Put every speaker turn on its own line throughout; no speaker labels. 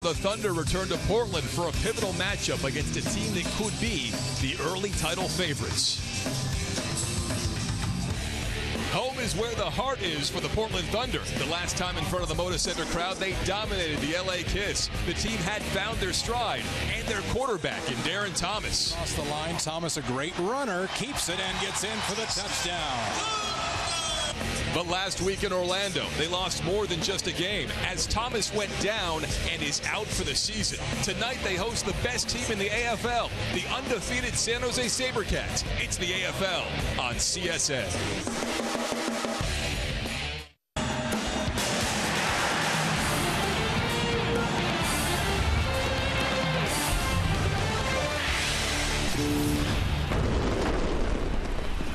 The Thunder return to Portland for a pivotal matchup against a team that could be the early title favorites. Home is where the heart is for the Portland Thunder. The last time in front of the Moda Center crowd, they dominated the LA Kiss. The team had found their stride and their quarterback in Darren Thomas.
Across the line, Thomas, a great runner, keeps it and gets in for the touchdown.
But last week in Orlando, they lost more than just a game as Thomas went down and is out for the season. Tonight, they host the best team in the AFL, the undefeated San Jose Sabercats. It's the AFL on CSN.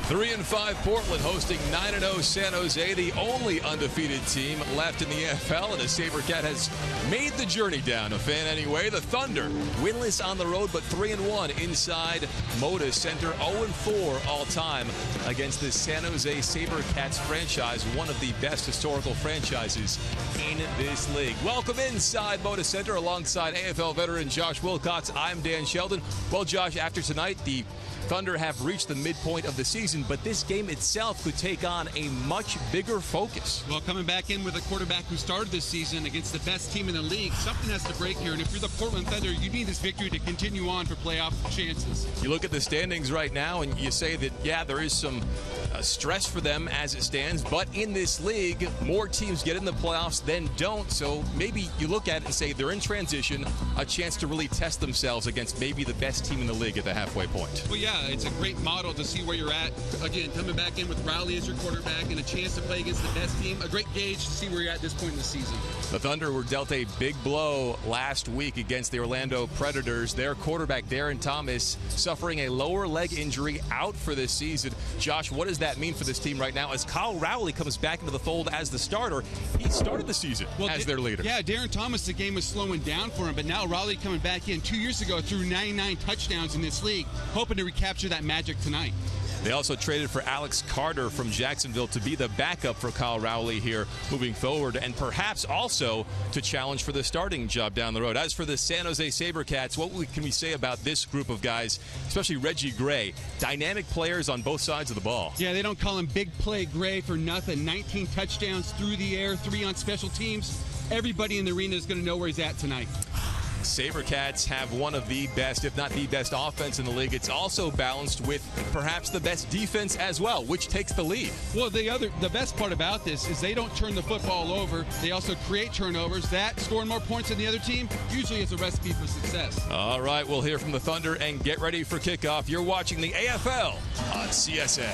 3-5 Portland hosting 9-0 San Jose, the only undefeated team left in the AFL, and the Sabercat has made the journey down. A fan anyway. The Thunder winless on the road, but 3-1 inside Moda Center. 0-4 all time against the San Jose Sabercats franchise, one of the best historical franchises in this league. Welcome inside Moda Center alongside AFL veteran Josh Wilcox. I'm Dan Sheldon. Well, Josh, after tonight, the Thunder have reached the midpoint of the season, but this game itself could take on a much bigger focus.
Well, coming back in with a quarterback who started this season against the best team in the league, something has to break here. And if you're the Portland Thunder, you need this victory to continue on for playoff chances.
You look at the standings right now and you say that, yeah, there is some stress for them as it stands, but in this league, more teams get in the playoffs than don't. So maybe you look at it and say they're in transition, a chance to really test themselves against maybe the best team in the league at the halfway point.
Well, yeah, it's a great model to see where you're at. Again, coming back in with Rowley as your quarterback and a chance to play against the best team, a great gauge to see where you're at this point in the season.
The Thunder were dealt a big blow last week against the Orlando Predators. Their quarterback, Darren Thomas, suffering a lower leg injury, out for this season. Josh, what does that mean for this team right now as Kyle Rowley comes back into the fold as the starter? He started the season as their leader.
Yeah, Darren Thomas, the game was slowing down for him, but now Rowley coming back in 2 years ago threw 99 touchdowns in this league, hoping to recapture that magic tonight.
They also traded for Alex Carter from Jacksonville to be the backup for Kyle Rowley here moving forward, and perhaps also to challenge for the starting job down the road. As for the San Jose Sabercats, what can we say about this group of guys, especially Reggie Gray? Dynamic players on both sides of the ball.
Yeah, they don't call him Big Play Gray for nothing. 19 touchdowns through the air, 3 on special teams. Everybody in the arena is going to know where he's at tonight.
Sabercats have one of the best, if not the best, offense in the league. It's also balanced with perhaps the best defense as well, which takes the lead.
Well, the best part about this is they don't turn the football over. They also create turnovers. That, scoring more points than the other team, usually is a recipe for success.
All right, we'll hear from the Thunder and get ready for kickoff. You're watching the AFL on CSN.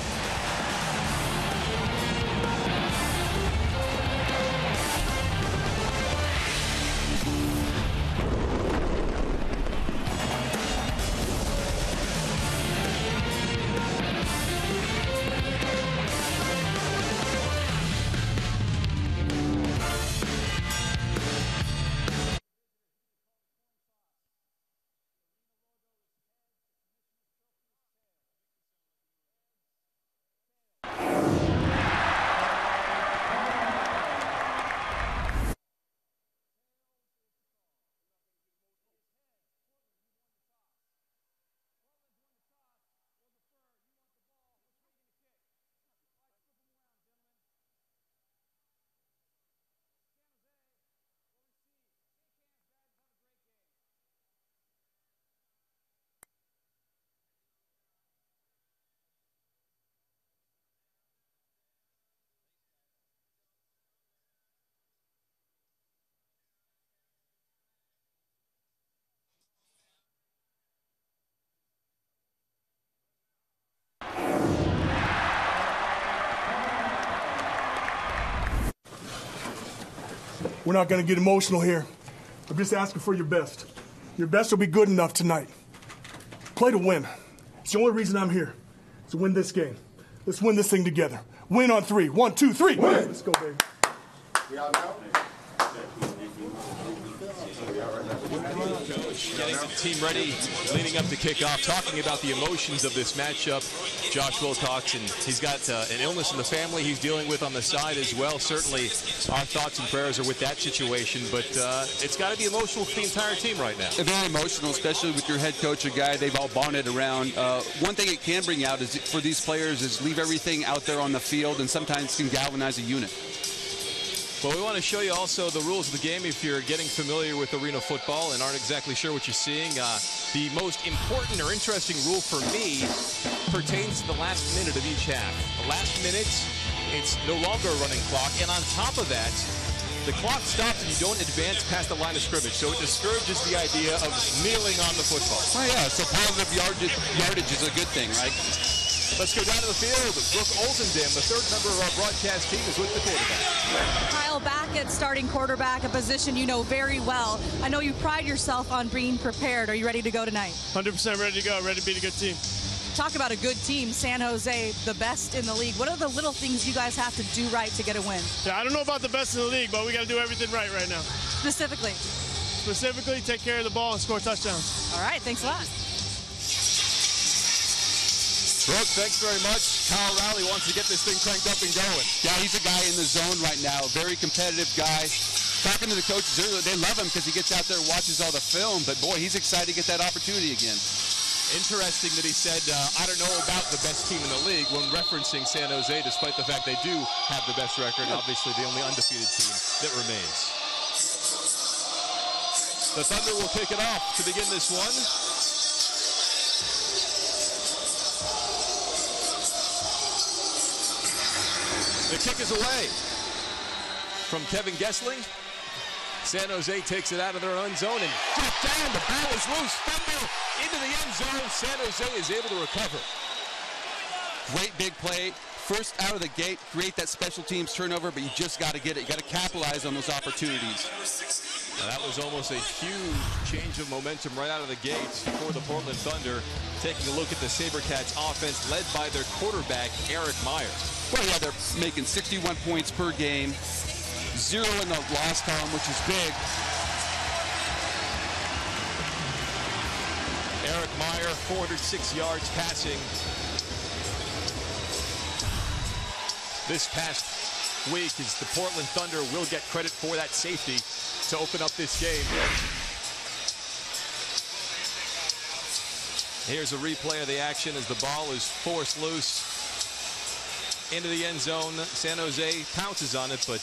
We're not going to get emotional here. I'm just asking for your best. Your best will be good enough tonight. Play to win. It's the only reason I'm here, to win this game. Let's win this thing together. Win on 3. 1, 2, 3. Win. Let's go, baby.
We out now?
Coach getting the team ready, leading up to kickoff, talking about the emotions of this matchup. Josh Wilcox, and he's got an illness in the family he's dealing with on the side as well. Certainly, our thoughts and prayers are with that situation, but it's got to be emotional for the entire team right now.
Very emotional, especially with your head coach, a guy they've all bonded around. One thing it can bring out is for these players is leave everything out there on the field, and sometimes can galvanize a unit.
Well, we want to show you also the rules of the game if you're getting familiar with arena football and aren't exactly sure what you're seeing. The most important or interesting rule for me pertains to the last minute of each half. The last minute, it's no longer a running clock, and on top of that, the clock stops and you don't advance past the line of scrimmage, so it discourages the idea of kneeling on the football.
Oh yeah, so positive yardage is a good thing, right?
Let's go down to the field. Brooke Olsendam, the third member of our broadcast team, is with the quarterback.
Kyle Backett, starting quarterback, a position you know very well. I know you pride yourself on being prepared. Are you ready to go tonight?
100% ready to go, ready to beat a good team.
Talk about a good team, San Jose, the best in the league. What are the little things you guys have to do right to get a win?
Yeah, I don't know about the best in the league, but we got to do everything right now.
Specifically?
Specifically, take care of the ball and score touchdowns.
All right, thanks a lot.
Brooke, thanks very much. Kyle Rowley wants to get this thing cranked up and going.
Yeah, he's a guy in the zone right now, very competitive guy. Talking to the coaches earlier, they love him because he gets out there and watches all the film, but boy, he's excited to get that opportunity again.
Interesting that he said, I don't know about the best team in the league when referencing San Jose, despite the fact they do have the best record, obviously the only undefeated team that remains. The Thunder will kick it off to begin this one. The kick is away from Kevin Gessling. San Jose takes it out of their own zone and dropped down. The ball is loose. Thunder into the end zone. San Jose is able to recover.
Great big play. First out of the gate, create that special teams turnover, but you just got to get it. You got to capitalize on those opportunities.
Now that was almost a huge change of momentum right out of the gate for the Portland Thunder. Taking a look at the Sabercats offense led by their quarterback, Eric Meyer.
Well, yeah, they're making 61 points per game. 0 in the loss column, which is big.
Eric Meyer, 406 yards passing. This past week, as the Portland Thunder will get credit for that safety to open up this game. Here's a replay of the action as the ball is forced loose into the end zone. San Jose pounces on it, but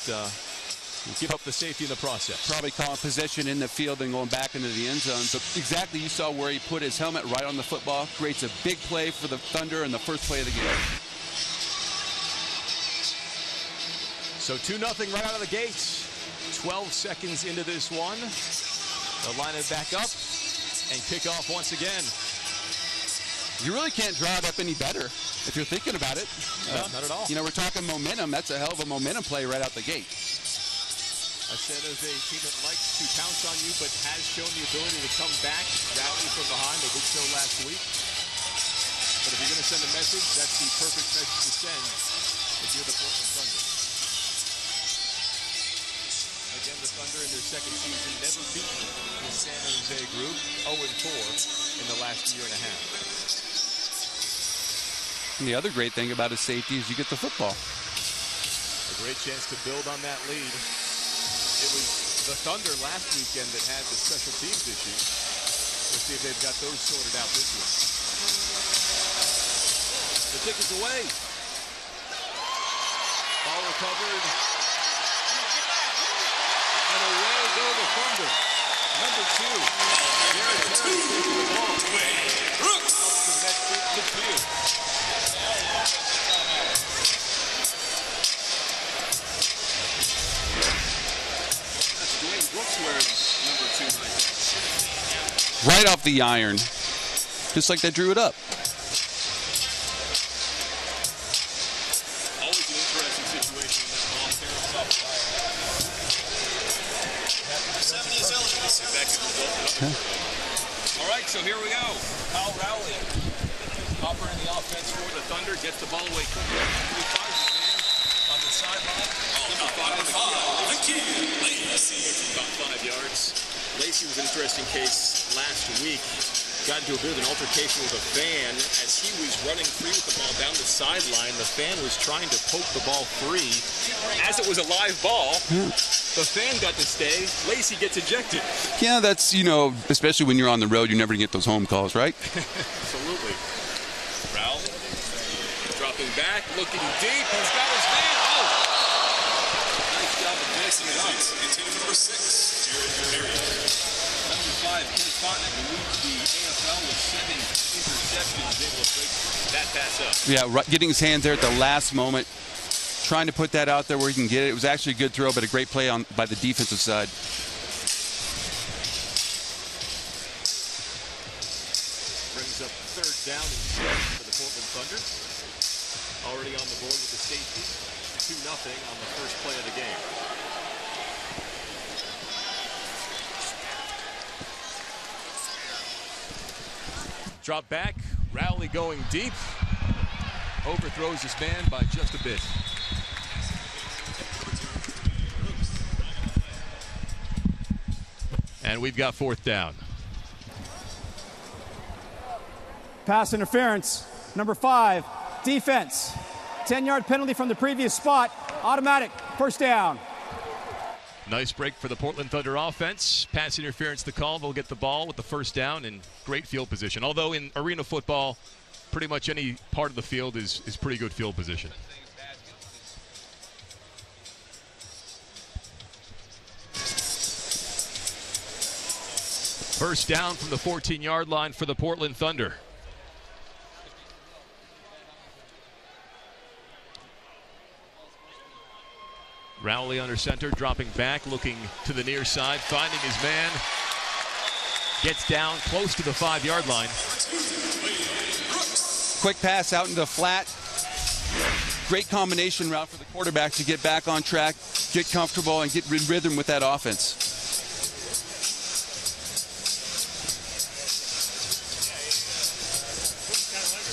give up the safety in the process.
Probably calling possession in the field and going back into the end zone. But exactly, you saw where he put his helmet right on the football. Creates a big play for the Thunder in the first play of the game.
So 2-0 right out of the gates. 12 seconds into this one. They'll line it back up and kick off once again.
You really can't draw it up any better if you're thinking about it.
No, not at all.
You know, we're talking momentum. That's a hell of a momentum play right out the gate.
A San Jose team that likes to pounce on you, but has shown the ability to come back, rally from behind. They did so last week. But if you're going to send a message, that's the perfect message to send if you're the Portland Thunder. Again, the Thunder in their second season never beaten the San Jose group, 0-4 in the last year and a half.
And the other great thing about his safety is you get the football.
A great chance to build on that lead. It was the Thunder last weekend that had the special teams issues. We'll see if they've got those sorted out this week. The kick is away. Ball recovered. And away go the Thunder. Number 2. Jared Terry taking the ball. Up to midfield.
Right off the iron, just like they drew it up.
Always an interesting situation when that ball tears off the iron. All right, so here we go. Kyle Rowley, operating the offense for the Thunder, gets the ball away quickly. He finds his man on the sideline. Number 5 on the key. About 5 yards. Lacey was an interesting case last week. Got into a bit of an altercation with a fan as he was running free with the ball down the sideline. The fan was trying to poke the ball free. As it was a live ball, the fan got to stay. Lacey gets ejected.
Yeah, that's, especially when you're on the road, you're never going to get those home calls, right?
Absolutely. Rowell dropping back, looking deep. He's got his man. Oh! Nice job of mixing it up. Number 5, Ken Fontenot, who leads the AFL with 7 interceptions, able to break that pass up.
Yeah, getting his hands there at the last moment, trying to put that out there where he can get it. It was actually a good throw, but a great play by the defensive side.
Brings up 3rd down and 6 for the Portland Thunder. Already on the board with the safety. 2-0 on the first play of the game. Drop back, Rowley going deep. Overthrows his man by just a bit. And we've got 4th down.
Pass interference, number 5, defense. 10-yard penalty from the previous spot, automatic, 1st down.
Nice break for the Portland Thunder offense. Pass interference the call. They'll get the ball with the 1st down and great field position. Although in arena football, pretty much any part of the field is pretty good field position. First down from the 14-yard line for the Portland Thunder. Rowley under center, dropping back, looking to the near side, finding his man. Gets down close to the 5-yard line.
Quick pass out into the flat. Great combination route for the quarterback to get back on track, get comfortable, and get in rhythm with that offense.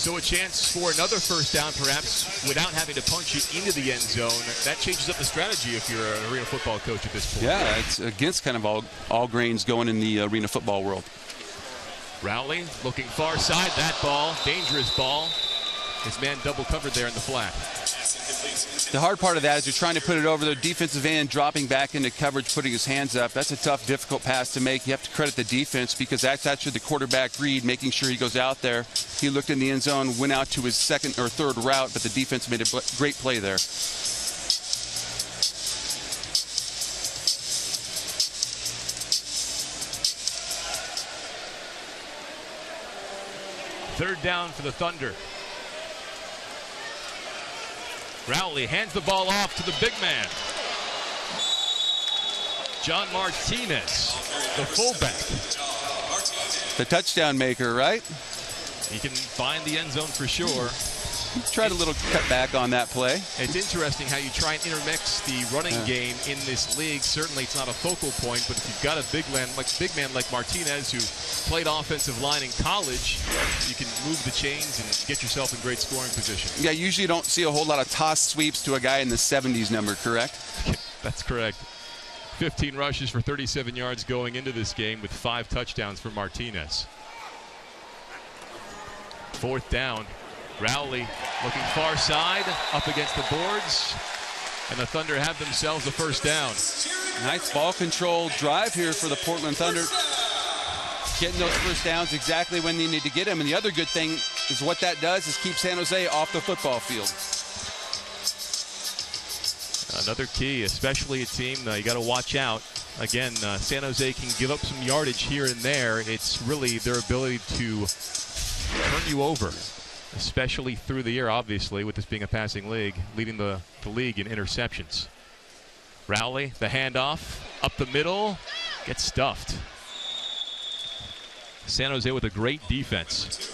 So a chance for another 1st down, perhaps, without having to punch it into the end zone. That changes up the strategy if you're an arena football coach at this point.
Yeah, it's against kind of all grains going in the arena football world.
Rowley looking far side. That ball, dangerous ball. His man double covered there in the flat.
The hard part of that is you're trying to put it over the defensive end, dropping back into coverage, putting his hands up. That's a tough, difficult pass to make. You have to credit the defense because that's actually the quarterback read, making sure he goes out there. He looked in the end zone, went out to his 2nd or 3rd route, but the defense made a great play there.
Third down for the Thunder. Rowley hands the ball off to the big man. John Martinez, the fullback.
The touchdown maker, right?
He can find the end zone for sure.
Tried a little cut back on that play.
It's interesting how you try and intermix the running game in this league. Certainly it's not a focal point, but if you've got a big man like Martinez who played offensive line in college, you can move the chains and get yourself in great scoring position.
Yeah, usually you don't see a whole lot of toss sweeps to a guy in the 70s number, correct?
That's correct. 15 rushes for 37 yards going into this game with 5 touchdowns for Martinez. 4th down. Rowley looking far side, up against the boards, and the Thunder have themselves a 1st down.
Nice ball control drive here for the Portland Thunder. Getting those 1st downs exactly when they need to get them, and the other good thing is what that does is keep San Jose off the football field.
Another key, especially a team you got to watch out. Again, San Jose can give up some yardage here and there. It's really their ability to turn you over, especially through the air, obviously, with this being a passing league, leading the league in interceptions. Rowley, the handoff, up the middle, gets stuffed. San Jose with a great defense.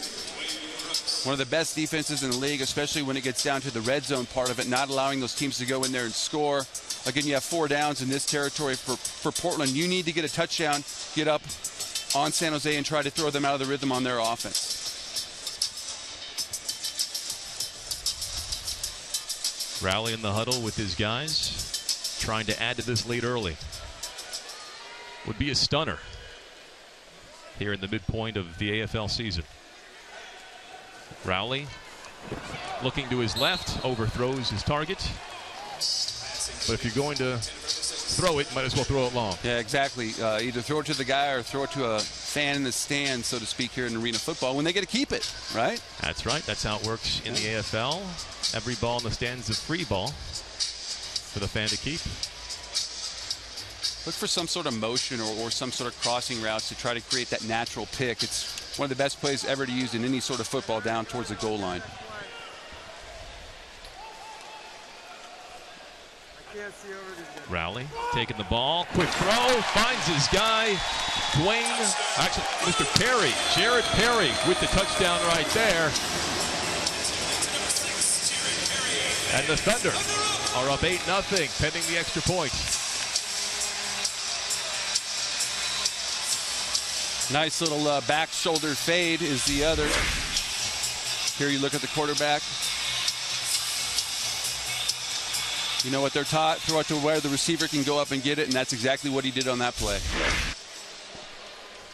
One of the best defenses in the league, especially when it gets down to the red zone part of it, not allowing those teams to go in there and score. Again, you have 4 downs in this territory for Portland. You need to get a touchdown, get up on San Jose and try to throw them out of the rhythm on their offense.
Rowley in the huddle with his guys, trying to add to this lead early. Would be a stunner
here in the midpoint of the AFL season. Rowley looking to his left, overthrows his target. But if you're going to throw it, might as well throw it long.
Yeah, exactly. Either throw it to the guy or throw it to a fan in the stand, so to speak, here in arena football when they get to keep it, right?
That's right. That's how it works in the AFL. Every ball in the stands is a free ball for the fan to keep.
Look for some sort of motion or some sort of crossing routes to try to create that natural pick. It's one of the best plays ever to use in any sort of football down towards the goal line.
Rowley taking the ball. Quick throw. Finds his guy. Actually, Mr. Perry. Jared Perry with the touchdown right there. And the Thunder are up 8-0 pending the extra point.
Nice little back shoulder fade is the other. Here you look at the quarterback. You know what they're taught? Throw it to where the receiver can go up and get it, and that's exactly what he did on that play.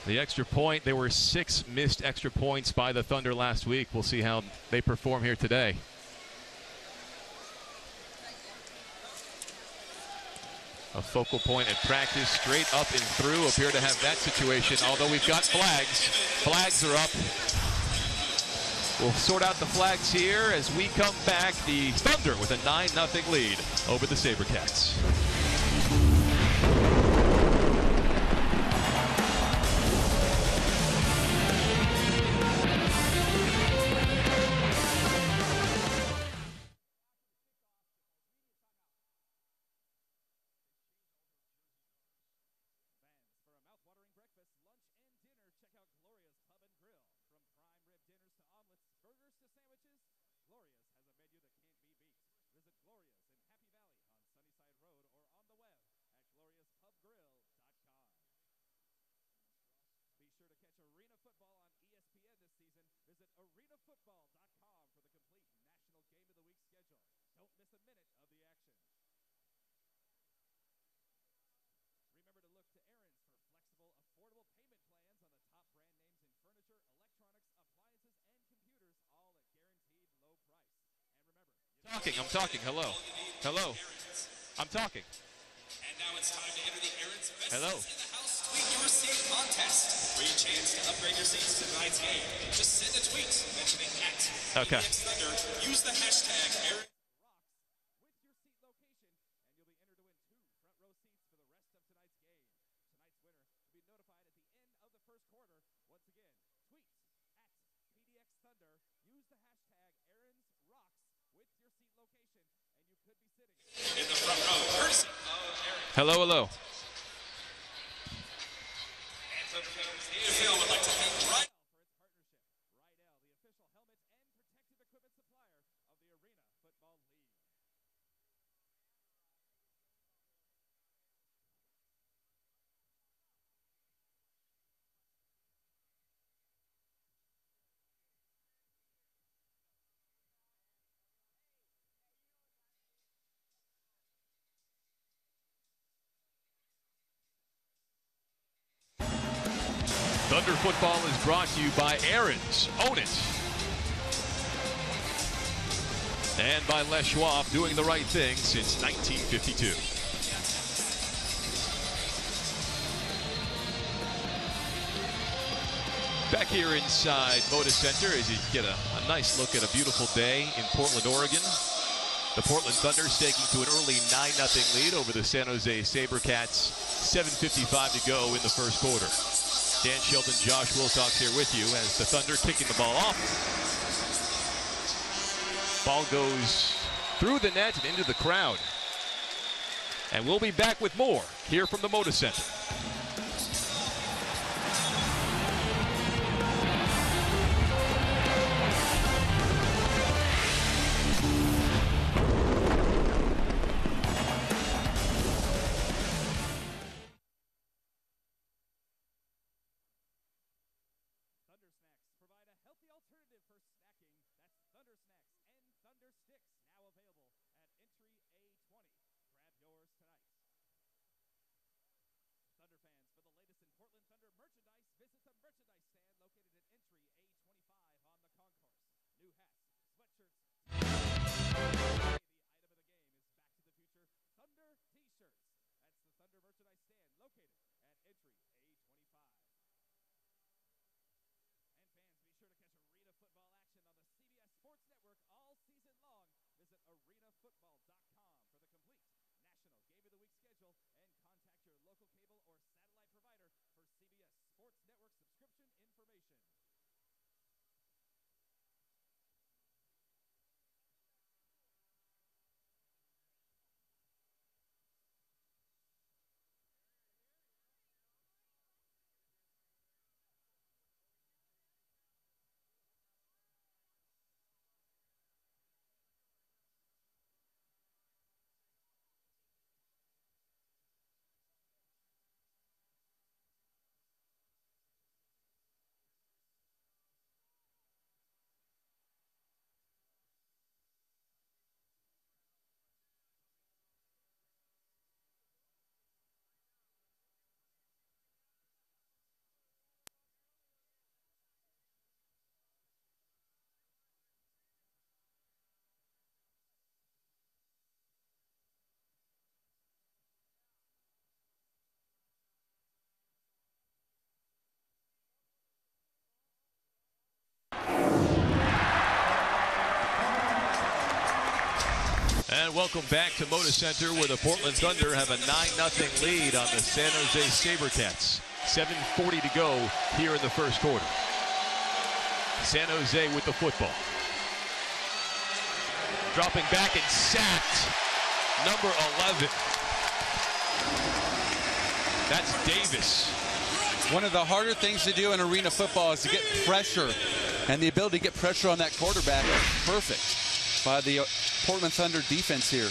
The extra point, there were 6 missed extra points by the Thunder last week. We'll see how they perform here today. A focal point at practice, straight up and through. Appear to have that situation, although we've got flags. Flags are up. We'll sort out the flags here as we come back. The Thunder with a 9-0 lead over the Sabercats. I'm talking. Hello. Hello. I'm talking.
And now it's time to enter the Aaron's Best
Hello.
Seats in the House Tweet Your Seat contest. For your chance to upgrade your seats to tonight's game, just send a tweet mentioning
Okay.
@PDX Thunder. Use the hashtag Aaron. In the front row, courtesy of Aaron.
Hello, hello.
And Thunder fans, the AFL would like to thank Rydell for its partnership. Rydell, the official helmet and protective equipment supplier of the Arena Football League.
Thunder football is brought to you by Aaron's. Own it. And by Les Schwab, doing the right thing since 1952. Back here inside Moda Center as you get a nice look at a beautiful day in Portland, Oregon. The Portland Thunder staking to an early 9-0 lead over the San Jose Sabercats. 7:55 to go in the first quarter. Dan Shelton, Josh Wilcox here with you as the Thunder kicking the ball off. Ball goes through the net and into the crowd. And we'll be back with more here from the Moda Center.
Thunder fans, for the latest in Portland Thunder merchandise, visit the merchandise
And welcome back to Moda Center, where the Portland Thunder have a 9-0 lead on the San Jose Sabercats. 7:40 to go here in the first quarter. San Jose with the football. Dropping back and sacked. Number 11. That's Davis.
One of the harder things to do in arena football is to get pressure. And the ability to get pressure on that quarterback is perfect by the Portland Thunder defense here.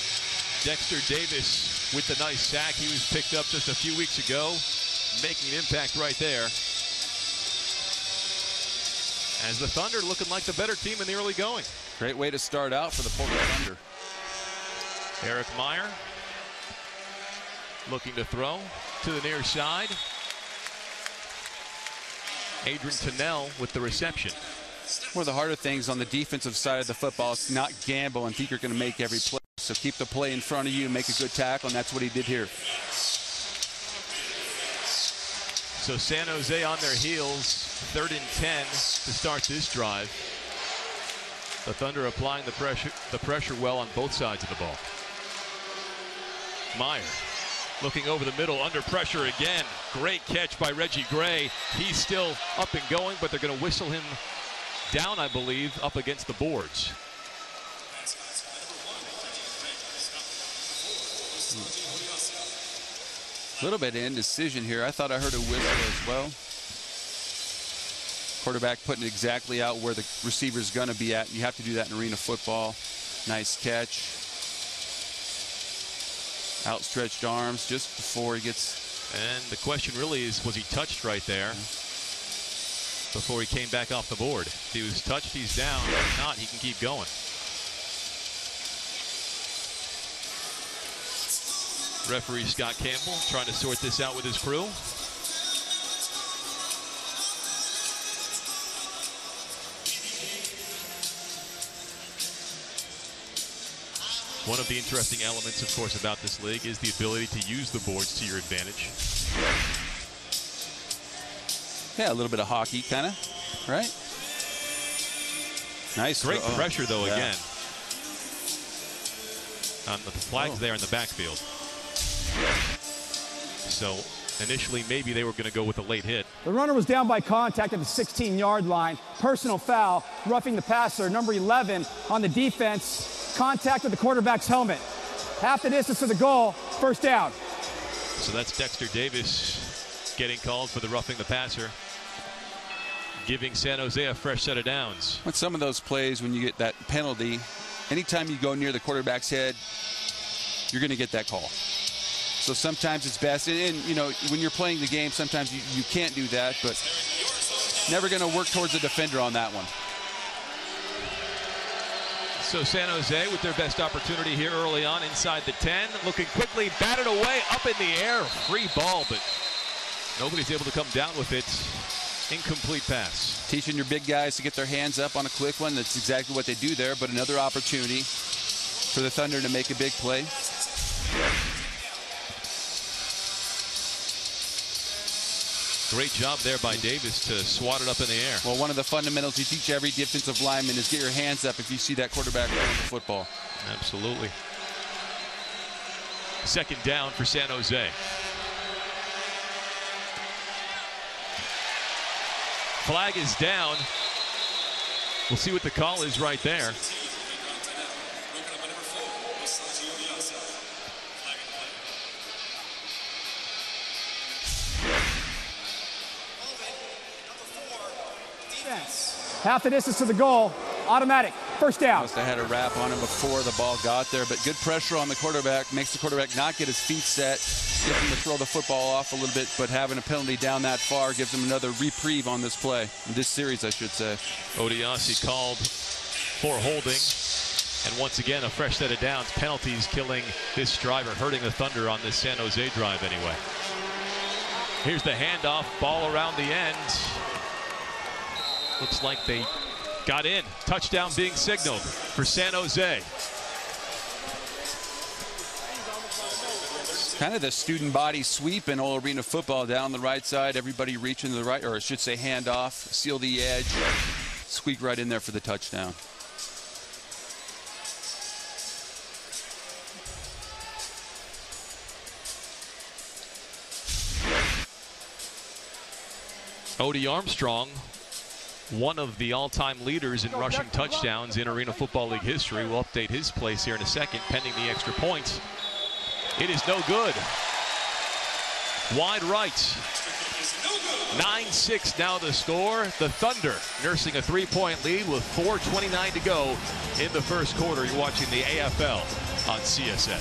Dexter Davis with the nice sack. He was picked up just a few weeks ago, making an impact right there. As the Thunder looking like the better team in the early going.
Great way to start out for the Portland Thunder.
Eric Meyer looking to throw to the near side. Adrian Tennell with the reception.
One of the harder things on the defensive side of the football is not gamble and think you're going to make every play. So keep the play in front of you, make a good tackle, and that's what he did here.
So San Jose on their heels, 3rd and 10 to start this drive. The Thunder applying the pressure well on both sides of the ball. Meyer looking over the middle, under pressure again. Great catch by Reggie Gray. He's still up and going, but they're going to whistle him down, I believe, up against the boards.
A little bit of indecision here. I thought I heard a whistle as well. Quarterback putting it exactly out where the receiver's going to be at. You have to do that in arena football. Nice catch. Outstretched arms just before he gets.
And the question really is, was he touched right there before he came back off the board? If he was touched, he's down. If not, he can keep going. Referee Scott Campbell trying to sort this out with his crew. One of the interesting elements, of course, about this league is the ability to use the boards to your advantage.
Yeah, a little bit of hockey, kind of, right? Nice.
Great pressure, though, again. On the flags there in the backfield. So initially, maybe they were going to go with a late hit.
The runner was down by contact at the 16-yard line. Personal foul, roughing the passer, number 11 on the defense. Contact with the quarterback's helmet. Half the distance to the goal, first down.
So that's Dexter Davis getting called for the roughing the passer, giving San Jose a fresh set of downs.
With some of those plays, when you get that penalty, anytime you go near the quarterback's head, you're going to get that call. So sometimes it's best, and you know, when you're playing the game, sometimes you can't do that, but never going to work towards the defender on that one.
So San Jose with their best opportunity here early on inside the 10, looking quickly, batted away, up in the air, free ball, but nobody's able to come down with it. Incomplete pass.
Teaching your big guys to get their hands up on a quick one. That's exactly what they do there, but another opportunity for the Thunder to make a big play.
Great job there by Davis to swat it up in the air.
Well, one of the fundamentals you teach every defensive lineman is get your hands up if you see that quarterback throwing the football.
Absolutely. Second down for San Jose. Flag is down. We'll see what the call is right there.
Half the distance to the goal, automatic, first down.
Must have had a wrap on him before the ball got there, but good pressure on the quarterback makes the quarterback not get his feet set, gets him to throw the football off a little bit, but having a penalty down that far gives him another reprieve on this play, in this series, I should say.
Odiasi called for holding, and once again, a fresh set of downs. Penalties killing this drive, or hurting the Thunder on this San Jose drive anyway. Here's the handoff, ball around the end. Looks like they got in. Touchdown being signaled for San Jose.
Kind of the student body sweep in all arena football down the right side. Everybody reaching to the right, or I should say hand off, seal the edge, squeak right in there for the touchdown.
Odie Armstrong, one of the all-time leaders in rushing touchdowns in Arena Football League history. We'll update his place here in a second, pending the extra point. It is no good. Wide right. 9-6 now the score. The Thunder nursing a 3-point lead with 4:29 to go in the first quarter. You're watching the AFL on CSN.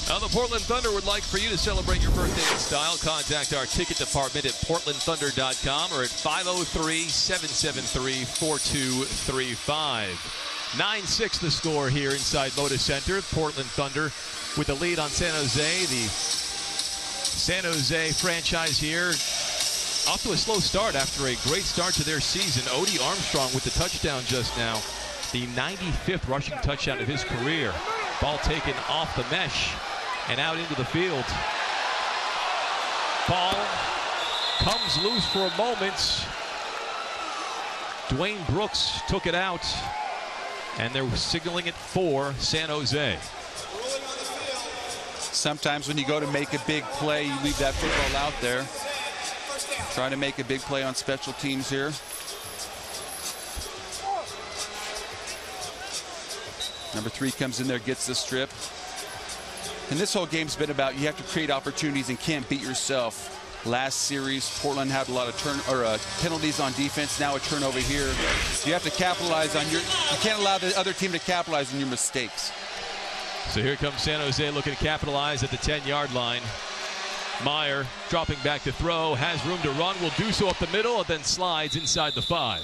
Now the Portland Thunder would like for you to celebrate your birthday in style. Contact our ticket department at portlandthunder.com or at 503-773-4235. 9-6 the score here inside Moda Center. Portland Thunder with the lead on San Jose. The San Jose franchise here off to a slow start after a great start to their season. Odie Armstrong with the touchdown just now. The 95th rushing touchdown of his career. Ball taken off the mesh and out into the field. Ball comes loose for a moment. Dwayne Brooks took it out, and they're signaling it for San Jose.
Sometimes when you go to make a big play, you leave that football out there. Trying to make a big play on special teams here. Number 3 comes in there, gets the strip. And this whole game's been about you have to create opportunities and can't beat yourself. Last series, Portland had a lot of penalties on defense. Now a turnover here. You have to capitalize on you can't allow the other team to capitalize on your mistakes.
So here comes San Jose looking to capitalize at the 10-yard line. Meyer dropping back to throw, has room to run, will do so up the middle, and then slides inside the 5.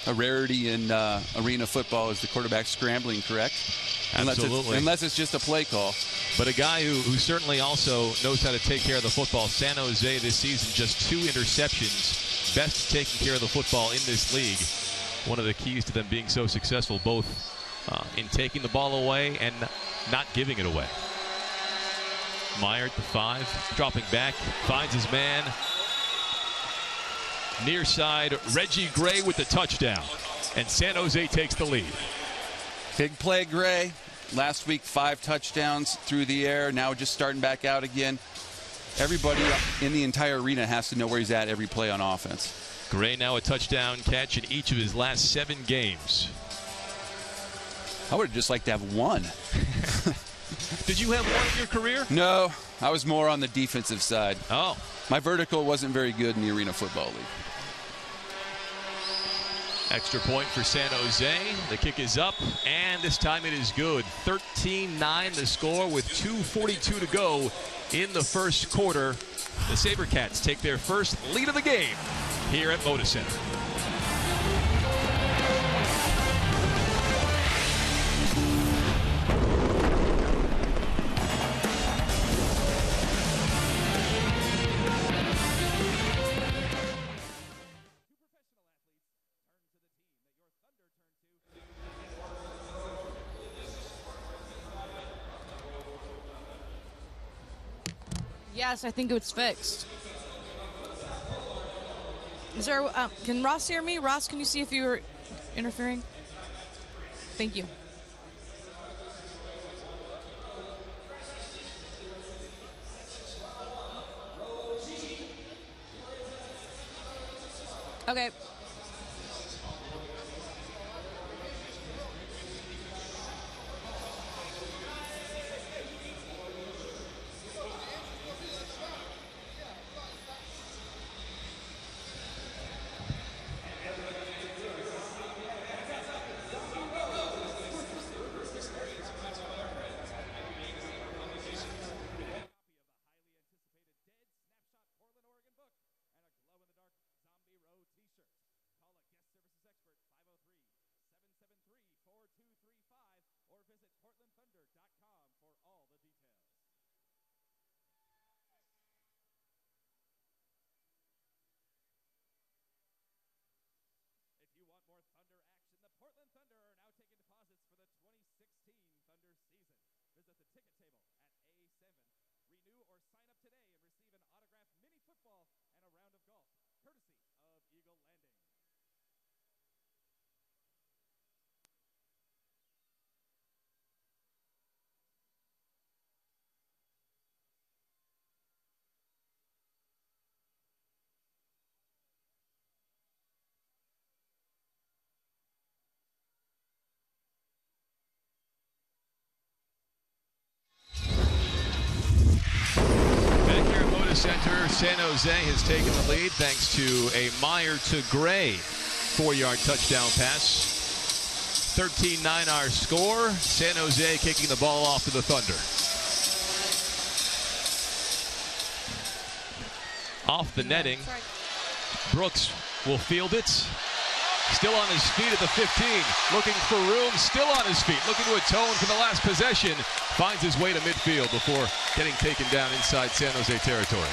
A rarity in arena football is the quarterback scrambling, correct?
Absolutely.
Unless it's just a play call.
But a guy who certainly also knows how to take care of the football. San Jose this season, just 2 interceptions. Best taking care of the football in this league. One of the keys to them being so successful, both in taking the ball away and not giving it away. Meyer at the 5, dropping back, finds his man. Near side, Reggie Gray with the touchdown. And San Jose takes the lead.
Big play, Gray. Last week, 5 touchdowns through the air. Now just starting back out again. Everybody in the entire arena has to know where he's at every play on offense.
Gray now a touchdown catch in each of his last 7 games.
I would have just liked to have 1.
Did you have 1 in your career?
No, I was more on the defensive side.
Oh.
My vertical wasn't very good in the Arena Football League.
Extra point for San Jose. The kick is up, and this time it is good. 13-9 the score with 2:42 to go in the first quarter. The Sabercats take their first lead of the game here at Moda Center.
Yes, I think it's fixed. Is there? Can Ross hear me? Ross, can you see if you were interfering? Thank you. Okay.
Center, San Jose has taken the lead thanks to a Meyer to Gray 4-yard touchdown pass. 13-9 our score. San Jose kicking the ball off to the Thunder. Off the netting. Brooks will field it. Still on his feet at the 15. Looking for room. Still on his feet. Looking to atone for the last possession. Finds his way to midfield before getting taken down inside San Jose territory.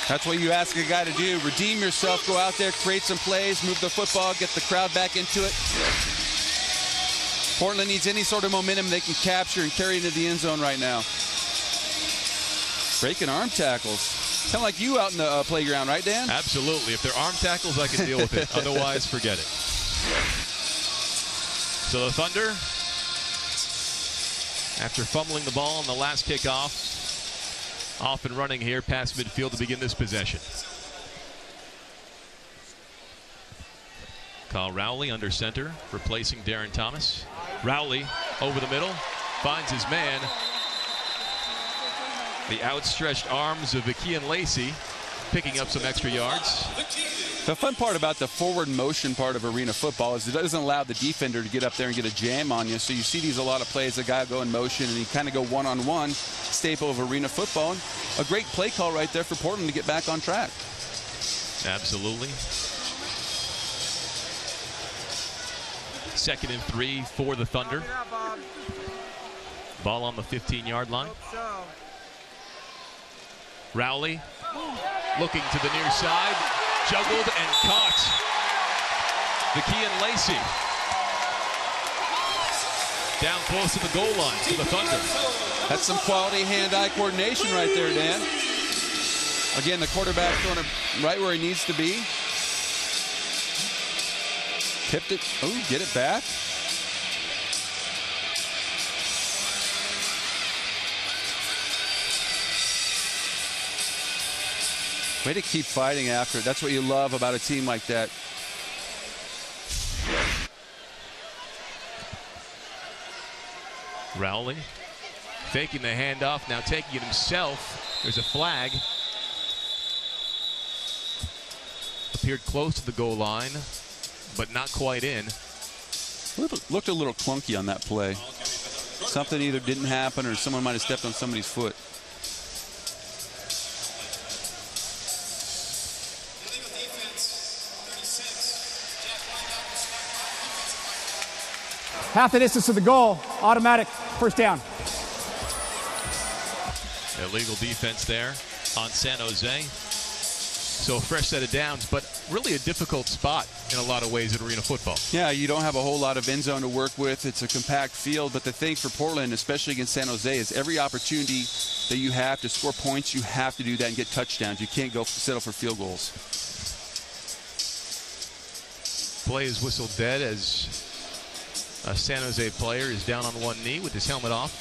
That's what you ask a guy to do. Redeem yourself. Go out there, create some plays, move the football, get the crowd back into it. Portland needs any sort of momentum they can capture and carry into the end zone right now. Breaking arm tackles. Kind of like you out in the playground, right, Dan?
Absolutely. If they're arm tackles, I can deal with it. Otherwise, forget it. So the Thunder, after fumbling the ball on the last kickoff, off and running here past midfield to begin this possession. Kyle Rowley under center, replacing Darren Thomas. Rowley over the middle, finds his man. The outstretched arms of Vikian Lacey picking up some extra yards.
The fun part about the forward motion part of arena football is it doesn't allow the defender to get up there and get a jam on you. So you see these a lot of plays, a guy go in motion and you kind of go one-on-one, staple of arena football. And a great play call right there for Portland to get back on track.
Absolutely. 2nd and 3 for the Thunder. Ball on the 15-yard line. Rowley looking to the near side, juggled and caught. Vikian Lacey down close to the goal line for the Thunder.
That's some quality hand-eye coordination right there, Dan. Again, the quarterback throwing it right where he needs to be. Tipped it. Oh, get it back. Way to keep fighting after it. That's what you love about a team like that.
Rowley faking the handoff, now taking it himself. There's a flag. Appeared close to the goal line, but not quite in.
Looked a little clunky on that play. Something either didn't happen or someone might have stepped on somebody's foot.
Half the distance to the goal, automatic first down.
Illegal defense there on San Jose. So a fresh set of downs, but really a difficult spot in a lot of ways in arena football.
Yeah, you don't have a whole lot of end zone to work with. It's a compact field, but the thing for Portland, especially against San Jose, is every opportunity that you have to score points, you have to do that and get touchdowns. You can't go settle for field goals.
Play is whistled dead as a San Jose player is down on one knee with his helmet off.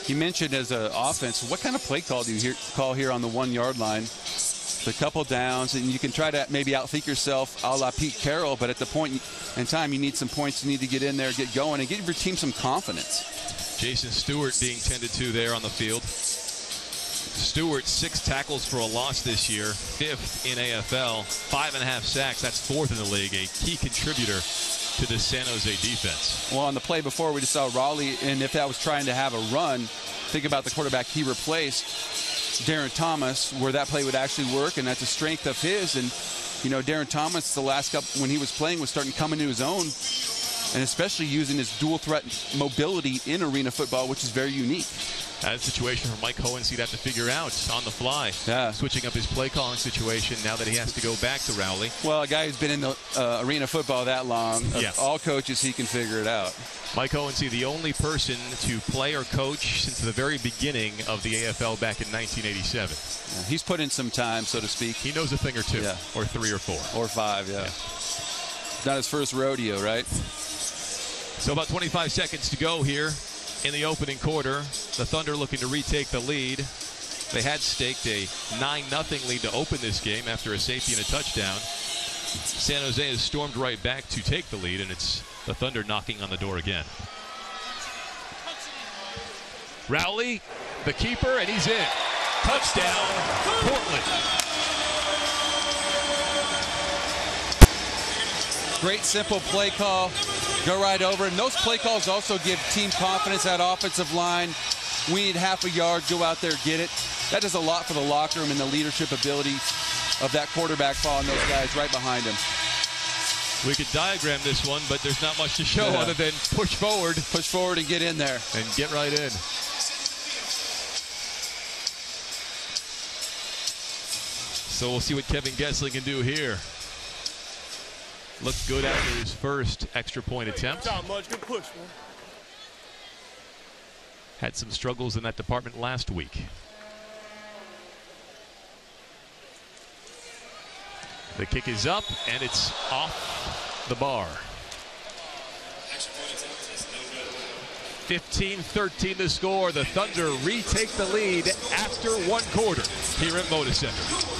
You mentioned as an offense, what kind of play call do you call here on the 1 yard line? A couple downs, and you can try to maybe outthink yourself a la Pete Carroll, but at the point in time, you need some points. You need to get in there, get going, and give your team some confidence.
Jason Stewart being tended to there on the field. Stewart, 6 tackles for a loss this year, 5th in AFL, 5.5 sacks. That's 4th in the league, a key contributor to the San Jose defense.
Well, on the play before, we just saw Rowley, and if that was trying to have a run, think about the quarterback he replaced, Darren Thomas, where that play would actually work, and that's a strength of his. And, you know, Darren Thomas, the last couple, when he was playing, was starting to come into his own, and especially using his dual threat mobility in arena football, which is very unique.
That's a situation for Mike Hohensee to have to figure out on the fly.
Yeah.
Switching up his play calling situation now that he has to go back to Rowley.
Well, a guy who's been in the arena football that long,
yes.
All coaches, he can figure it out.
Mike Hohensee, the only person to play or coach since the very beginning of the AFL back in 1987.
Yeah, he's put in some time, so to speak.
He knows a thing or two, or 3 or 4.
Or 5, yeah. It's not his first rodeo, right?
So about 25 seconds to go here in the opening quarter. The Thunder looking to retake the lead. They had staked a 9-0 lead to open this game after a safety and a touchdown. San Jose has stormed right back to take the lead, and it's the Thunder knocking on the door again. Rowley, the keeper, and he's in. Touchdown, Portland.
Great simple play call. Go right over. And those play calls also give team confidence. That offensive line, we need half a yard, go out there, get it. That does a lot for the locker room and the leadership ability of that quarterback following those guys right behind him.
We could diagram this one, but there's not much to show other than push forward.
Push forward and get in there.
And get right in. So we'll see what Kevin Gessling can do here. Looked good after his first extra point attempt.
Good job, Mudge. Good push, man.
Had some struggles in that department last week. The kick is up, and it's off the bar. 15-13 the score. The Thunder retake the lead after one quarter here at Moda Center.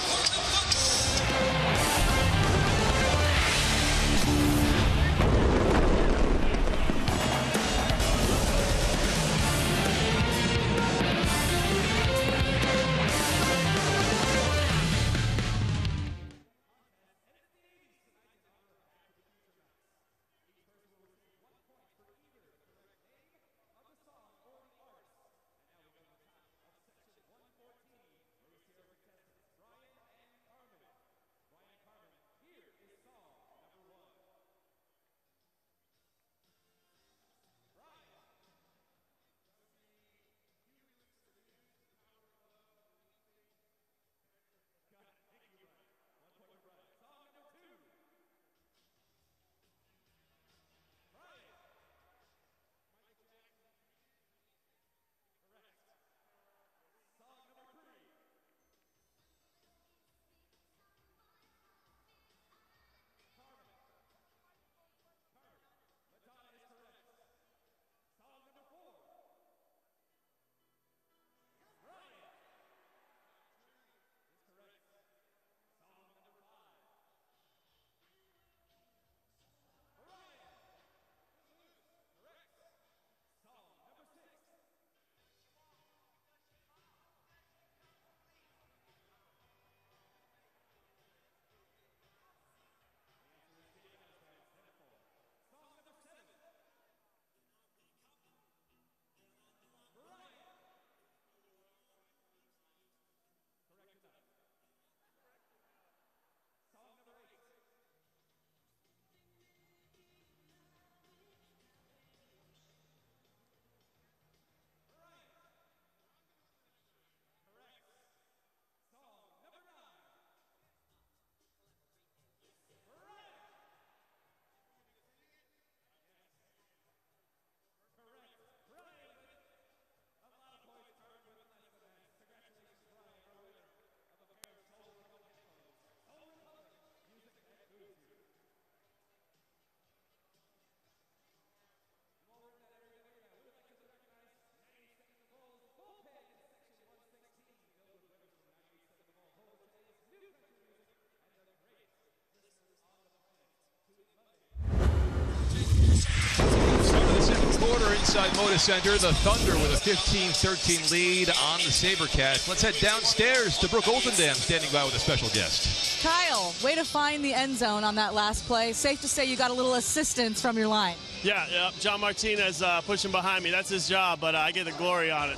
Inside Moda Center, the Thunder with a 15-13 lead on the Sabercats. Let's head downstairs to Brooke Oldendam, standing by with a special guest.
Kyle, way to find the end zone on that last play. Safe to say you got a little assistance from your line.
Yeah, John Martinez pushing behind me. That's his job, but I get the glory on it.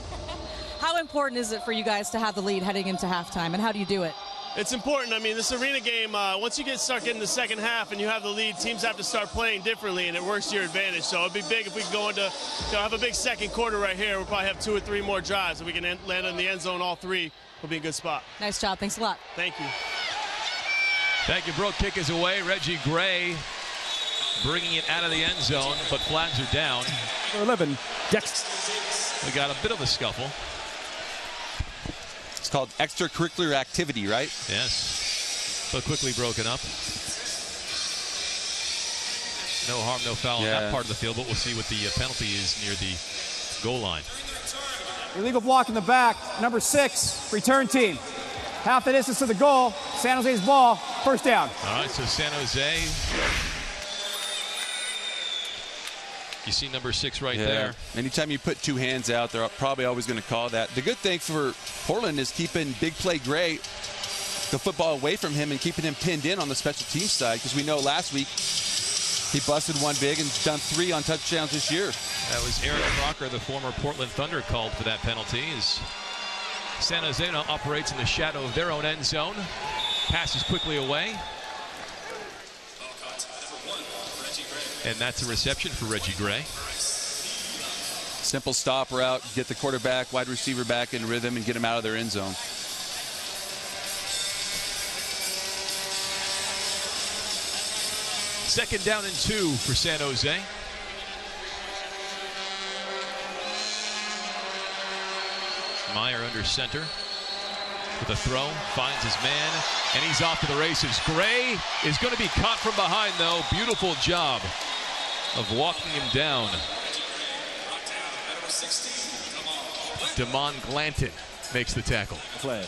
How important is it for you guys to have the lead heading into halftime, and how do you do it?
It's important. I mean, this arena game, once you start getting the second half and you have the lead, teams have to start playing differently, and it works to your advantage. So it'd be big if we can go into, have a big second quarter right here. We'll probably have 2 or 3 more drives. If we can land in the end zone all 3, we'll be in a good spot.
Nice job. Thanks a lot.
Thank you.
Thank you, Brooke. Kick is away. Reggie Gray bringing it out of the end zone, but flags are down.
11, Dex.
We got a bit of a scuffle.
It's called extracurricular activity, right?
Yes, but quickly broken up. No harm, no foul in that part of the field, but we'll see what the penalty is near the goal line.
Illegal block in the back, number 6, return team. Half the distance to the goal, San Jose's ball, first down.
All right, so San Jose. You see number 6 right there.
Anytime you put 2 hands out, they're probably always going to call that. The good thing for Portland is keeping Big Play Gray, the football away from him, and keeping him pinned in on the special teams side, because we know last week he busted one big and done 3 on touchdowns this year.
That was Eric Crocker, the former Portland Thunder, called for that penalty. As San Jose now operates in the shadow of their own end zone. Passes quickly away. And that's a reception for Reggie Gray.
Simple stop route, get the quarterback, wide receiver back in rhythm, and get him out of their end zone.
Second down and 2 for San Jose. Meyer under center with a throw, finds his man, and he's off to the races. Gray is going to be caught from behind, though. Beautiful job of walking him down. Damon Glanton makes the tackle.
Play.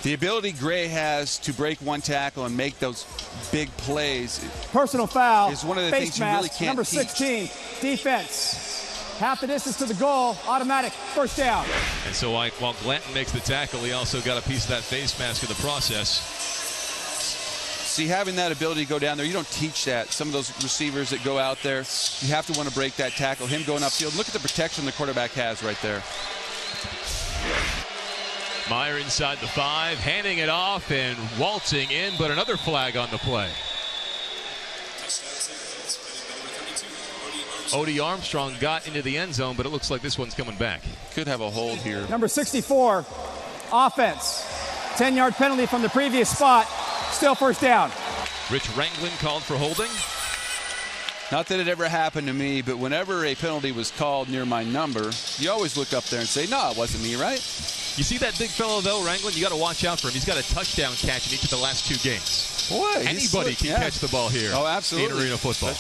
The ability Gray has to break one tackle and make those big plays.
Personal foul.
Is one of the
face
things you really
mask,
can't
number
teach.
16, defense. Half the distance to the goal, automatic, first down.
And so while Glanton makes the tackle, he also got a piece of that face mask in the process.
See, having that ability to go down there, you don't teach that. Some of those receivers that go out there, you have to want to break that tackle. Him going upfield, look at the protection the quarterback has right there.
Meyer inside the 5, handing it off and waltzing in, but another flag on the play. Odie Armstrong got into the end zone, but it looks like this one's coming back.
Could have a hold here.
Number 64, offense. 10-yard penalty from the previous spot. Still first down.
Rich Ranglin called for holding.
Not that it ever happened to me, but whenever a penalty was called near my number, you always look up there and say, no, it wasn't me, right?
You see that big fellow, though, Ranglin? You got to watch out for him. He's got a touchdown catch in each of the last 2 games.
Boy,
anybody can catch the ball here.
Oh, absolutely.
In arena football.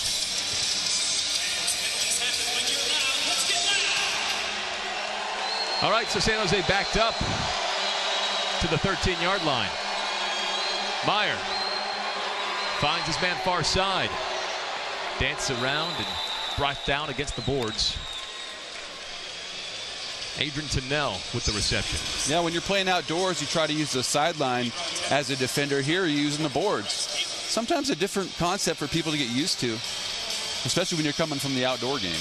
All right, so San Jose backed up to the 13-yard line. Meyer finds his man far side. Dances around and brought down against the boards. Adrian Tennell with the reception.
Yeah, when you're playing outdoors, you try to use the sideline as a defender. Here, you're using the boards. Sometimes a different concept for people to get used to, especially when you're coming from the outdoor game.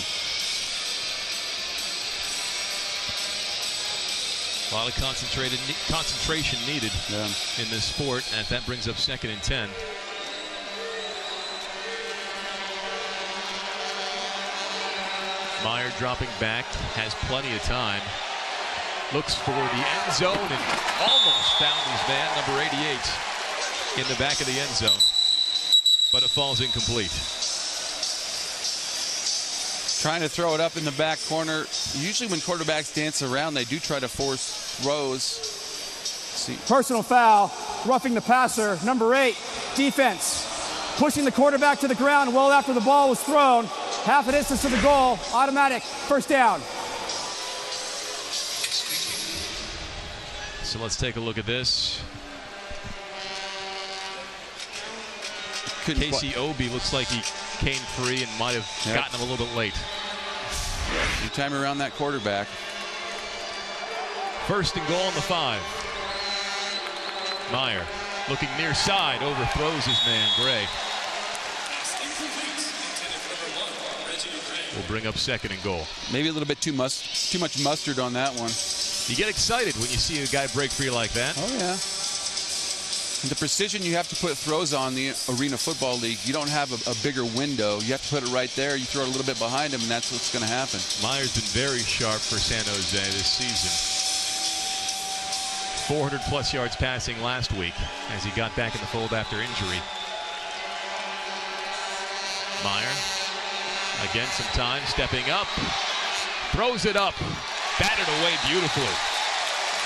A lot of concentration needed in this sport, and that brings up 2nd and 10. Meyer dropping back, has plenty of time. Looks for the end zone and almost found his man, number 88, in the back of the end zone. But it falls incomplete.
Trying to throw it up in the back corner. Usually when quarterbacks dance around, they do try to force throws. See.
Personal foul, roughing the passer, number 8, defense. Pushing the quarterback to the ground well after the ball was thrown. Half a distance to the goal, automatic, first down.
So let's take a look at this. Casey Obi looks like he came free and might have gotten him a little bit late.
Anytime around that quarterback.
1st and goal on the 5. Meyer looking near side, overthrows his man, Gray. Will bring up 2nd and goal.
Maybe a little bit too much mustard on that one.
You get excited when you see a guy break free like that.
Oh, yeah. And the precision you have to put throws on the Arena Football League, you don't have a bigger window. You have to put it right there. You throw it a little bit behind him, and that's what's going to happen.
Meyer's been very sharp for San Jose this season. 400-plus yards passing last week as he got back in the fold after injury. Meyer, again, some time, stepping up. Throws it up. Batted away beautifully.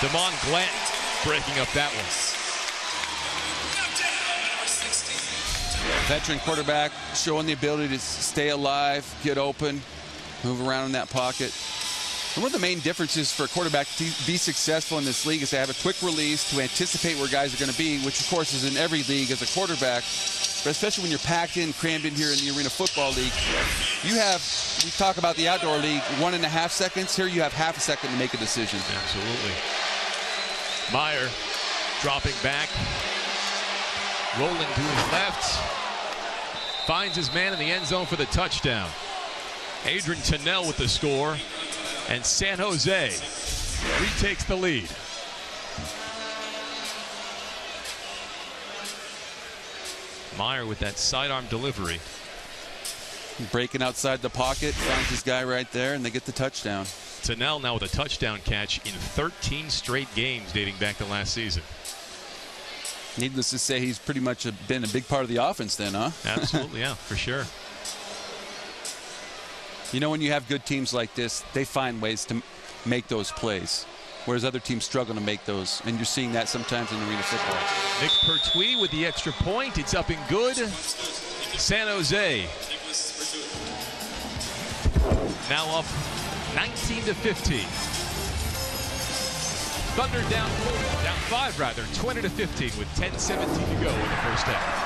Damon Glanton breaking up that one.
Veteran quarterback showing the ability to stay alive, get open, move around in that pocket. And one of the main differences for a quarterback to be successful in this league is to have a quick release, to anticipate where guys are going to be, which of course is in every league as a quarterback. But especially when you're packed in, crammed in here in the Arena Football League, you have, we talk about the outdoor league, 1.5 seconds. Here you have half a second to make a decision.
Absolutely. Meyer dropping back, rolling to his left, finds his man in the end zone for the touchdown. Adrian Tennell with the score, and San Jose retakes the lead. Meyer with that sidearm delivery.
Breaking outside the pocket, finds his guy right there, and they get the touchdown.
Tennell now with a touchdown catch in 13 straight games dating back to last season.
Needless to say, he's pretty much been a big part of the offense then, huh?
Absolutely, yeah, for sure.
You know, when you have good teams like this, they find ways to make those plays, whereas other teams struggle to make those, and you're seeing that sometimes in arena football.
Nick Pertwee with the extra point. It's up and good. San Jose now up 19-15. Thunder down 5 rather, 20-15 with 10:17 to go in the first half.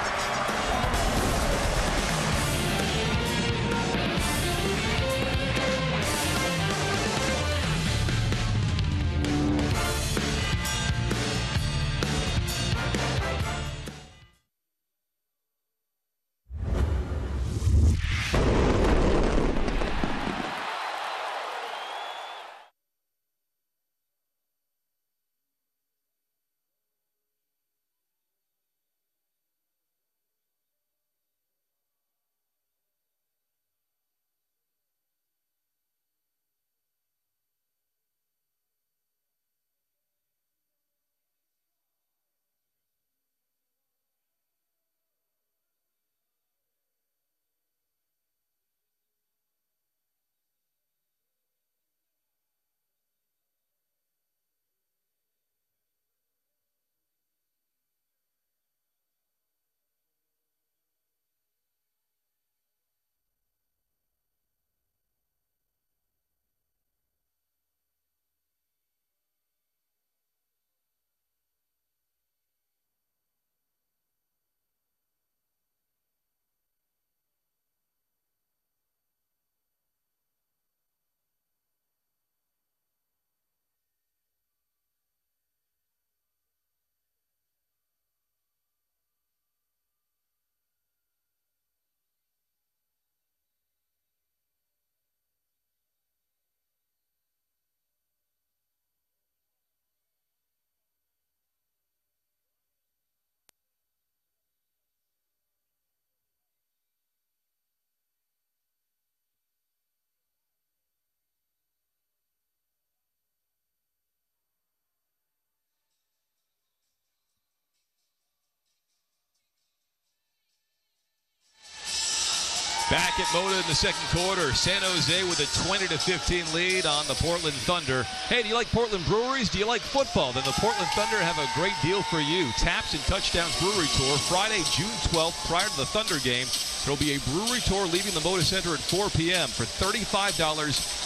Back at Moda in the second quarter. San Jose with a 20-15 lead on the Portland Thunder. Hey, do you like Portland breweries? Do you like football? Then the Portland Thunder have a great deal for you. Taps and Touchdowns Brewery Tour, Friday, June 12th, prior to the Thunder game. There'll be a brewery tour leaving the Moda Center at 4 p.m. For $35,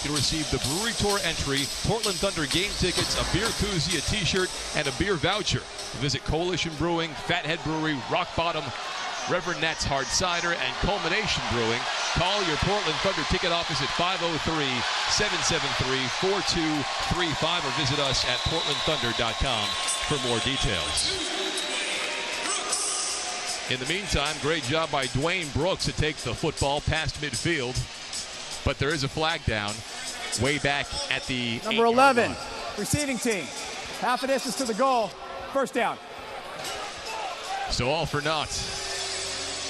you'll receive the brewery tour entry, Portland Thunder game tickets, a beer koozie, a t-shirt, and a beer voucher. Visit Coalition Brewing, Fathead Brewery, Rock Bottom, Reverend Nat's Hard Cider, and Culmination Brewing. Call your Portland Thunder ticket office at 503-773-4235 or visit us at portlandthunder.com for more details. In the meantime, great job by Dwayne Brooks to take the football past midfield, but there is a flag down way back at the
number 11, receiving team. Half a distance to the goal, first down.
So all for naught.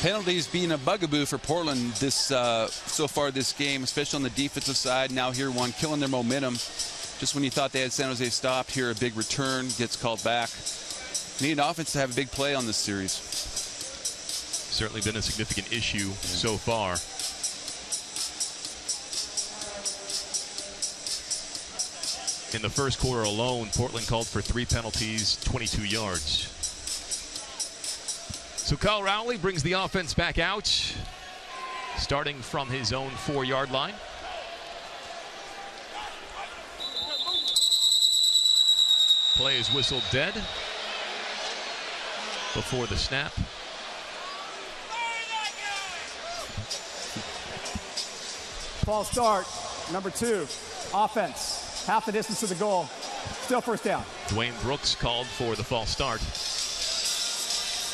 Penalties being a bugaboo for Portland this so far this game, especially on the defensive side. Now here one, killing their momentum. Just when you thought they had San Jose stopped, here a big return gets called back. Need an offense to have a big play on this series.
Certainly been a significant issue so far. In the first quarter alone, Portland called for 3 penalties, 22 yards. So Kyle Rowley brings the offense back out, starting from his own 4-yard line. Play is whistled dead before the snap.
False start, number 2, offense. Half the distance to the goal, still first down.
Dwayne Brooks called for the false start.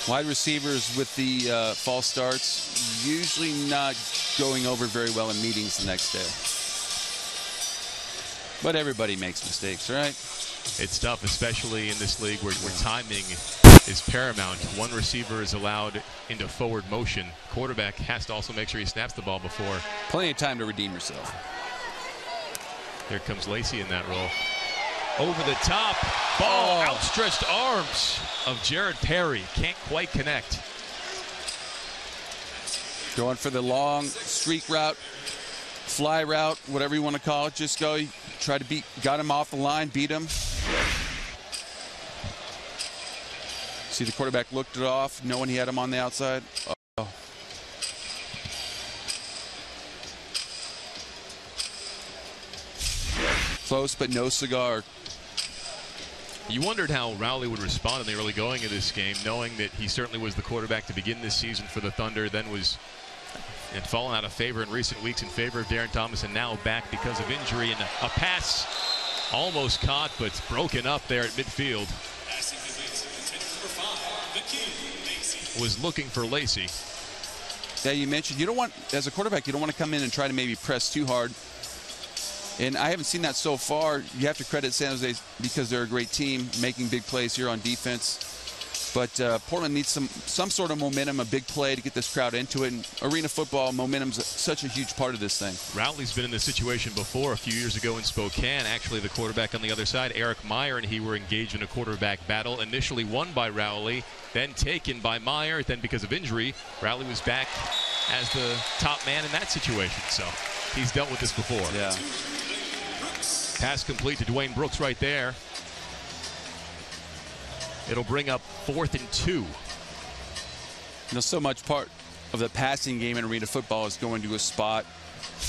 Wide receivers with the false starts, usually not going over very well in meetings the next day. But everybody makes mistakes, right?
It's tough, especially in this league where timing is paramount. One receiver is allowed into forward motion. Quarterback has to also make sure he snaps the ball before.
Plenty of time to redeem yourself.
Here comes Lacey in that role. Over the top, ball, outstretched arms of Jared Perry. Can't quite connect.
Going for the long streak route. fly route, whatever you want to call it. Just go, try to got him off the line, beat him. See, the quarterback looked it off, knowing he had him on the outside. Oh. Close, but no cigar.
You wondered how Rowley would respond in the early going of this game, knowing that he certainly was the quarterback to begin this season for the Thunder, then had fallen out of favor in recent weeks in favor of Darren Thomas, and now back because of injury. And a pass almost caught, but broken up there at midfield. Was looking for Lacey.
Yeah, you mentioned you don't want, as a quarterback, you don't want to come in and try to maybe press too hard. And I haven't seen that so far. You have to credit San Jose because they're a great team, making big plays here on defense. But Portland needs some sort of momentum, a big play to get this crowd into it. And arena football, momentum's such a huge part of this thing.
Rowley's been in this situation before a few years ago in Spokane. Actually, the quarterback on the other side, Eric Meyer, and he were engaged in a quarterback battle. Initially won by Rowley, then taken by Meyer. Then because of injury, Rowley was back as the top man in that situation. So he's dealt with this before.
Yeah.
Pass complete to Dwayne Brooks right there. It'll bring up 4th and 2.
You know, so much part of the passing game in arena football is going to a spot,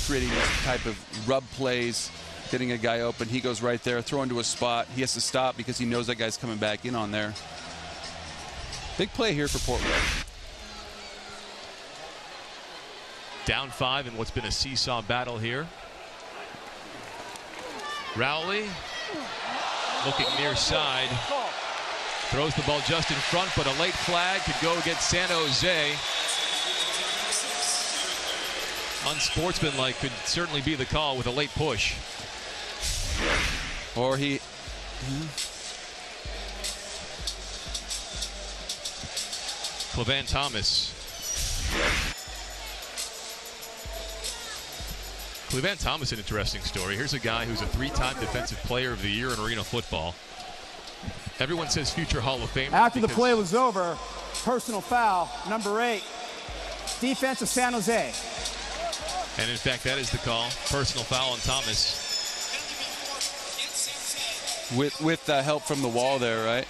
creating this type of rub plays, getting a guy open. He goes right there, throwing to a spot. He has to stop because he knows that guy's coming back in on there. Big play here for Portland.
Down 5 in what's been a seesaw battle here. Rowley looking near side. Throws the ball just in front, but a late flag could go against San Jose. Unsportsmanlike could certainly be the call with a late push.
Or he...
Clevan Thomas. Clevan Thomas, an interesting story. Here's a guy who's a 3-time Defensive Player of the Year in arena football. Everyone says future Hall of Famer.
After the play was over, personal foul, number 8, defense of San Jose.
And in fact, that is the call. Personal foul on Thomas.
With help from the wall there, right?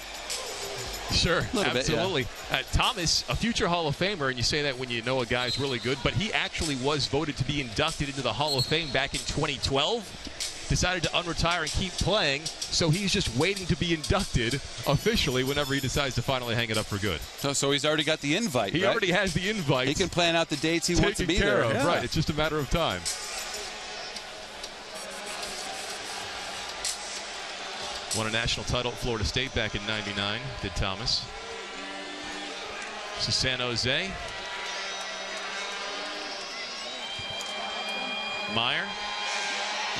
Sure, absolutely.
Bit, yeah.
Thomas, a future Hall of Famer, and you say that when you know a guy's really good, but he actually was voted to be inducted into the Hall of Fame back in 2012. Decided to unretire and keep playing, so he's just waiting to be inducted officially whenever he decides to finally hang it up for good.
So he's already got the invite,
He already has the invite.
He can plan out the dates he wants to be there.
Yeah. Right, it's just a matter of time. Won a national title at Florida State back in '99, did Thomas. This is San Jose. Meyer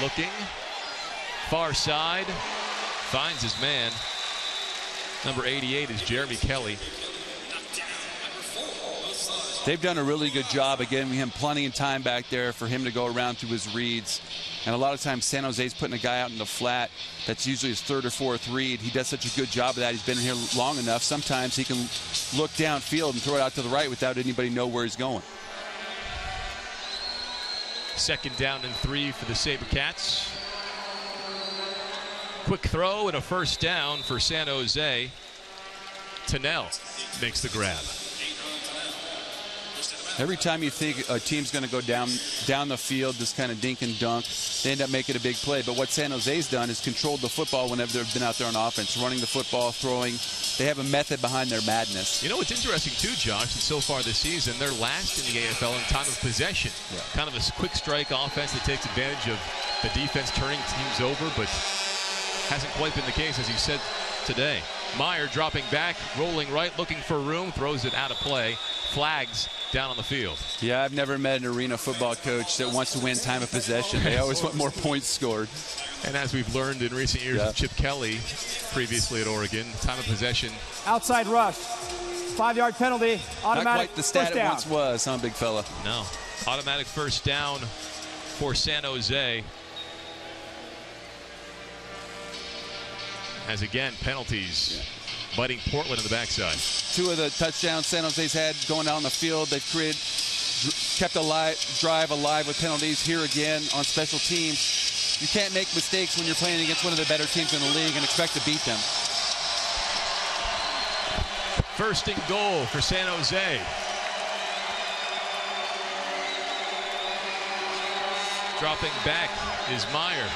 looking. Far side. Finds his man. Number 88 is Jeremy Kelly.
They've done a really good job of giving him plenty of time back there for him to go around through his reads. And a lot of times San Jose's putting a guy out in the flat. That's usually his 3rd or 4th read. He does such a good job of that. He's been here long enough. Sometimes he can look downfield and throw it out to the right without anybody know where he's going.
2nd down and 3 for the Sabercats. Quick throw and a 1st down for San Jose. Tennell makes the grab.
Every time you think a team's going to go down the field, this kind of dink and dunk, they end up making a big play. But what San Jose's done is controlled the football whenever they've been out there on offense, running the football, throwing. They have a method behind their madness.
You know what's interesting too, Josh, and so far this season, they're last in the AFL in time of possession.
Yeah.
Kind of a quick strike offense that takes advantage of the defense turning teams over, but hasn't quite been the case, as you said today. Meyer dropping back, rolling right, looking for room, throws it out of play. Flags down on the field.
Yeah, I've never met an arena football coach that wants to win time of possession. They always want more points scored.
And as we've learned in recent years with Chip Kelly, previously at Oregon, time of possession.
Outside rush, 5-yard penalty, automatic.
Not quite the stat
first
it
down.
once was, huh, big fella?
No. Automatic 1st down for San Jose. As again, penalties biting Portland in the backside.
2 of the touchdowns San Jose's had going down the field, they've created kept drive alive with penalties. Here again on special teams, you can't make mistakes when you're playing against one of the better teams in the league and expect to beat them.
First and goal for San Jose. Dropping back is Meyer.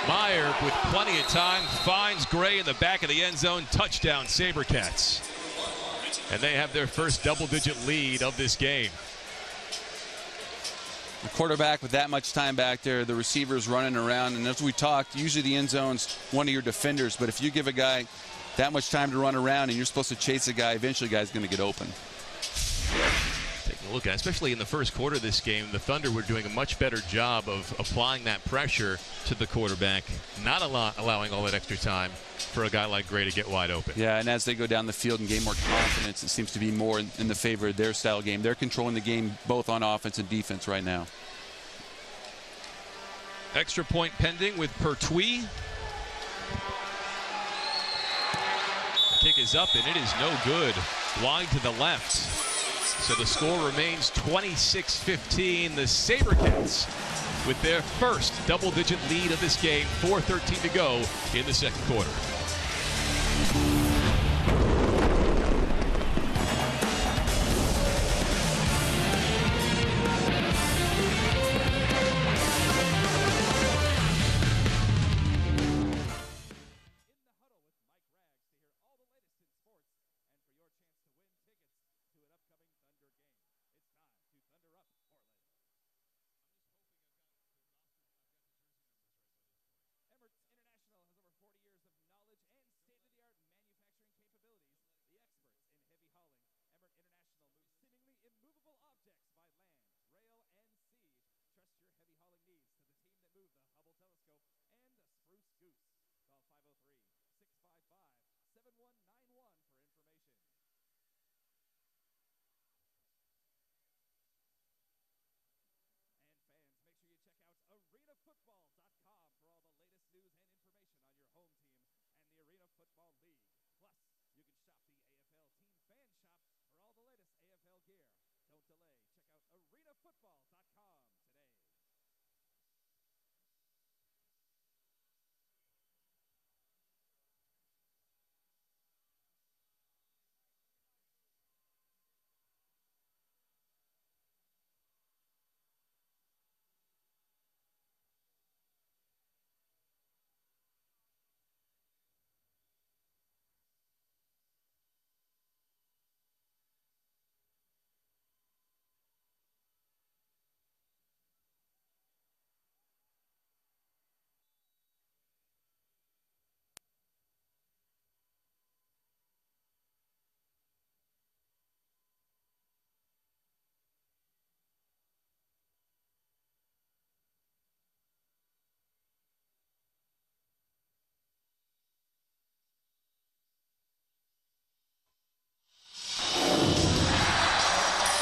Meyer with plenty of time finds Gray in the back of the end zone. Touchdown, Sabercats. And they have their first double-digit lead of this game.
The quarterback with that much time back there, the receivers running around, and as we talked, usually the end zone's one of your defenders, but if you give a guy that much time to run around and you're supposed to chase a guy, eventually the guy's going to get open.
Taking a look at, especially in the first quarter of this game, the Thunder were doing a much better job of applying that pressure to the quarterback, not allowing all that extra time for a guy like Gray to get wide open.
Yeah, and as they go down the field and gain more confidence, it seems to be more in the favor of their style game. They're controlling the game both on offense and defense right now.
Extra point pending with Pertwee. Kick is up, and it is no good. Wide to the left. So the score remains 26-15. The Sabercats with their first double-digit lead of this game. 4:13 to go in the second quarter.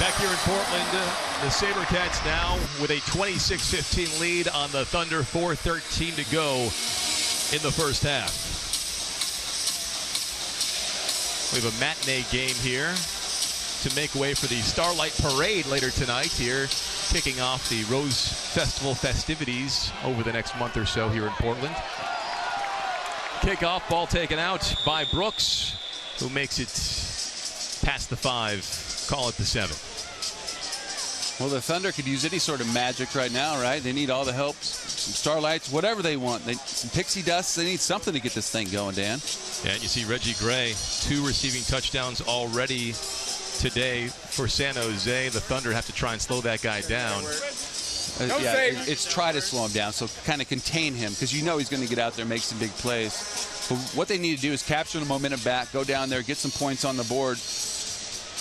Back here in Portland, the Sabercats now with a 26-15 lead on the Thunder. 4:13 to go in the first half. We have a matinee game here to make way for the Starlight Parade later tonight here, kicking off the Rose Festival festivities over the next month or so here in Portland. Kickoff, ball taken out by Brooks, who makes it past the 5, call it the 7.
Well, the Thunder could use any sort of magic right now, right? They need all the help, some starlights, whatever they want. Some pixie dust. They need something to get this thing going, Dan.
Yeah, and you see Reggie Gray, 2 receiving touchdowns already today for San Jose. The Thunder have to try and slow that guy down.
It's try to slow him down, so kind of contain him, because you know he's going to get out there and make some big plays. But what they need to do is capture the momentum back, go down there, get some points on the board,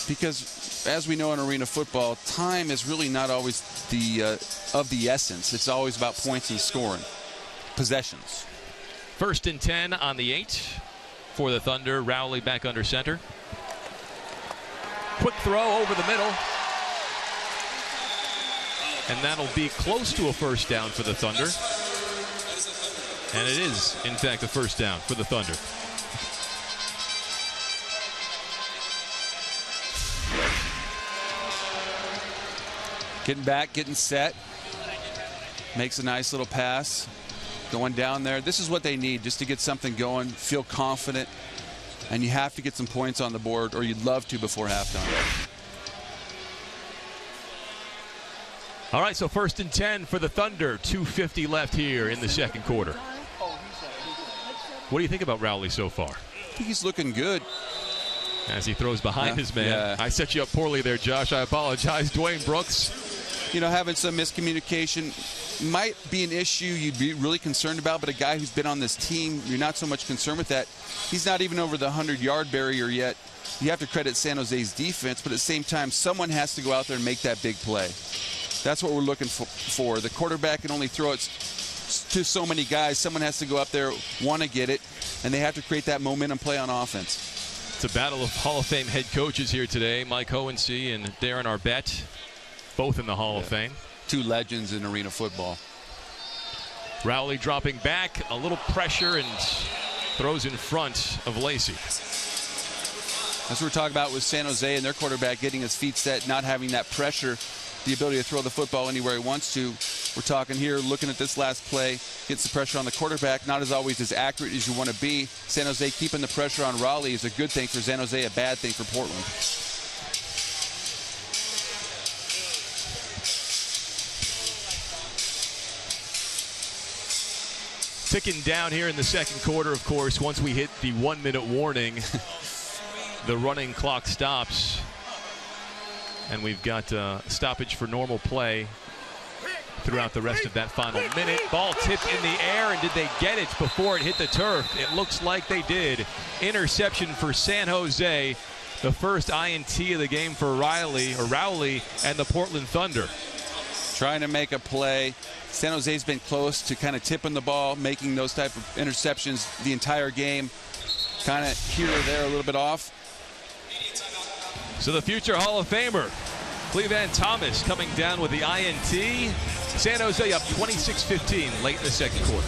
because as we know in arena football, time is really not always of the essence. It's always about points and scoring, possessions.
1st and 10 on the 8 for the Thunder. Rowley back under center. Quick throw over the middle. And that'll be close to a first down for the Thunder. And it is, in fact, a first down for the Thunder.
Getting back, getting set. Makes a nice little pass. Going down there. This is what they need just to get something going, feel confident. And you have to get some points on the board, or you'd love to before halftime.
All right, so 1st and 10 for the Thunder. 2:50 left here in the second quarter. What do you think about Rowley so far?
I think he's looking good.
As he throws behind his man.
Yeah.
I set you up poorly there, Josh. I apologize. Dwayne Brooks.
You know, having some miscommunication might be an issue you'd be really concerned about, but a guy who's been on this team, you're not so much concerned with that. He's not even over the 100-yard barrier yet. You have to credit San Jose's defense, but at the same time, someone has to go out there and make that big play. That's what we're looking for. The quarterback can only throw it to so many guys. Someone has to go up there, want to get it, and they have to create that momentum play on offense.
It's a battle of Hall of Fame head coaches here today. Mike Hohensee and Darren Arbette, both in the Hall of Fame.
Two legends in arena football.
Rowley dropping back, a little pressure, and throws in front of Lacey.
That's what we're talking about with San Jose and their quarterback getting his feet set, not having that pressure, the ability to throw the football anywhere he wants to. We're talking here, looking at this last play, gets the pressure on the quarterback, not as always as accurate as you want to be. San Jose keeping the pressure on Raleigh is a good thing for San Jose, a bad thing for Portland.
Ticking down here in the second quarter, of course, once we hit the 1-minute warning, the running clock stops. And we've got stoppage for normal play throughout the rest of that final minute. Ball tipped in the air, and did they get it before it hit the turf? It looks like they did. Interception for San Jose. The first INT of the game for Rowley and the Portland Thunder.
Trying to make a play. San Jose's been close to kind of tipping the ball, making those type of interceptions the entire game. Kind of here or there, a little bit off.
So the future Hall of Famer, Cleveland Thomas, coming down with the INT. San Jose up 26-15 late in the second quarter.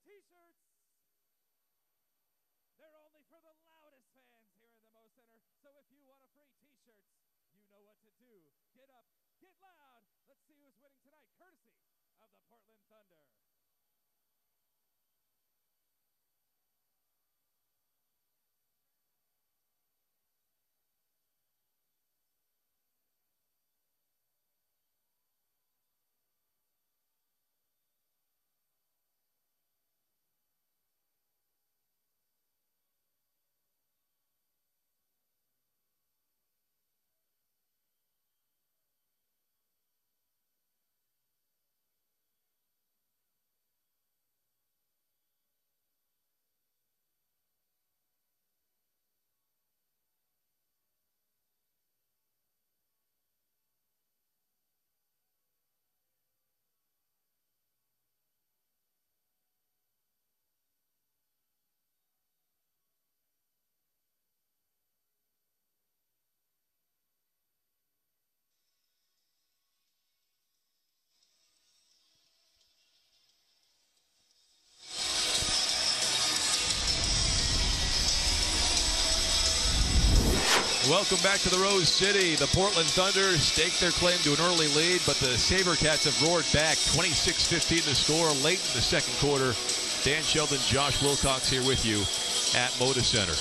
T-shirts. They're only for the loudest fans here in the Mo Center. So if you want a free T-shirts, you know what to do. Get up, get loud. Let's see who's winning tonight, courtesy of the Portland Thunder. Welcome back to the Rose City. The Portland Thunder staked their claim to an early lead, but the Sabercats have roared back. 26-15 the score late in the second quarter. Dan Sheldon, Josh Wilcox here with you at Moda Center.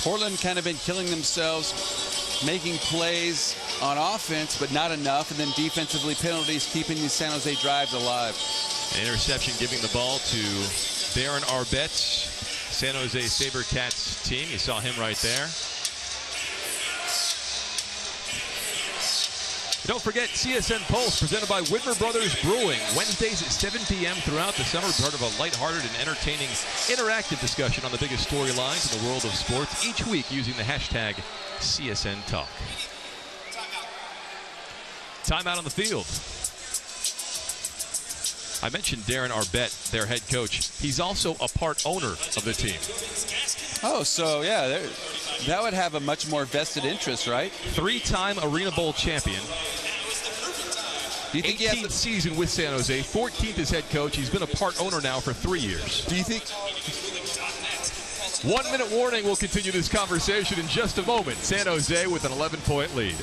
Portland kind of been killing themselves, making plays on offense, but not enough, and then defensively penalties keeping these San Jose drives alive.
An interception giving the ball to Darren Arbette. San Jose Sabercats team. You saw him right there. Don't forget CSN Pulse, presented by Whitmer Brothers Brewing. Wednesdays at 7 p.m. throughout the summer, part of a lighthearted and entertaining, interactive discussion on the biggest storylines in the world of sports, each week using the hashtag CSN Talk. Timeout on the field. I mentioned Darren Arbett, their head coach. He's also a part owner of the team.
Oh, so yeah, that would have a much more vested interest, right?
Three-time Arena Bowl champion.
Do you think
18th season with San Jose, 14th as head coach. He's been a part owner now for 3 years.
Do you think?
1 minute warning. We'll continue this conversation in just a moment. San Jose with an 11-point lead.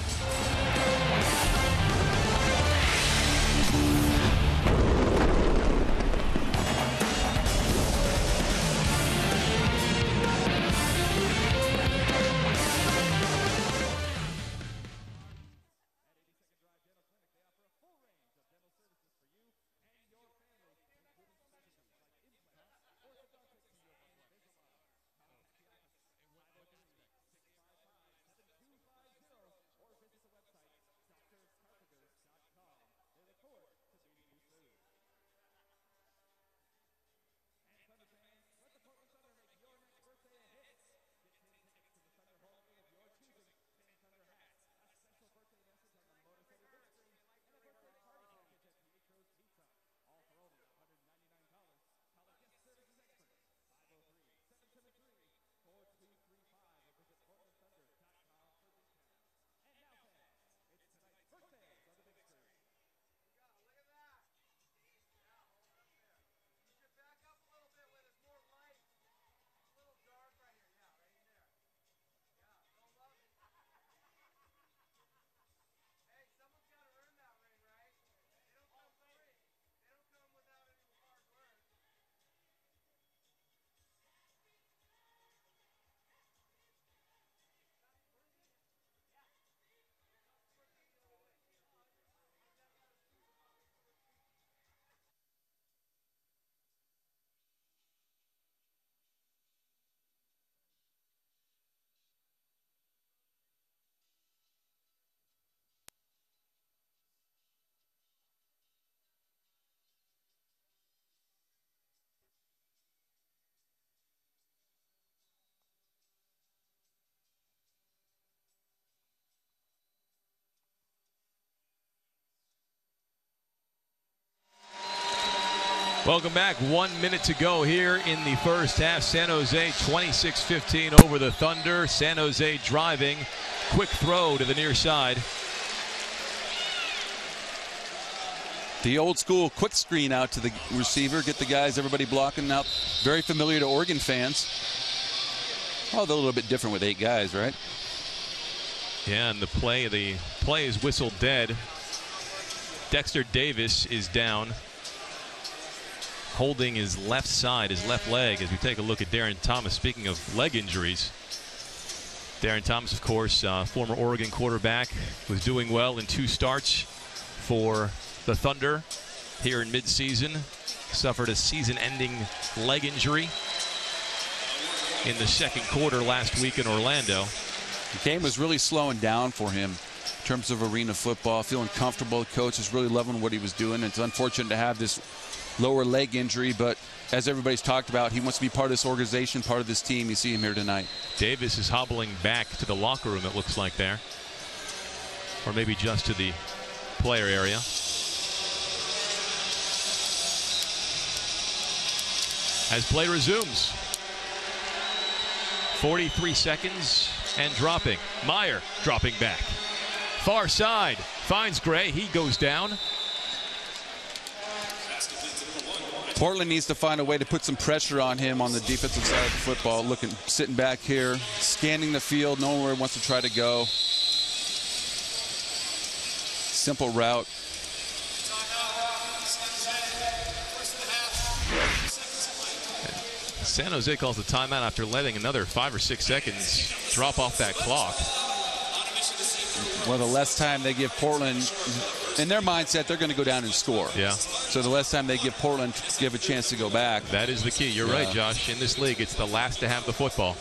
Welcome back. 1 minute to go here in the first half. San Jose 26-15 over the Thunder. San Jose driving. Quick throw to the near side.
The old school quick screen out to the receiver. Get the guys, everybody blocking out. Very familiar to Oregon fans. Although a little bit different with 8 guys, right?
Yeah, and the play is whistled dead. Dexter Davis is down, holding his left side, his left leg, as we take a look at Darren Thomas. Speaking of leg injuries, Darren Thomas, of course, former Oregon quarterback, was doing well in 2 starts for the Thunder here in midseason. Suffered a season-ending leg injury in the second quarter last week in Orlando.
The game was really slowing down for him in terms of arena football, feeling comfortable. The coach is really loving what he was doing. It's unfortunate to have this lower leg injury, but as everybody's talked about, he wants to be part of this organization, part of this team. You see him here tonight. Davis
is hobbling back to the locker room, it looks like there. Or maybe just to the player area. As play resumes. 43 seconds and dropping. Meyer dropping back. Far side. Finds Gray. He goes down.
Portland needs to find a way to put some pressure on him on the defensive side of the football. Sitting back here, scanning the field, knowing where he wants to try to go. Simple route.
San Jose calls the timeout after letting another 5 or 6 seconds drop off that clock.
Well, the less time they give Portland in their mindset, they're going to go down and score.
Yeah.
So the less time they give Portland give a chance to go back.
That is the key. You're right, Josh. In this league, it's the last to have the football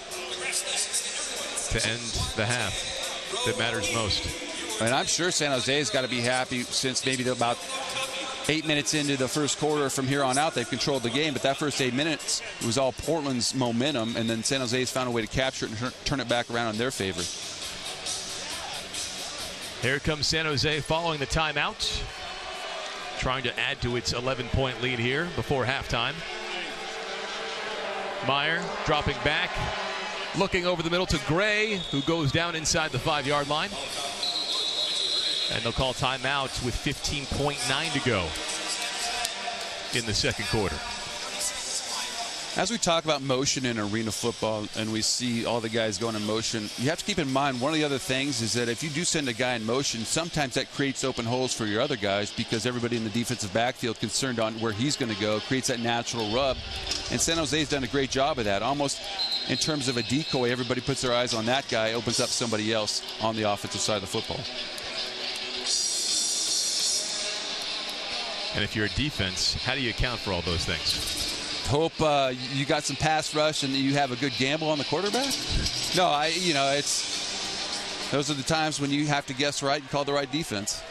to end the half that matters most.
And I'm sure San Jose's got to be happy since maybe about 8 minutes into the first quarter. From here on out, they've controlled the game. But that first 8 minutes, it was all Portland's momentum. And then San Jose's found a way to capture it and turn it back around in their favor.
Here comes San Jose following the timeout, trying to add to its 11-point lead here before halftime. Meyer dropping back, looking over the middle to Gray, who goes down inside the 5-yard line. And they'll call timeout with 15.9 to go in the second quarter.
As we talk about motion in arena football and we see all the guys going in motion, you have to keep in mind one of the other things is that if you do send a guy in motion, sometimes that creates open holes for your other guys because everybody in the defensive backfield concerned on where he's going to go, creates that natural rub. And San Jose's done a great job of that. Almost in terms of a decoy, everybody puts their eyes on that guy, opens up somebody else on the offensive side of the football.
And if you're a defense, how do you account for all those things?
Hope you got some pass rush and you have a good gamble on the quarterback. No, those are the times when you have to guess right and call the right defense.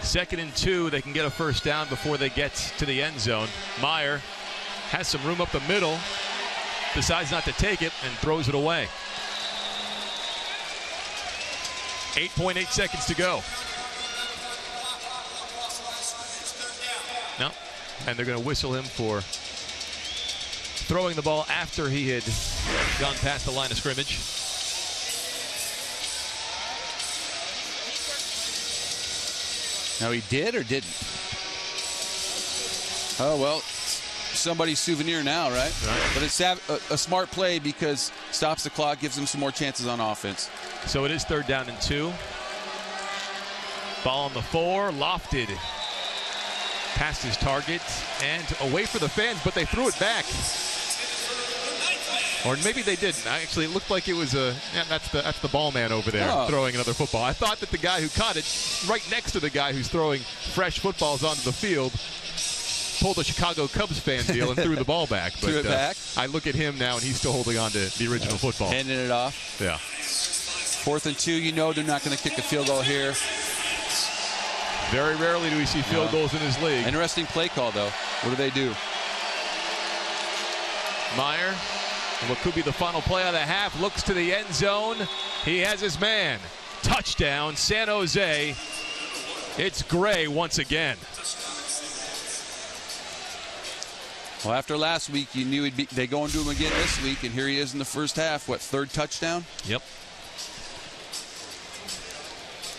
2nd and 2, they can get a first down before they get to the end zone. Meyer has some room up the middle, decides not to take it and throws it away. 8.8 seconds to go. No, and they're going to whistle him for throwing the ball after he had gone past the line of scrimmage.
Now he did or didn't? Oh, well, somebody's souvenir now, right? But it's a smart play because stops the clock, gives them some more chances on offense.
So it is 3rd down and 2. Ball on the 4, lofted past his target and away for the fans, but they threw it back. Or maybe they didn't. Actually, it looked like it was that's the ball man over there throwing another football. I thought that the guy who caught it right next to the guy who's throwing fresh footballs onto the field pulled a Chicago Cubs fan deal and threw the ball back. But
threw it back.
I look at him now and he's still holding on to the original football.
Handing it off.
Yeah.
4th and 2, they're not going to kick a field goal here.
Very rarely do we see field goals in this league.
Interesting play call, though. What do?
Meyer, what could be the final play of the half, looks to the end zone. He has his man. Touchdown, San Jose. It's Gray once again.
Well, after last week, you knew they'd go and do him again this week, and here he is in the first half. What, 3rd touchdown?
Yep.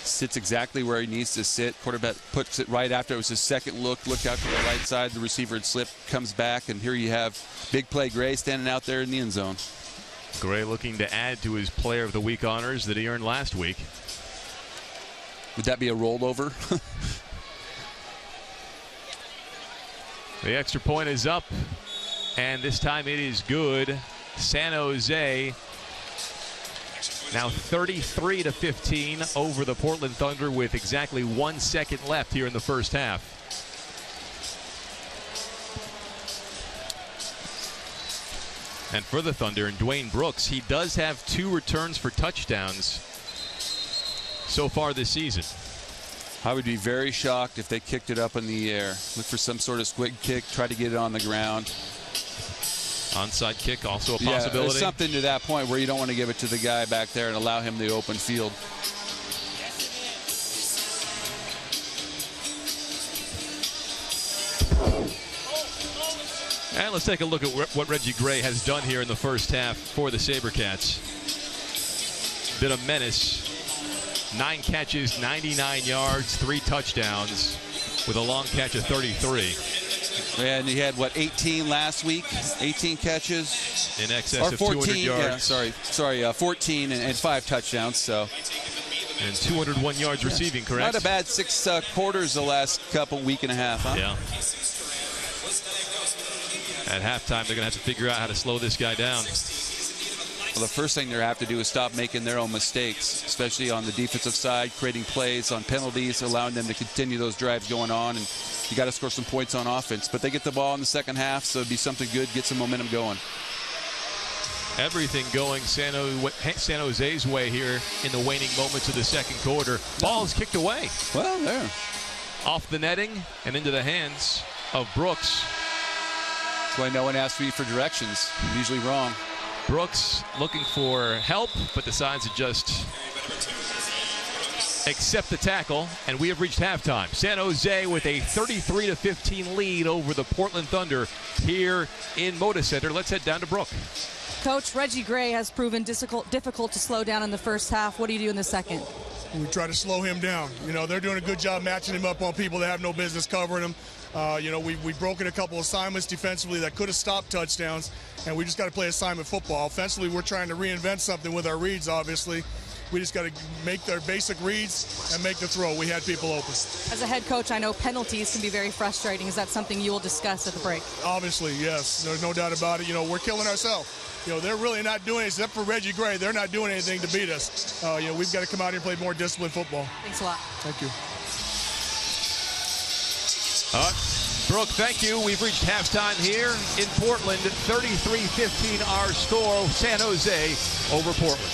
Sits exactly where he needs to sit. Quarterback puts it right after. It was his second look out to the right side. The receiver had slipped, comes back, and here you have big play Gray standing out there in the end zone.
Gray looking to add to his Player of the Week honors that he earned last week.
Would that be a rollover?
The extra point is up, and this time it is good. San Jose now 33-15 over the Portland Thunder with exactly 1 second left here in the first half. And for the Thunder, and Dwayne Brooks, he does have 2 returns for touchdowns so far this season.
I would be very shocked if they kicked it up in the air. Look for some sort of squig kick, try to get it on the ground.
Onside kick also a possibility.
There's something to that point where you don't want to give it to the guy back there and allow him the open field.
And let's take a look at what Reggie Gray has done here in the first half for the Sabercats. Been a menace. 9 catches, 99 yards, 3 touchdowns with a long catch of 33.
And he had, what, 18 last week? 18 catches?
In excess of 200 yards.
Yeah, 14 and 5 touchdowns. So.
And 201 yards receiving, correct?
Not a bad 6 quarters the last week and a half, huh?
Yeah. At halftime, they're going to have to figure out how to slow this guy down.
Well, the first thing they have to do is stop making their own mistakes, especially on the defensive side, creating plays on penalties, allowing them to continue those drives going on. And you got to score some points on offense. But they get the ball in the second half, so it'd be something good, get some momentum going.
Everything going San Jose's way here in the waning moments of the second quarter. Ball is kicked away.
Well, there.
Off the netting and into the hands of Brooks.
That's why no one asks me for directions. I'm usually wrong.
Brooks looking for help, but decides to just accept the tackle, and we have reached halftime. San Jose with a 33-15 lead over the Portland Thunder here in Moda Center. Let's head down to Brooke.
Coach, Reggie Gray has proven difficult to slow down in the first half. What do you do in the second?
We try to slow him down. You know, they're doing a good job matching him up on people that have no business covering him. You know, we've broken a couple assignments defensively that could have stopped touchdowns, and we just got to play assignment football. Offensively, we're trying to reinvent something with our reads, obviously. We just got to make their basic reads and make the throw. We had people open.
As a head coach, I know penalties can be very frustrating. Is that something you will discuss at the break?
Obviously, yes. There's no doubt about it. You know, we're killing ourselves. You know, they're really not doing, except for Reggie Gray, they're not doing anything to beat us. You know, we've got to come out here and play more disciplined football.
Thanks a lot.
Thank you.
Brooke, thank you. We've reached halftime here in Portland. 33-15 our score. San Jose over Portland.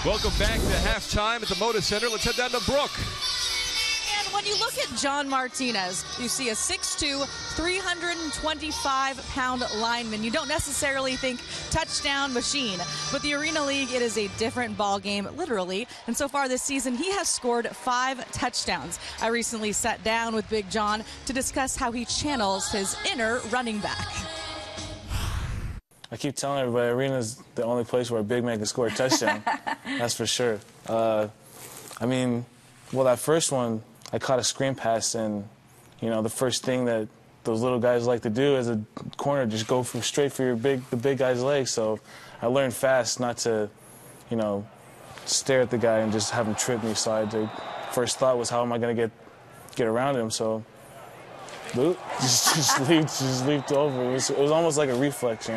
Welcome back to halftime at the Moda Center. Let's head down to Brooke.
And when you look at John Martinez, you see a 6'2", 325-pound lineman. You don't necessarily think touchdown machine, but the Arena League, it is a different ball game, literally. And so far this season, he has scored 5 touchdowns. I recently sat down with Big John to discuss how he channels his inner running back.
I keep telling everybody, Arena's the only place where a big man can score a touchdown. That's for sure. I mean, well, that first one, I caught a screen pass, and, you know, the first thing that those little guys like to do as a corner, just go straight for the big guy's legs. So I learned fast not to, stare at the guy and just have him trip me. So the first thought was, how am I going to get around him? So just leaped over. It was almost like a reflex,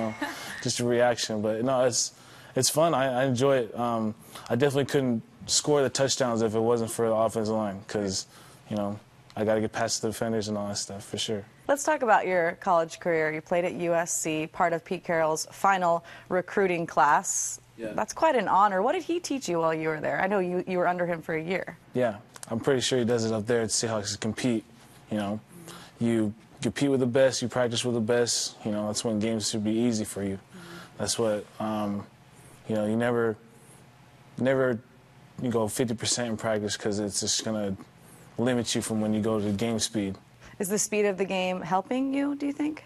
just a reaction. But no, it's fun. I enjoy it. I definitely couldn't score the touchdowns if it wasn't for the offensive line, because I got to get past the defenders and all that stuff for sure.
Let's talk about your college career. You played at USC, part of Pete Carroll's final recruiting class. Yeah. That's quite an honor. What did he teach you while you were there? I know you were under him for a year. Yeah, I'm pretty sure he does it up there at Seahawks to compete. You compete with the best, you practice with the best. That's when games should be easy for you. That's what, you never you go 50% in practice, because it's just going to limit you from when you go to game speed. Is the speed of the game helping you, do you think?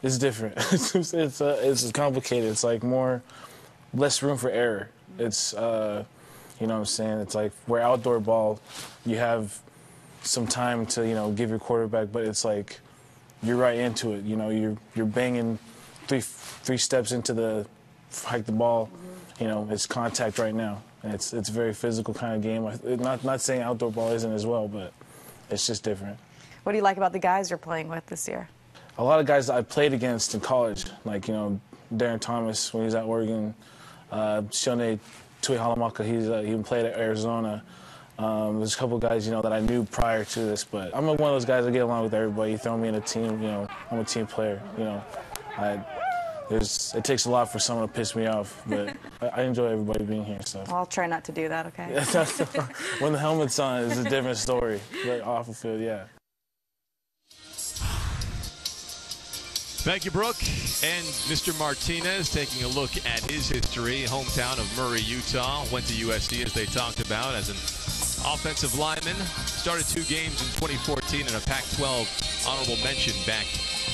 It's different. It's complicated. It's like less room for error. It's, you know what I'm saying? It's like where outdoor ball, you have some time to, give your quarterback, but it's like you're right into it. You're banging three steps into the ball. It's contact right now. And it's a very physical kind of game. Not saying outdoor ball isn't as well, but it's just different. What do you like about the guys you're playing with this year? A lot of guys that I played against in college, like, Darren Thomas when he was at Oregon, Shone Tuihalamaka, he played at Arizona. There's a couple of guys, that I knew prior to this, but I'm one of those guys that get along with everybody. You throw me in a team, I'm a team player, It takes a lot for someone to piss me off, but I enjoy everybody being here. So I'll try not to do that, okay? When the helmet's on, it's a different story. But off the field, yeah.
Thank you, Brooke. And Mr. Martinez taking a look at his history. Hometown of Murray, Utah. Went to USD, as they talked about, as an offensive lineman. Started 2 games in 2014 and a Pac-12 honorable mention back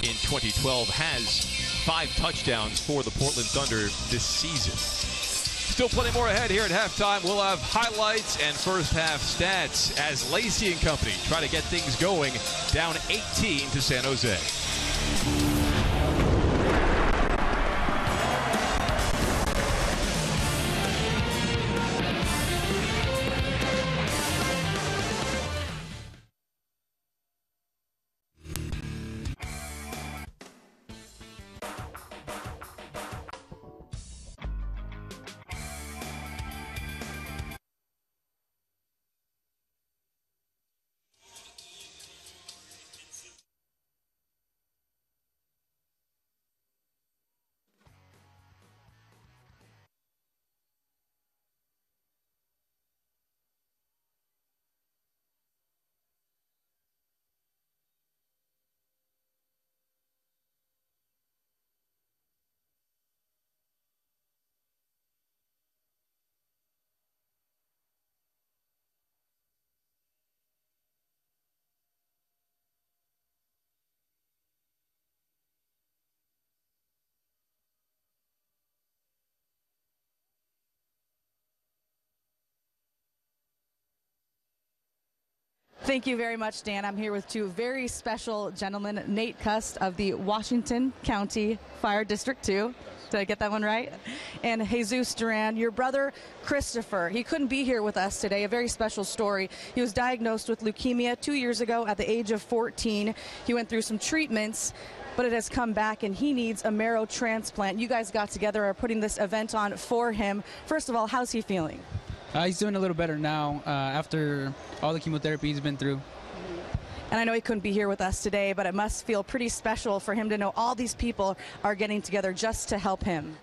in 2012. Has 5 touchdowns for the Portland Thunder this season. Still plenty more ahead here at halftime. We'll have highlights and first half stats as Lacey and company try to get things going, down 18 to San Jose.
Thank you very much, Dan. I'm here with 2 very special gentlemen, Nate Cust of the Washington County Fire District 2. Did I get that one right? And Jesus Duran, your brother Christopher. He couldn't be here with us today. A very special story. He was diagnosed with leukemia 2 years ago at the age of 14. He went through some treatments, but it has come back and he needs a marrow transplant. You guys got together, are putting this event on for him. First of all, how's he feeling?
He's doing a little better now after all the chemotherapy he's been through.
And I know he couldn't be here with us today, but it must feel pretty special for him to know all these people are getting together just to help him.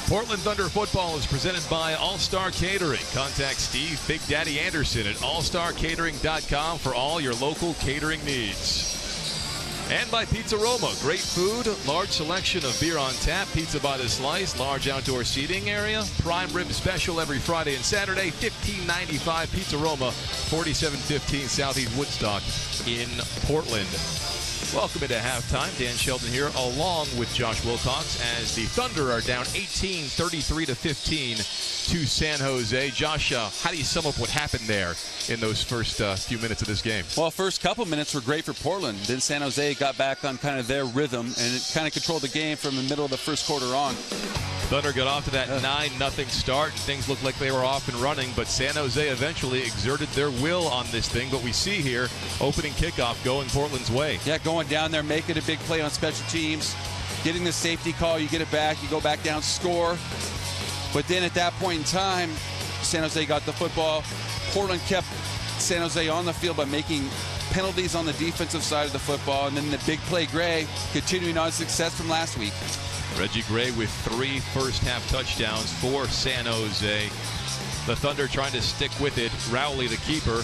Portland Thunder football is presented by All-Star Catering. Contact Steve Big Daddy Anderson at allstarcatering.com for all your local catering needs. And by Pizza Roma. Great food, large selection of beer on tap, pizza by the slice, large outdoor seating area, prime rib special every Friday and Saturday, $15.95 Pizza Roma, 4715 Southeast Woodstock in Portland. Welcome into halftime. Dan Sheldon here along with Josh Wilcox as the Thunder are down 18, 33-15 to San Jose. Josh, how do you sum up what happened there in those first few minutes of this game?
Well, first couple minutes were great for Portland. Then San Jose got back on kind of their rhythm, and it kind of controlled the game from the middle of the first quarter on.
Thunder got off to that 9-0 start, and things looked like they were off and running, but San Jose eventually exerted their will on this thing. But we see here, opening kickoff going Portland's way.
Yeah, going down there, making a big play on special teams, getting the safety call, you get it back, you go back down, score. But then at that point in time, San Jose got the football. Portland kept San Jose on the field by making penalties on the defensive side of the football, and then the big play Gray continuing on success from last week.
Reggie Gray with 3 first-half touchdowns for San Jose. The Thunder trying to stick with it. Rowley, the keeper,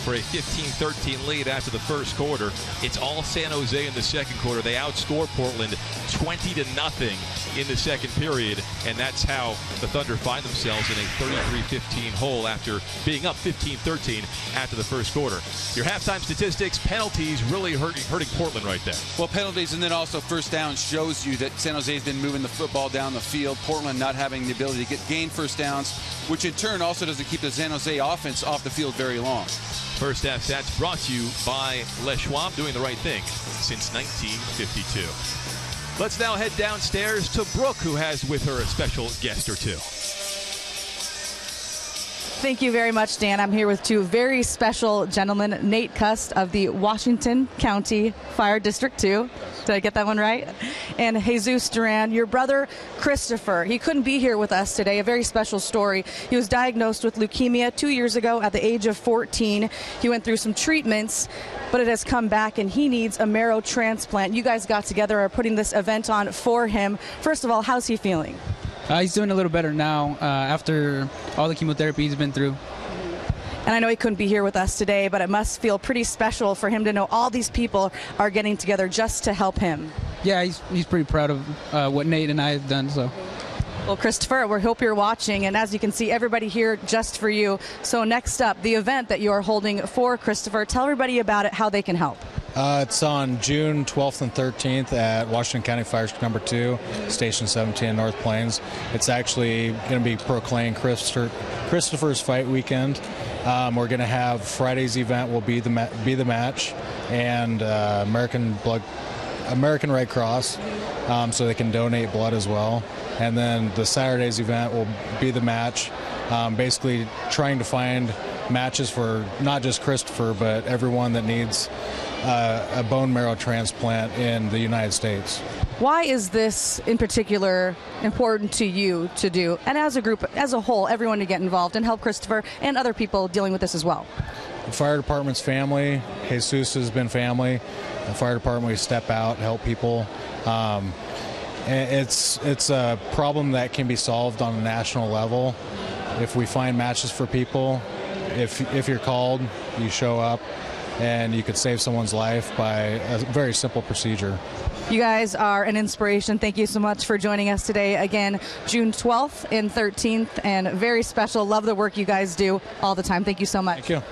for a 15-13 lead after the first quarter. It's all San Jose in the second quarter. They outscore Portland 20-0 in the second period, and that's how the Thunder find themselves in a 33-15 hole after being up 15-13 after the first quarter. Your halftime statistics, penalties really hurting Portland right there.
Well, penalties and then also first down shows you that San Jose's been moving the football down the field. Portland not having the ability to gain first downs, which in turn also doesn't keep the San Jose offense off the field very long.
First half stats brought to you by Les Schwab, doing the right thing since 1952. Let's now head downstairs to Brooke, who has with her a special guest or two.
Thank you very much, Dan. I'm here with 2 very special gentlemen, Nate Cust of the Washington County Fire District 2. Did I get that one right? And Jesus Duran, your brother Christopher. He couldn't be here with us today. A very special story. He was diagnosed with leukemia 2 years ago at the age of 14. He went through some treatments, but it has come back and he needs a marrow transplant. You guys got together, are putting this event on for him. First of all, how's he feeling?
He's doing a little better now after all the chemotherapy he's been through.
And I know he couldn't be here with us today, but it must feel pretty special for him to know all these people are getting together just to help him.
Yeah, he's pretty proud of what Nate and I have done. So.
Well, Christopher, we hope you're watching, and as you can see, everybody here just for you. So next up, the event that you are holding for Christopher. Tell everybody about it, how they can help.
It's on June 12th and 13th at Washington County Fire District No. 2, Station 17 in North Plains. It's actually going to be proclaimed Christopher's Fight Weekend. We're going to have Friday's event will be the match, and American Red Cross, so they can donate blood as well. And then the Saturday's event will be the match, basically trying to find matches for not just Christopher, but everyone that needs a bone marrow transplant in the United States.
Why is this in particular important to you to do, and as a group, as a whole, everyone to get involved and help Christopher and other people dealing with this as well?
The fire department's family. Jesus has been family. The fire department, we step out, help people. It's a problem that can be solved on a national level. If we find matches for people, if you're called, you show up, and you could save someone's life by a very simple procedure.
You guys are an inspiration. Thank you so much for joining us today. Again, June 12th and 13th, and very special. Love the work you guys do all the time. Thank you so much.
Thank you.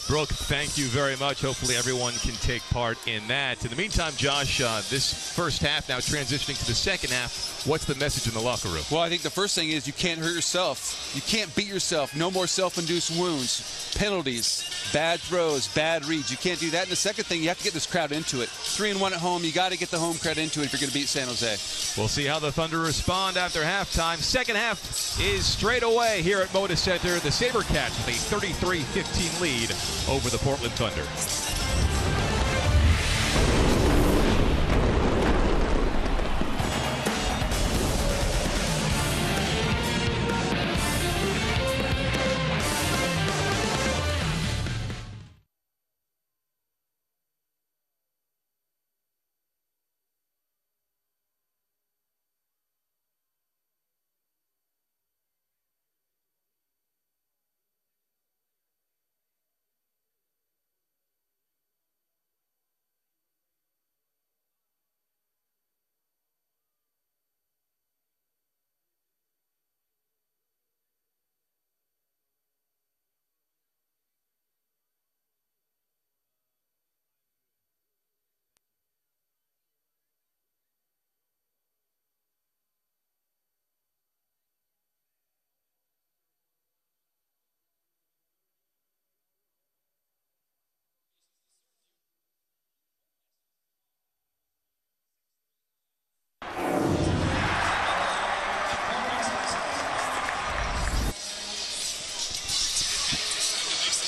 Brooke, thank you very much. Hopefully everyone can take part in that. In the meantime, Josh, this first half now transitioning to the second half. What's the message in the locker room?
Well, I think the first thing is you can't hurt yourself. You can't beat yourself. No more self-induced wounds, penalties, bad throws, bad reads. You can't do that. And the second thing, you have to get this crowd into it. 3-1 at home. You got to get the home crowd into it if you're going to beat San Jose.
We'll see how the Thunder respond after halftime. Second half is straight away here at Moda Center. The Sabercats with a 33-15 lead over the Portland Thunder.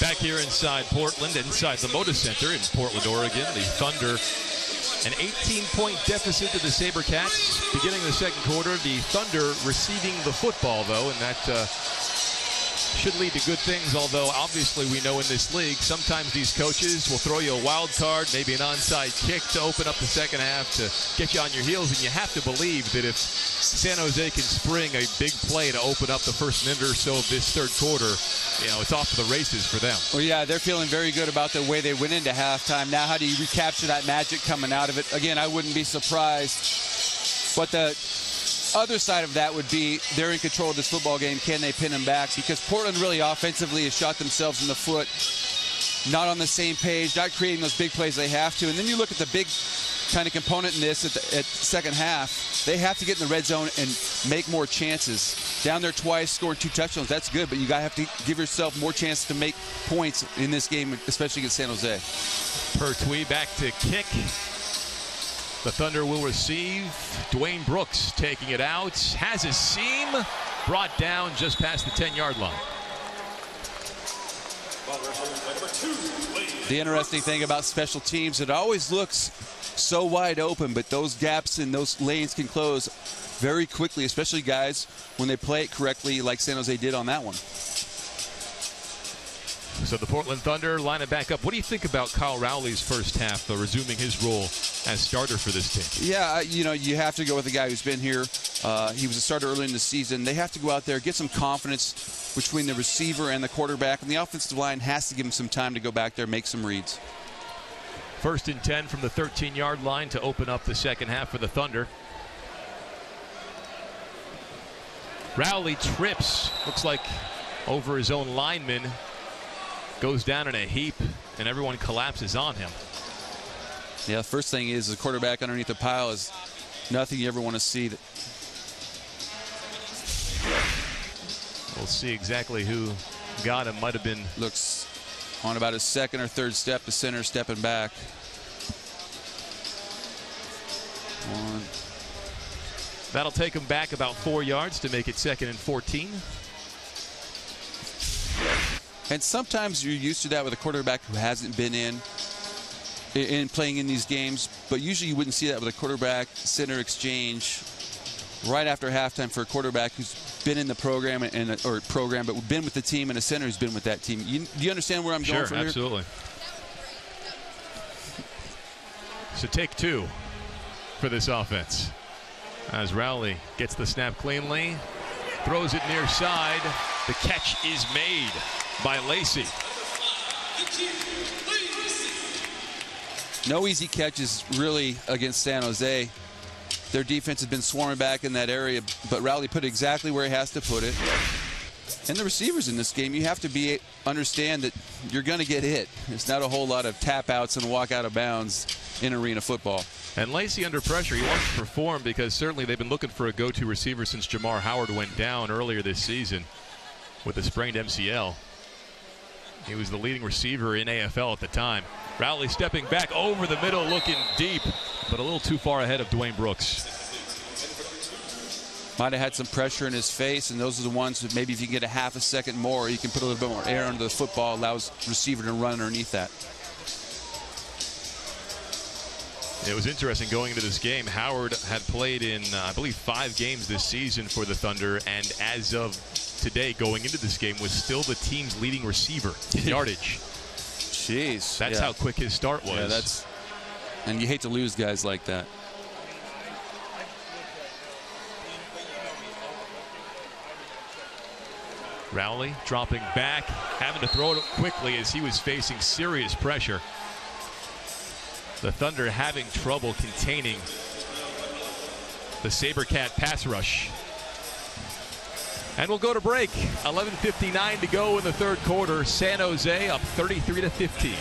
Back here inside Portland, inside the Moda Center in Portland, Oregon, the Thunder, an 18-point deficit to the Sabercats beginning the second quarter. The Thunder receiving the football, though, and that should lead to good things, although obviously we know in this league sometimes these coaches will throw you a wild card, maybe an onside kick to open up the second half to get you on your heels, and you have to believe that if San Jose can spring a big play to open up the first minute or so of this third quarter, you know, it's off to the races for them.
Well, yeah, they're feeling very good about the way they went into halftime. Now, how do you recapture that magic coming out of it? Again, I wouldn't be surprised. But the other side of that would be they're in control of this football game. Can they pin them back? Because Portland really offensively has shot themselves in the foot. Not on the same page, not creating those big plays they have to. And then you look at the big kind of component in this at second half. They have to get in the red zone and make more chances. Down there twice, scoring 2 touchdowns, that's good, but you gotta have to give yourself more chances to make points in this game, especially against San Jose.
Pertwee back to kick. The Thunder will receive. Dwayne Brooks taking it out. Has a seam. Brought down just past the 10-yard line.
The interesting thing about special teams, it always looks so wide open, but those gaps in those lanes can close very quickly, especially guys when they play it correctly like San Jose did on that one.
So the Portland Thunder line it back up. What do you think about Kyle Rowley's first half, resuming his role as starter for this team?
Yeah, you know, you have to go with a guy who's been here. He was a starter early in the season. They have to go out there, get some confidence between the receiver and the quarterback, and the offensive line has to give him some time to go back there, make some reads.
1st and 10 from the 13-yard line to open up the second half for the Thunder. Rowley trips, looks like over his own lineman, goes down in a heap, and everyone collapses on him.
Yeah, the first thing is the quarterback underneath the pile is nothing you ever want to see.
We'll see exactly who got him. Might have been.
Looks on about his second or third step, the center stepping back. One.
That'll take him back about 4 yards to make it 2nd and 14.
And sometimes you're used to that with a quarterback who hasn't been in playing in these games, but usually you wouldn't see that with a quarterback center exchange right after halftime for a quarterback who's been in the program but been with the team, and a center who's been with that team. Do you understand where I'm going from here?
Sure, absolutely. So take 2 for this offense as Rowley gets the snap cleanly, throws it near side. The catch is made by Lacey.
No easy catches really against San Jose. Their defense has been swarming back in that area, but Rowley put it exactly where he has to put it. And the receivers in this game, you have to understand that you're going to get hit. There's not a whole lot of tap outs and walk out of bounds in arena football.
And Lacey under pressure. He wants to perform because certainly they've been looking for a go-to receiver since Jamar Howard went down earlier this season with a sprained MCL. He was the leading receiver in AFL at the time. Rowley stepping back over the middle, looking deep, but a little too far ahead of Dwayne Brooks.
Might have had some pressure in his face, and those are the ones that maybe if you can get a half a second more, you can put a little bit more air under the football, allows the receiver to run underneath that.
It was interesting going into this game. Howard had played in, I believe, 5 games this season for the Thunder, and as of today, going into this game, was still the team's leading receiver in yardage.
Jeez.
That's how quick his start was.
Yeah, and you hate to lose guys like that.
Rowley dropping back, having to throw it quickly as he was facing serious pressure. The Thunder having trouble containing the Sabercat pass rush. And we'll go to break. 11:59 to go in the third quarter. San Jose up 33-15.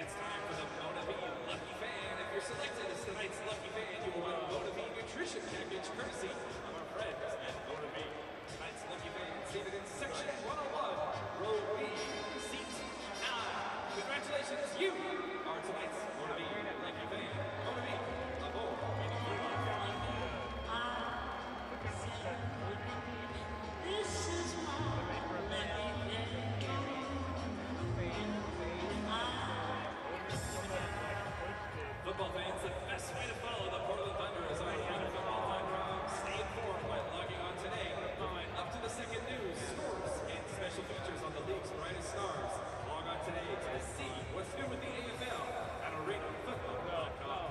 It's time for the Mona Be Lucky Fan. If you're selected as tonight's lucky fan, Section 101, row B, seat 9. Congratulations, you are tonight's motivated lucky fan. Motivate, aboard. This is my football fans, the best way to follow the Portland Thunder is on football.com. Stay informed by logging on today to find up to the second news, scores, and special features on the league's brightest stars. Log on today to see what's new with the AFL at arenafootball.com.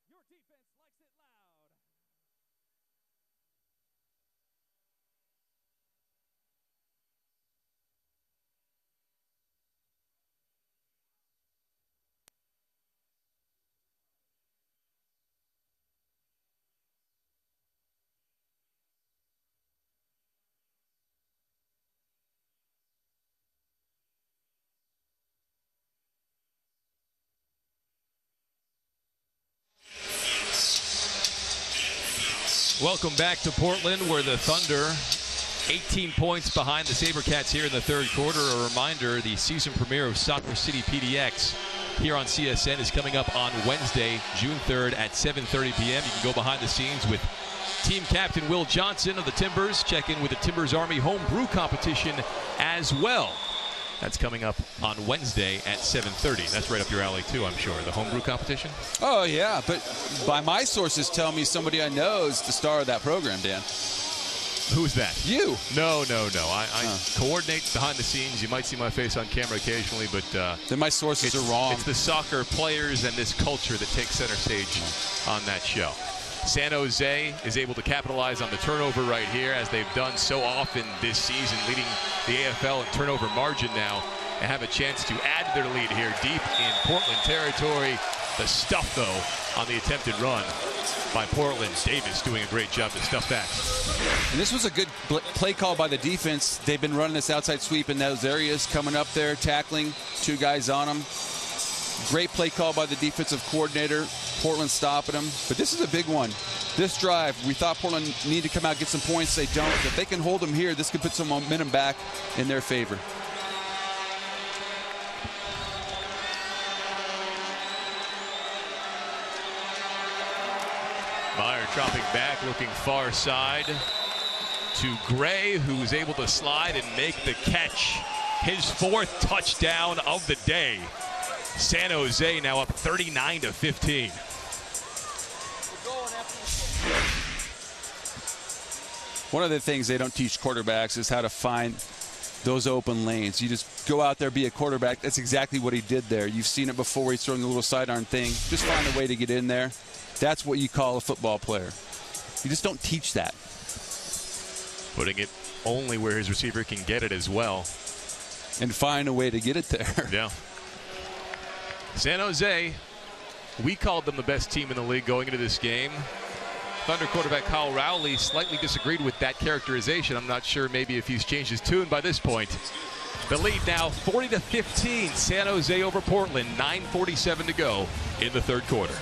Your defense likes it loud.
Welcome back to Portland, where the Thunder 18 points behind the Sabercats here in the third quarter. A reminder, the season premiere of Soccer City PDX here on CSN is coming up on Wednesday, June 3rd at 7:30 p.m. You can go behind the scenes with team captain Will Johnson of the Timbers. Check in with the Timbers Army home brew competition as well. That's coming up on Wednesday at 7:30. That's right up your alley, too, I'm sure. The homebrew competition?
Oh, yeah, but by my sources tell me somebody I know is the star of that program, Dan.
Who's that?
You.
No. I coordinate behind the scenes. You might see my face on camera occasionally, but
then my sources are wrong.
It's the soccer players and this culture that takes center stage on that show. San Jose is able to capitalize on the turnover right here, as they've done so often this season, leading the AFL in turnover margin now, and have a chance to add to their lead here deep in Portland territory. The stuff, though, on the attempted run by Portland. Davis doing a great job to stuff that.
And this was a good play call by the defense. They've been running this outside sweep in those areas, coming up there, tackling, two guys on them. Great play call by the defensive coordinator. Portland stopping them. But this is a big one. This drive, we thought Portland needed to come out and get some points. They don't. If they can hold them here, this could put some momentum back in their favor.
Meyer dropping back, looking far side to Gray, who's able to slide and make the catch. His fourth touchdown of the day. San Jose now up 39-15.
One of the things they don't teach quarterbacks is how to find those open lanes. You just go out there, be a quarterback. That's exactly what he did there. You've seen it before. He's throwing a little sidearm thing. Just find a way to get in there. That's what you call a football player. You just don't teach that.
Putting it only where his receiver can get it as well.
And find a way to get it there.
Yeah. San Jose, we called them the best team in the league going into this game. Thunder quarterback Kyle Rowley slightly disagreed with that characterization. I'm not sure maybe if he's changed his tune by this point. The lead now 40-15. San Jose over Portland. 9:47 to go in the third quarter.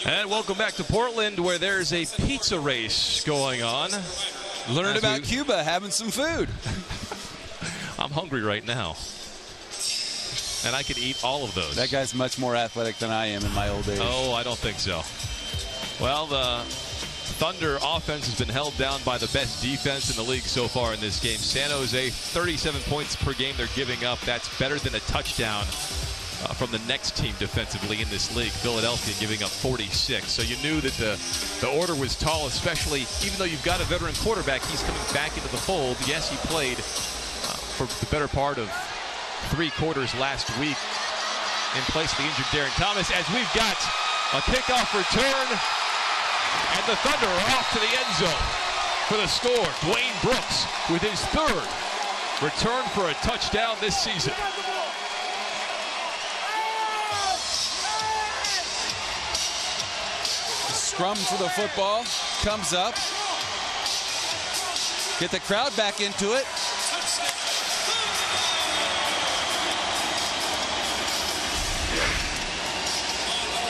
And welcome back to Portland, where there's a pizza race going on.
Learned about Cuba, having some food.
I'm hungry right now. And I could eat all of those.
That guy's much more athletic than I am in my old age.
Oh, I don't think so. Well, the Thunder offense has been held down by the best defense in the league so far in this game. San Jose, 37 points per game they're giving up. That's better than a touchdown from the next team defensively in this league. Philadelphia giving up 46. So you knew that the order was tall, especially even though you've got a veteran quarterback. He's coming back into the fold. Yes, he played for the better part of 3 quarters last week in place of the injured Darren Thomas, as we've got a kickoff return, and the Thunder are off to the end zone for the score. Dwayne Brooks with his 3rd return for a touchdown this season.
Scrum for the football comes up. Get the crowd back into it.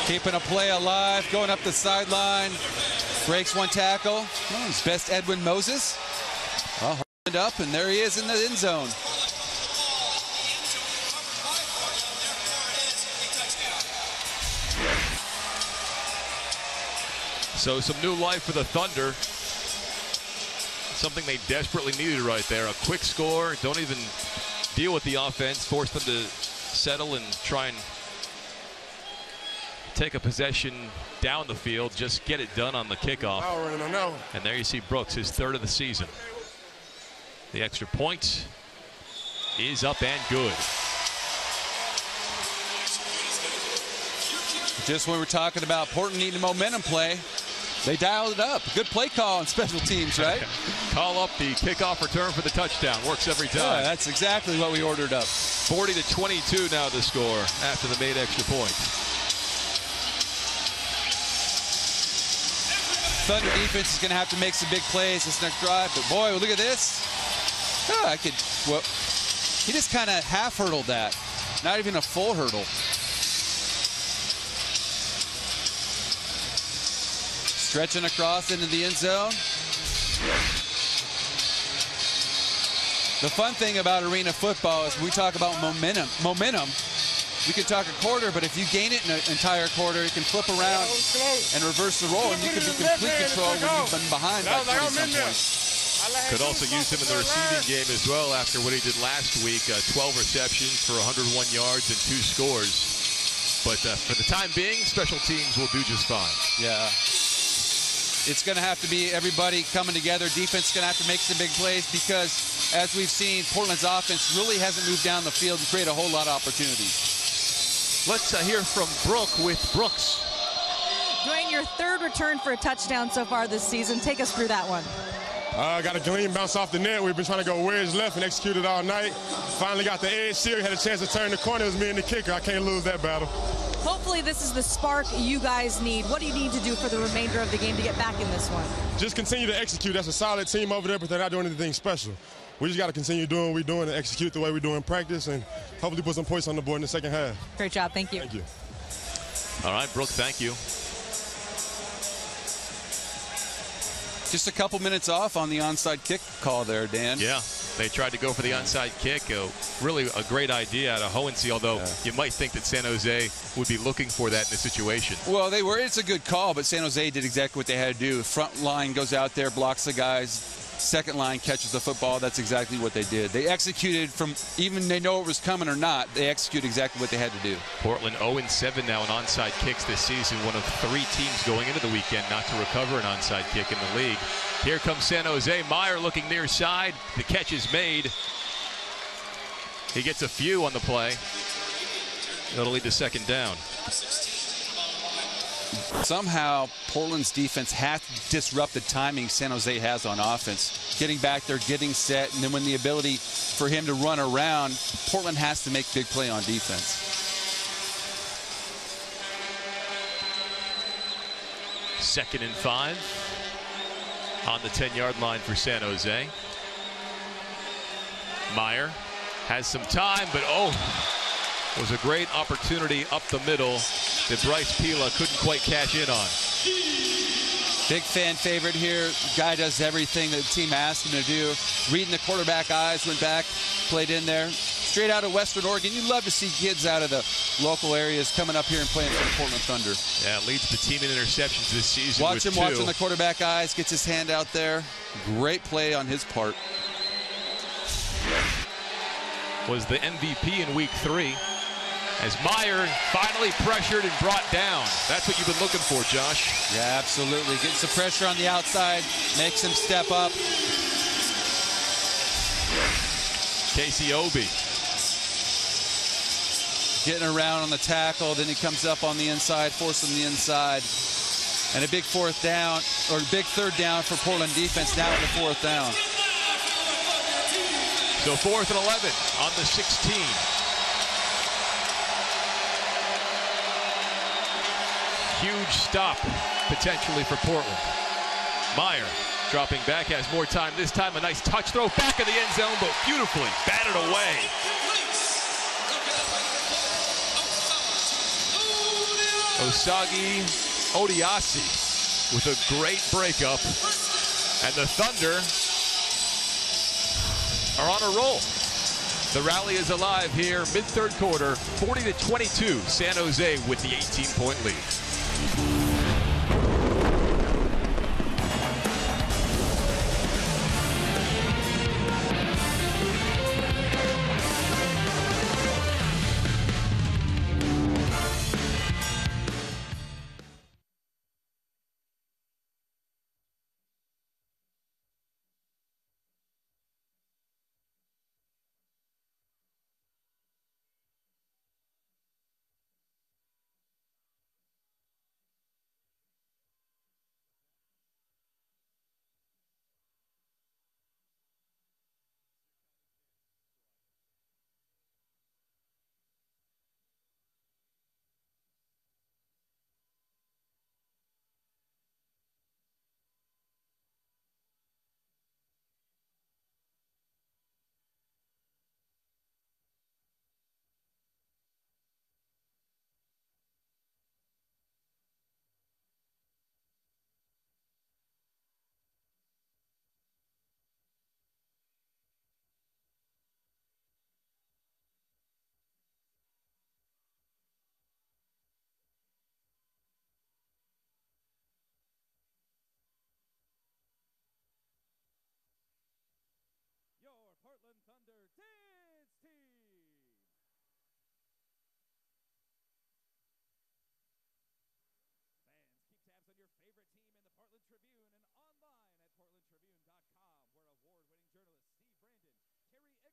Keeping a play alive, going up the sideline. Breaks one tackle. Oh, his best Edwin Moses. Well, hurled up, and there he is in the end zone.
So some new life for the Thunder. Something they desperately needed right there. A quick score. Don't even deal with the offense. Force them to settle and try and take a possession down the field. Just get it done on the kickoff. And there you see Brooks, his 3rd of the season. The extra point is up and good.
Just when we're talking about Portland needing a momentum play, they dialed it up. Good play call on special teams, right?
Call up the kickoff return for the touchdown. Works every time.
Yeah, that's exactly what we ordered up.
40-22 now the score after the made extra point.
Thunder defense is going to have to make some big plays this next drive. But boy, look at this. Oh, well, he just kind of half hurdled that. Not even a full hurdle. Stretching across into the end zone. The fun thing about arena football is we talk about momentum. We could talk a quarter, but if you gain it in an entire quarter, it can flip around and reverse the roll, and you can be complete control when you've been behind by 20-some points.
Could also use him in the receiving game as well after what he did last week. 12 receptions for 101 yards and 2 scores. But for the time being, special teams will do just fine.
Yeah. It's going to have to be everybody coming together. Defense is going to have to make some big plays because, as we've seen, Portland's offense really hasn't moved down the field and create a whole lot of opportunities.
Let's hear from Brooke with Brooks.
Dwayne, your 3rd return for a touchdown so far this season. Take us through that one.
Got a clean bounce off the net. We've been trying to go wedge left and execute it all night. Finally got the edge here. Had a chance to turn the corner. It was me and the kicker. I can't lose that battle.
Hopefully this is the spark you guys need. What do you need to do for the remainder of the game to get back in this one?
Just continue to execute. That's a solid team over there, but they're not doing anything special. We just got to continue doing what we're doing and execute the way we do in practice and hopefully put some points on the board in the second half.
Great job. Thank you.
Thank you.
All right, Brooke, thank you.
Just a couple minutes off on the onside kick call there, Dan.
Yeah, they tried to go for the onside kick. Really a great idea out of Hohensee, although you might think that San Jose would be looking for that in this situation.
Well, they were. It's a good call, but San Jose did exactly what they had to do. Front line goes out there, blocks the guys. Second line catches the football. That's exactly what they did. They executed from, even they know it was coming or not, they executed exactly what they had to do.
Portland 0-7 now in onside kicks this season. One of 3 teams going into the weekend not to recover an onside kick in the league. Here comes San Jose. Meyer looking near side. The catch is made. He gets a few on the play. That'll lead to second down.
Somehow, Portland's defense has to disrupt the timing San Jose has on offense. Getting back there, getting set, and then when the ability for him to run around, Portland has to make big play on defense.
Second and 5 on the 10-yard line for San Jose. Meyer has some time, but it was a great opportunity up the middle
that Bryce Pila couldn't quite cash in on.
Big fan favorite here. Guy does everything that the team asked him to do. Reading the quarterback eyes, went back, played in there. Straight out of Western Oregon. You love to see kids out of the local areas coming up here and playing for the Portland Thunder.
Yeah, leads the team in interceptions this season.
Watch him
2.
watching the quarterback eyes, gets his hand out there. Great play on his part.
Was the MVP in week 3. As Meyer finally pressured and brought down. That's what you've been looking for, Josh.
Yeah, absolutely. Getting some pressure on the outside, makes him step up.
Casey Obi.
Getting around on the tackle, then he comes up on the inside, forcing the inside. And a big fourth down, or big third down for Portland defense now at the 4th down.
So 4th and 11 on the 16. Huge stop potentially for Portland. Meyer dropping back, has more time. This time a nice touch throw back of the end zone, but beautifully batted away. Osagi Odiasi with a great breakup. And the Thunder are on a roll. The rally is alive here, mid-third quarter, 40-22. San Jose with the 18-point lead.
Portland Thunder Dance Team. Fans, keep tabs on your favorite team in the Portland Tribune and online at portlandtribune.com, where award-winning journalists Steve Brandon, Terry Eggers, and Stephen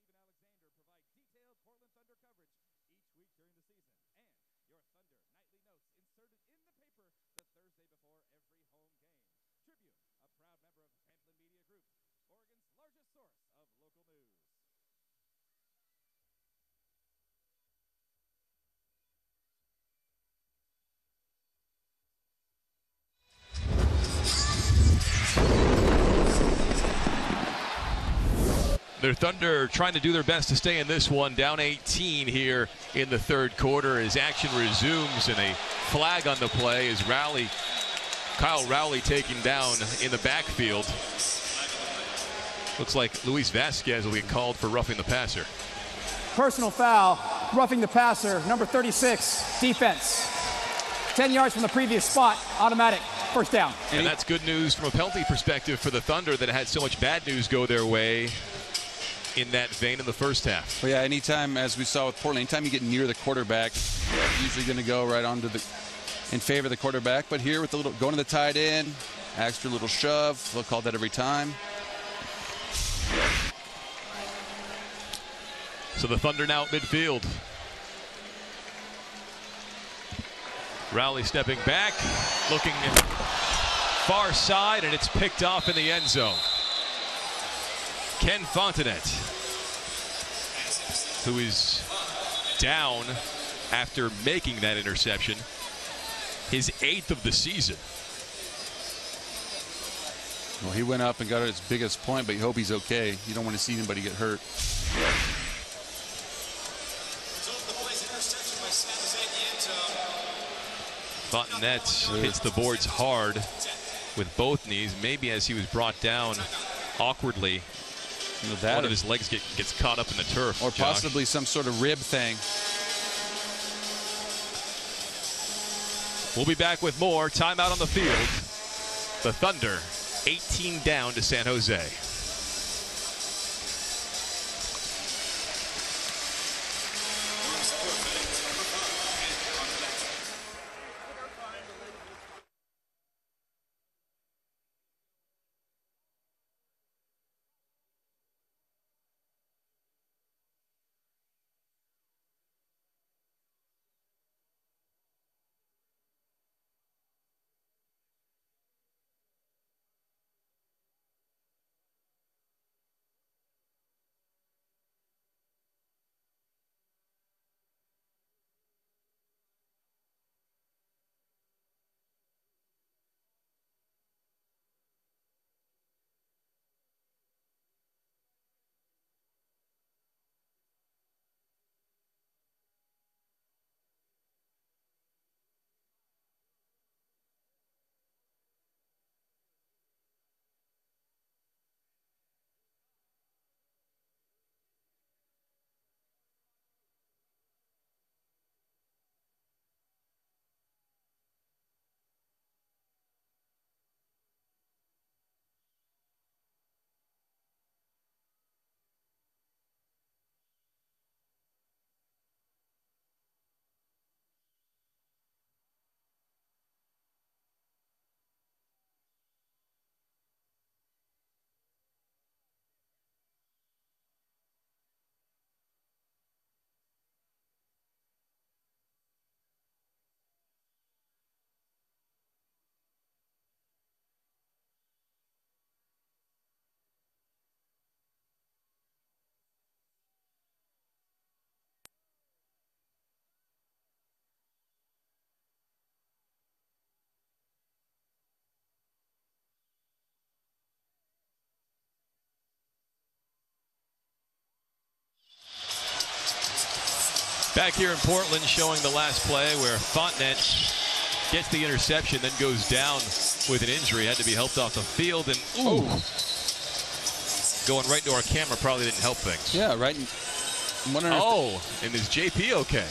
Alexander provide detailed Portland Thunder coverage each week during the season. And your Thunder nightly notes inserted in the paper the Thursday before every home game. Tribune, a proud member of Pamplin Media Group, Oregon's largest source of local news.
Their Thunder trying to do their best to stay in this one, down 18 here in the third quarter as action resumes, and a flag on the play is Kyle Rowley taken down in the backfield. Looks like Luis Vasquez will be called for roughing the passer.
Personal foul, roughing the passer, number 36, defense. 10 yards from the previous spot, automatic, first down.
And that's good news from a penalty perspective for the Thunder that had so much bad news go their way in that vein in the first half.
Well, yeah, anytime, as we saw with Portland, anytime you get near the quarterback, usually going to go right onto in favor of the quarterback. But here with the going to the tight end, extra little shove, they'll call that every time.
So the Thunder now at midfield. Rowley stepping back, looking far side, and it's picked off in the end zone. Ken Fontanet, who is down after making that interception, his 8th of the season.
Well, he went up and got his biggest point, but you hope he's okay. You don't want to see anybody get hurt.
Fontenette hits the boards hard with both knees, maybe as he was brought down awkwardly. One of his legs gets caught up in the turf.
Or
Josh.
possibly some sort of rib thing.
We'll be back with more. Timeout on the field. The Thunder 18 down to San Jose. Back here in Portland, showing the last play where Fontenette gets the interception, then goes down with an injury. Had to be helped off the field, and going right into our camera probably didn't help things.
Yeah, right.
And is JP okay?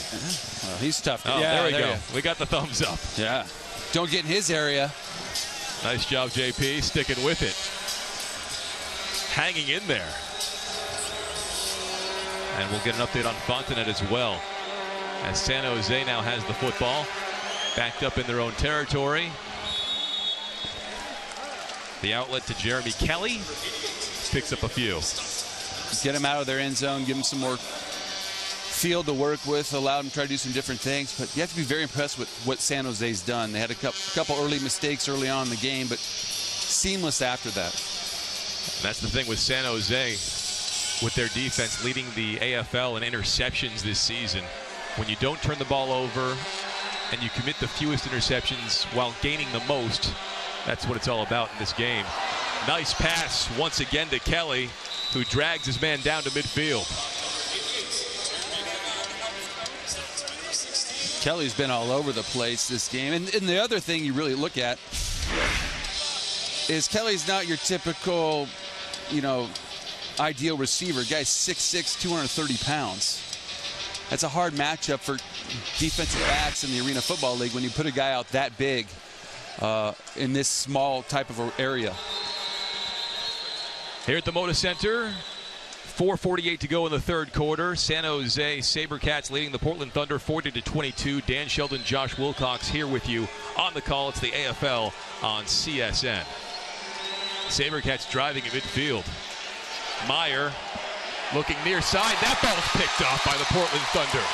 Well, he's tough.
There we go. We got the thumbs up.
Yeah. Don't get in his area.
Nice job, JP, sticking with it. Hanging in there. And we'll get an update on Fontenette as well, as San Jose now has the football backed up in their own territory. The outlet to Jeremy Kelly picks up a few.
Get him out of their end zone, give him some more field to work with, allow him to try to do some different things. But you have to be very impressed with what San Jose's done. They had a couple early mistakes early on in the game, but seamless after that.
And that's the thing with San Jose, with their defense leading the AFL in interceptions this season. When you don't turn the ball over and you commit the fewest interceptions while gaining the most, that's what it's all about in this game. Nice pass once again to Kelly, who drags his man down to midfield.
Kelly's been all over the place this game. And the other thing you really look at is Kelly's not your typical, ideal receiver. Guy's 6'6", 230 pounds. That's a hard matchup for defensive backs in the Arena Football League when you put a guy out that big in this small type of area.
Here at the Moda Center, 4:48 to go in the third quarter. San Jose Sabercats leading the Portland Thunder 40-22. Dan Sheldon, Josh Wilcox here with you on the call. It's the AFL on CSN. Sabercats driving at midfield. Meyer looking near side. That ball's picked off by the Portland Thunder.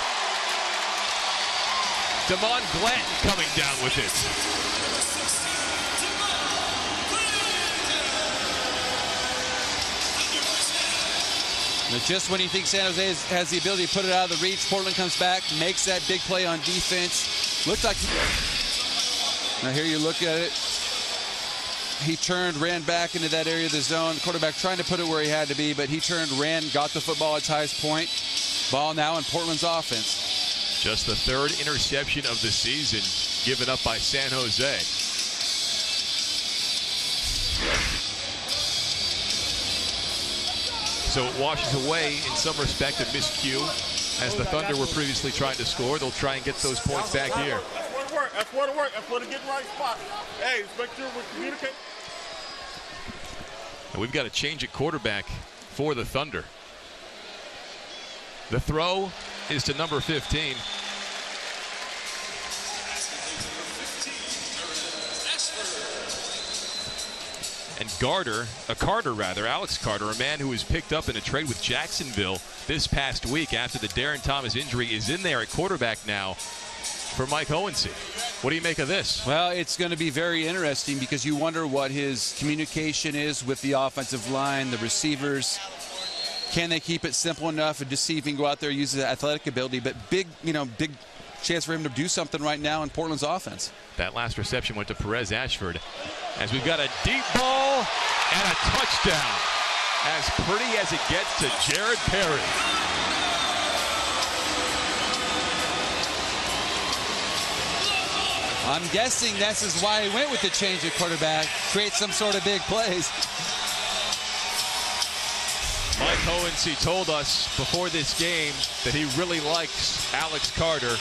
Damon Glanton coming down with it.
But just when you think San Jose has the ability to put it out of the reach, Portland comes back, makes that big play on defense. Looked like now here you look at it. He turned, ran back into that area of the zone. The quarterback trying to put it where he had to be, but he turned, ran, got the football at its highest point. Ball now in Portland's offense.
Just the third interception of the season given up by San Jose. So it washes away, in some respect, a miscue. As the Thunder were previously trying to score, they'll try and get those points back here.
That's where to work. That's where to get in the right spot. Hey, let's make sure we communicate.
And we've got a change at quarterback for the Thunder. The throw is to number 15. And Alex Carter, a man who was picked up in a trade with Jacksonville this past week after the Darren Thomas injury, is in there at quarterback now for Mike Hohensee. What do you make of this?
Well, it's going to be very interesting because you wonder what his communication is with the offensive line, the receivers. Can they keep it simple enough and just see if he can go out there and use his athletic ability? But big chance for him to do something right now in Portland's offense.
That last reception went to Perez Ashford. As we've got a deep ball and a touchdown. As pretty as it gets to Jared Perry.
I'm guessing this is why he went with the change at quarterback. Create some sort of big plays.
Mike Hohensee told us before this game that he really likes Alex Carter.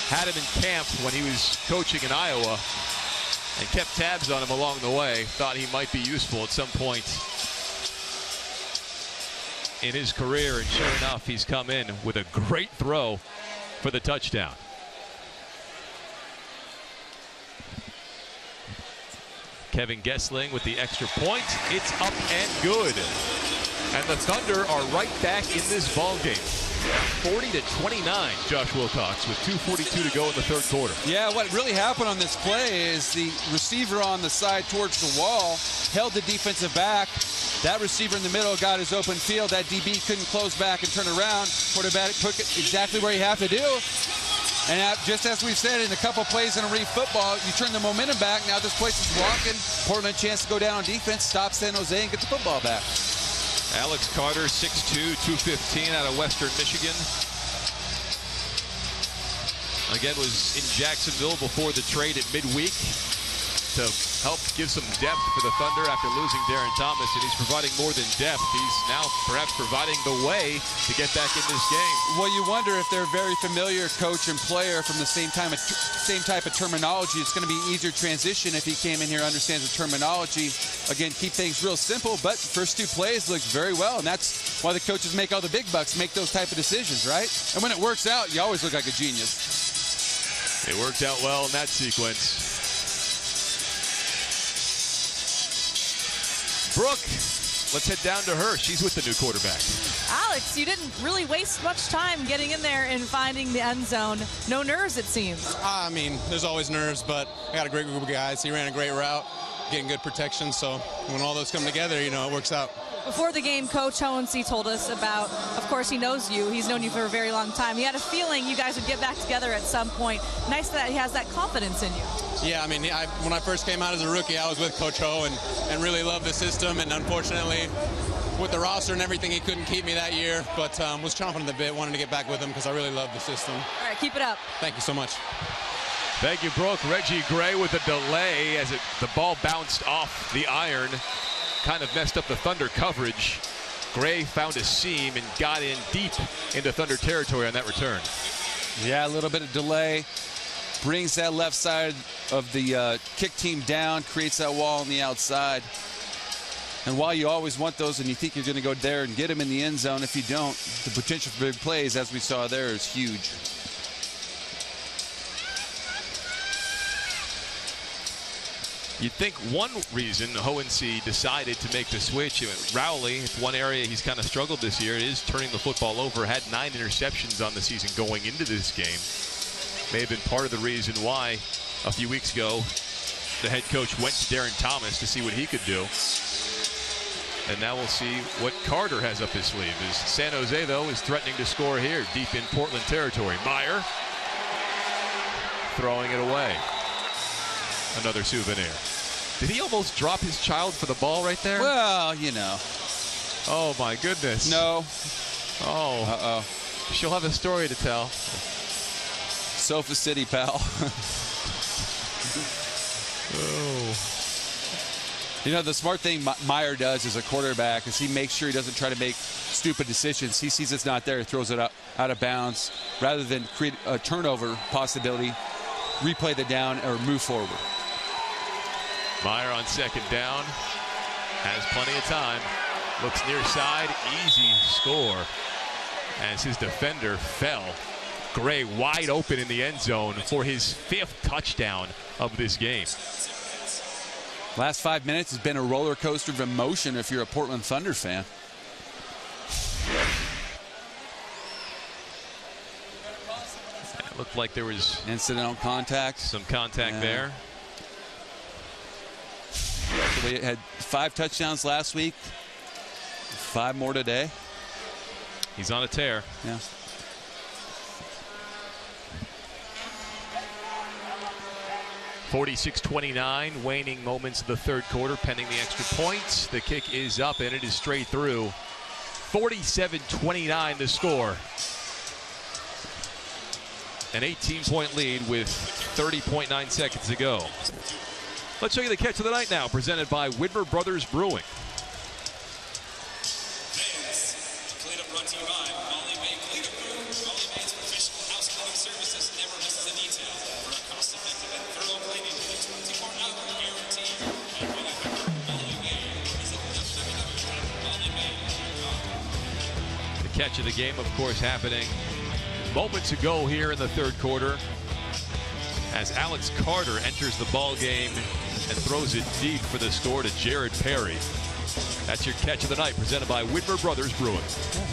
Had him in camp when he was coaching in Iowa and kept tabs on him along the way. Thought he might be useful at some point in his career, and sure enough, he's come in with a great throw for the touchdown. Kevin Gessling with the extra point. It's up and good. And the Thunder are right back in this ball game. 40-29, Josh Wilcox, with 2:42 to go in the third quarter.
Yeah, what really happened on this play is the receiver on the side towards the wall held the defensive back. That receiver in the middle got his open field. That DB couldn't close back and turn around. Quarterback took it exactly where you have to do. And just as we've said in a couple plays in a Reef football, you turn the momentum back. Now this place is walking. Portland a chance to go down on defense, stop San Jose, and get the football back.
Alex Carter, 6'2", 215 out of Western Michigan. Again, was in Jacksonville before the trade at midweek to help give some depth for the Thunder after losing Darren Thomas, and he's providing more than depth. He's now perhaps providing the way to get back in this game.
Well, you wonder if they're very familiar, coach and player, from the same type of terminology. It's going to be easier transition if he came in here and understands the terminology. Again, keep things real simple, but first two plays looked very well, and that's why the coaches make all the big bucks, make those type of decisions, right? And when it works out, you always look like a genius.
It worked out well in that sequence. Brooke, let's head down to her. She's with the new quarterback.
Alex, you didn't really waste much time getting in there and finding the end zone. No nerves, it seems.
I mean, there's always nerves, but I got a great group of guys. He ran a great route, getting good protection. So when all those come together, you know, it works out.
Before the game, Coach Hohensee told us about, of course, he knows you. He's known you for a very long time. He had a feeling you guys would get back together at some point. Nice that he has that confidence in you.
Yeah, I mean, when I first came out as a rookie, I was with Coach Ho and really loved the system. And unfortunately, with the roster and everything, he couldn't keep me that year. But was chomping at the bit, wanted to get back with him because I really love the system.
All right, keep it up.
Thank you so much.
Thank you, Brooke. Reggie Gray with a delay as the ball bounced off the iron. Kind of messed up the Thunder coverage. Gray found a seam and got in deep into Thunder territory on that return.
Yeah, a little bit of delay. Brings that left side of the kick team down, creates that wall on the outside. And while you always want those and you think you're going to go there and get them in the end zone, if you don't, the potential for big plays, as we saw there, is huge.
You'd think one reason Hohensee decided to make the switch, Rowley, it's one area he's kind of struggled this year, is turning the football over, had 9 interceptions on the season going into this game. May have been part of the reason why a few weeks ago the head coach went to Darren Thomas to see what he could do. And now we'll see what Carter has up his sleeve. As San Jose, though, is threatening to score here deep in Portland territory. Meyer throwing it away. Another souvenir. Did he almost drop his child for the ball right there?
Well, you know.
Oh, my goodness.
No.
Oh.
Uh-oh.
She'll have a story to tell.
Sofa City, pal.
Oh.
You know, the smart thing Meyer does as a quarterback is he makes sure he doesn't try to make stupid decisions. He sees it's not there, he throws it out of bounds rather than create a turnover possibility, replay the down, or move forward.
Meyer on second down. Has plenty of time. Looks near side. Easy score as his defender fell. Gray wide open in the end zone for his 5th touchdown of this game.
Last 5 minutes has been a roller coaster of emotion if you're a Portland Thunder fan.
It looked like there was
incidental contact.
Some contact there.
So we had 5 touchdowns last week. 5 more today.
He's on a tear.
Yeah.
(46-29), waning moments of the third quarter, pending the extra points. The kick is up, and it is straight through. 47-29 the score. An 18-point lead with 30.9 seconds to go. Let's show you the catch of the night now, presented by Widmer Brothers Brewing. The catch of the game, of course, happening moments ago here in the third quarter as Alex Carter enters the ball game and throws it deep for the score to Jared Perry. That's your catch of the night, presented by Widmer Brothers Brewing.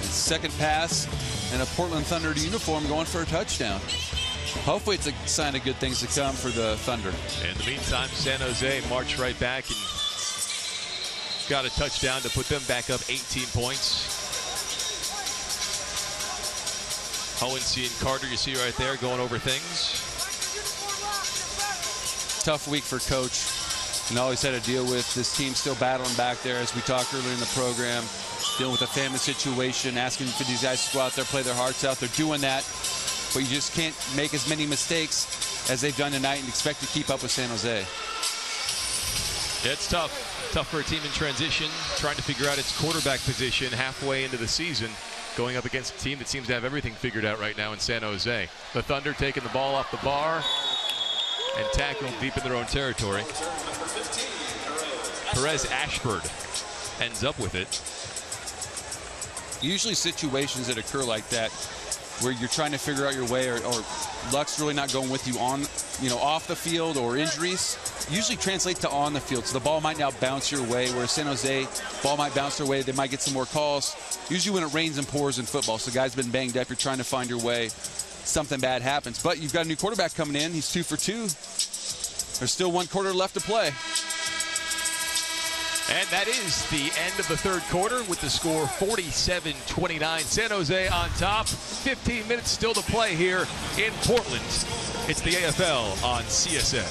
Second pass and a Portland Thunder uniform going for a touchdown. Hopefully it's a sign of good things to come for the Thunder.
In the meantime, San Jose marched right back and got a touchdown to put them back up 18 points. Hohensee and Carter, you see right there, going over things.
Tough week for Coach. And always had to deal with this team still battling back there, as we talked earlier in the program, dealing with a family situation, asking for these guys to go out there, play their hearts out. They're doing that, but you just can't make as many mistakes as they've done tonight and expect to keep up with San Jose.
Yeah, it's tough. Tough for a team in transition, trying to figure out its quarterback position halfway into the season, going up against a team that seems to have everything figured out right now in San Jose. The Thunder taking the ball off the bar and tackled deep in their own territory. Perez Ashford ends up with it.
Usually situations that occur like that, where you're trying to figure out your way, or luck's really not going with you on, off the field, or injuries, usually translate to on the field. So the ball might now bounce your way, where San Jose, ball might bounce their way. They might get some more calls. Usually when it rains and pours in football, so guys been banged up, you're trying to find your way, something bad happens. But you've got a new quarterback coming in. He's 2 for 2. There's still 1 quarter left to play.
And that is the end of the third quarter with the score 47-29. San Jose on top. 15 minutes still to play here in Portland. It's the AFL on CSN.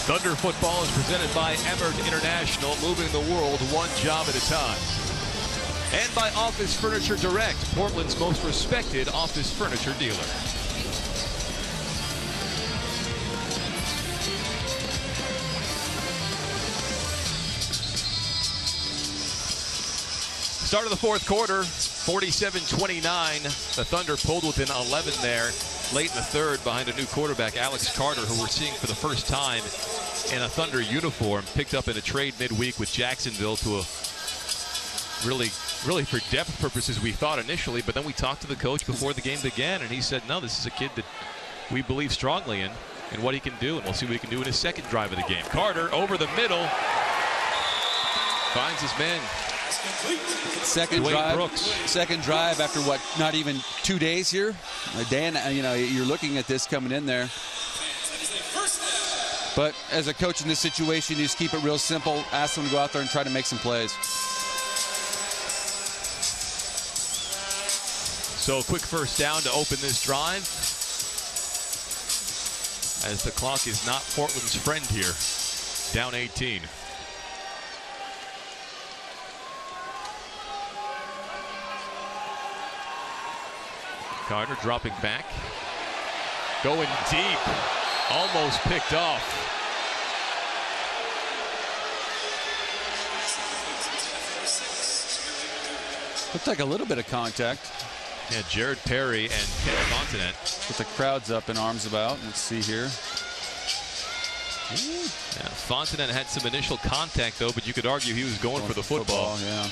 Thunder football is presented by Emmert International, moving the world one job at a time. And by Office Furniture Direct, Portland's most respected office furniture dealer. Start of the fourth quarter, 47-29. The Thunder pulled within 11 there. Late in the third, behind a new quarterback, Alex Carter, who we're seeing for the first time in a Thunder uniform, picked up in a trade midweek with Jacksonville to a really for depth purposes we thought initially, but then we talked to the coach before the game began, and he said, no, this is a kid that we believe strongly in and what he can do, and we'll see what he can do in his second drive of the game. Carter over the middle, finds his man.
Second drive after what, not even 2 days here. Dan, you know, you're looking at this coming in there. But as a coach in this situation, you just keep it real simple. Ask them to go out there and try to make some plays.
So a quick first down to open this drive, as the clock is not Portland's friend here. Down 18. Carter dropping back, going deep, almost picked off.
Looked like a little bit of contact.
Yeah, Jared Perry and Ken Fontanet.
With the crowd's up in arms about. Let's see here.
Yeah, Fontanet had some initial contact though, but you could argue he was going for the football.
Yeah.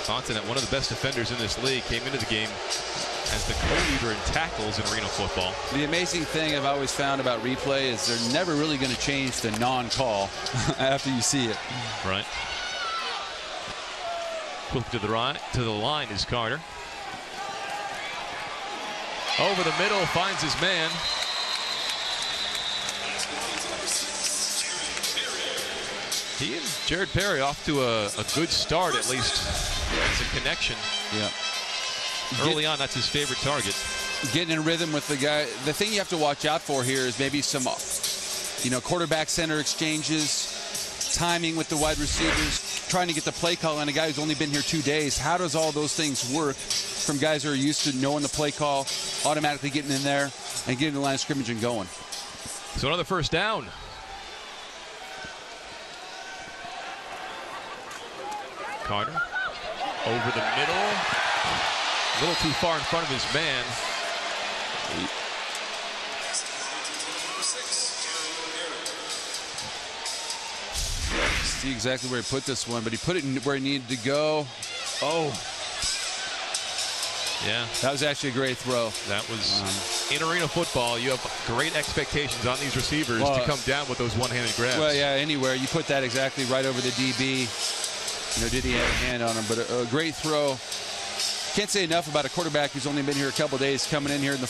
Fontanet, one of the best defenders in this league, came into the game as the co-leader in tackles in arena football.
The amazing thing I've always found about replay is they're never really going to change the non-call after you see it.
Right. Quick to the right, to the line is Carter. Over the middle, finds his man. He and Jared Perry off to a good start, at least as a connection.
Yeah.
Early on, that's his favorite target.
Getting in rhythm with the guy. The thing you have to watch out for here is maybe some, quarterback center exchanges, timing with the wide receivers, trying to get the play call on a guy who's only been here 2 days. How does all those things work from guys who are used to knowing the play call, automatically getting in there and getting the line of scrimmage and going?
So another first down. Carter over the middle, a little too far in front of his man.
See exactly where he put this one, but he put it where he needed to go. Oh.
Yeah.
That was actually a great throw.
That was in arena football. You have great expectations on these receivers to come down with those one-handed grabs.
Well, yeah, anywhere. You put that exactly right over the DB. Did he have a hand on him? But a great throw. Can't say enough about a quarterback who's only been here a couple days, coming in here in the,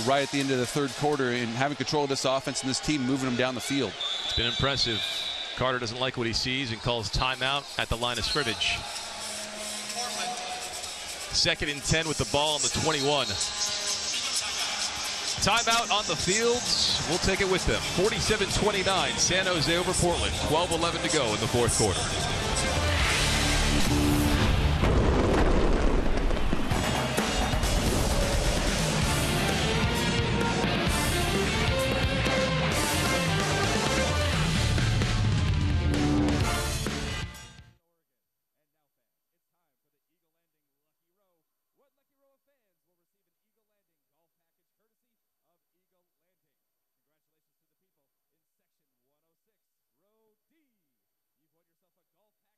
right at the end of the third quarter and having control of this offense and this team, moving them down the field.
It's been impressive. Carter doesn't like what he sees and calls timeout at the line of scrimmage. 2nd and 10 with the ball on the 21. Timeout on the field. We'll take it with them. 47-29, San Jose over Portland. 12-11 to go in the fourth quarter.
Section 106, Row D. You've won yourself a golf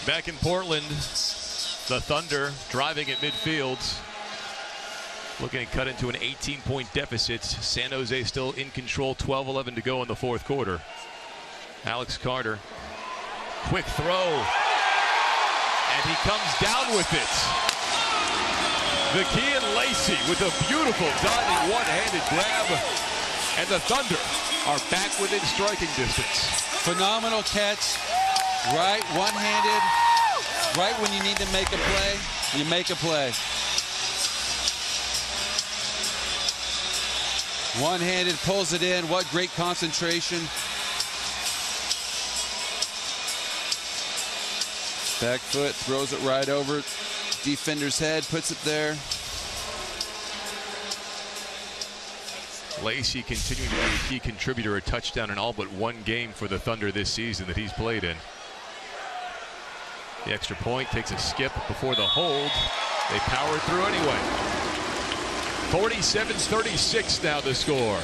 Back in Portland, the Thunder driving at midfield. Looking to cut into an 18-point deficit. San Jose still in control, 12-11 to go in the fourth quarter. Alex Carter, quick throw, and he comes down with it. Vikian Lacey with a beautiful diving one-handed grab, and the Thunder are back within striking distance.
Phenomenal catch, right, one-handed, right when you need to make a play, you make a play. One-handed, pulls it in. What great concentration. Back foot, throws it right over defender's head, puts it there.
Lacey continuing to be a key contributor, a touchdown in all but one game for the Thunder this season that he's played in. The extra point takes a skip before the hold. They power through anyway. 47-36 now the score.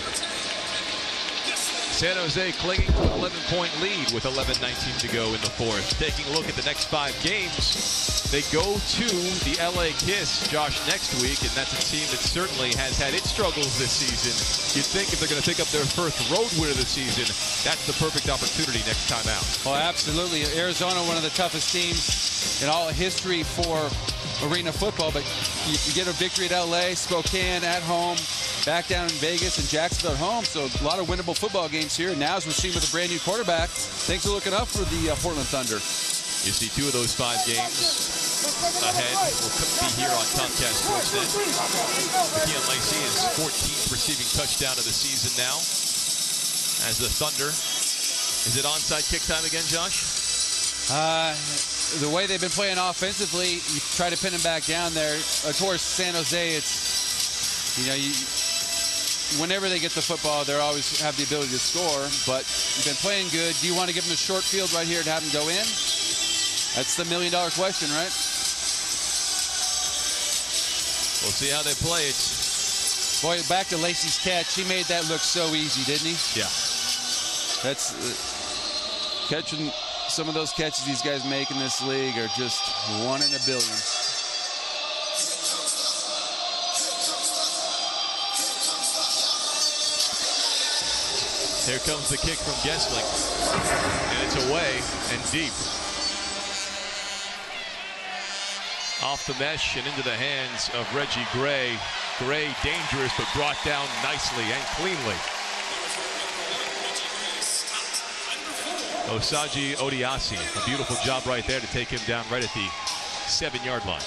San Jose clinging to an 11-point lead with 11:19 to go in the fourth. Taking a look at the next 5 games, they go to the LA Kiss, Josh, next week, and that's a team that certainly has had its struggles this season. You'd think if they're going to pick up their first road win of the season, that's the perfect opportunity next time out.
Oh, absolutely. Arizona, one of the toughest teams in all of history for arena football, but you get a victory at LA, Spokane at home, back down in Vegas, and Jacksonville at home. So a lot of winnable football games here. Now, as we're seeing with a brand new quarterback, things are looking up for the Portland Thunder.
You see 2 of those 5 games ahead. We'll be here on Comcast Sportsnet. Vikian Lacey is 14th receiving touchdown of the season now. As the Thunder, is it onside kick time again, Josh?
The way they've been playing offensively, you try to pin them back down there. Of course, San Jose, it's, you know, whenever they get the football, they always have the ability to score, but you've been playing good. Do you want to give them a short field right here and have them go in? That's the million-dollar question, right?
We'll see how they play it.
Boy, back to Lacey's catch. He made that look so easy, didn't he?
Yeah.
That's catching. Some of those catches these guys make in this league are just 1 in a billion.
Here comes the kick from Gessling, and it's away and deep. Off the mesh and into the hands of Reggie Gray. Gray dangerous, but brought down nicely and cleanly. Osaji Odiasi, a beautiful job right there to take him down right at the 7-yard line.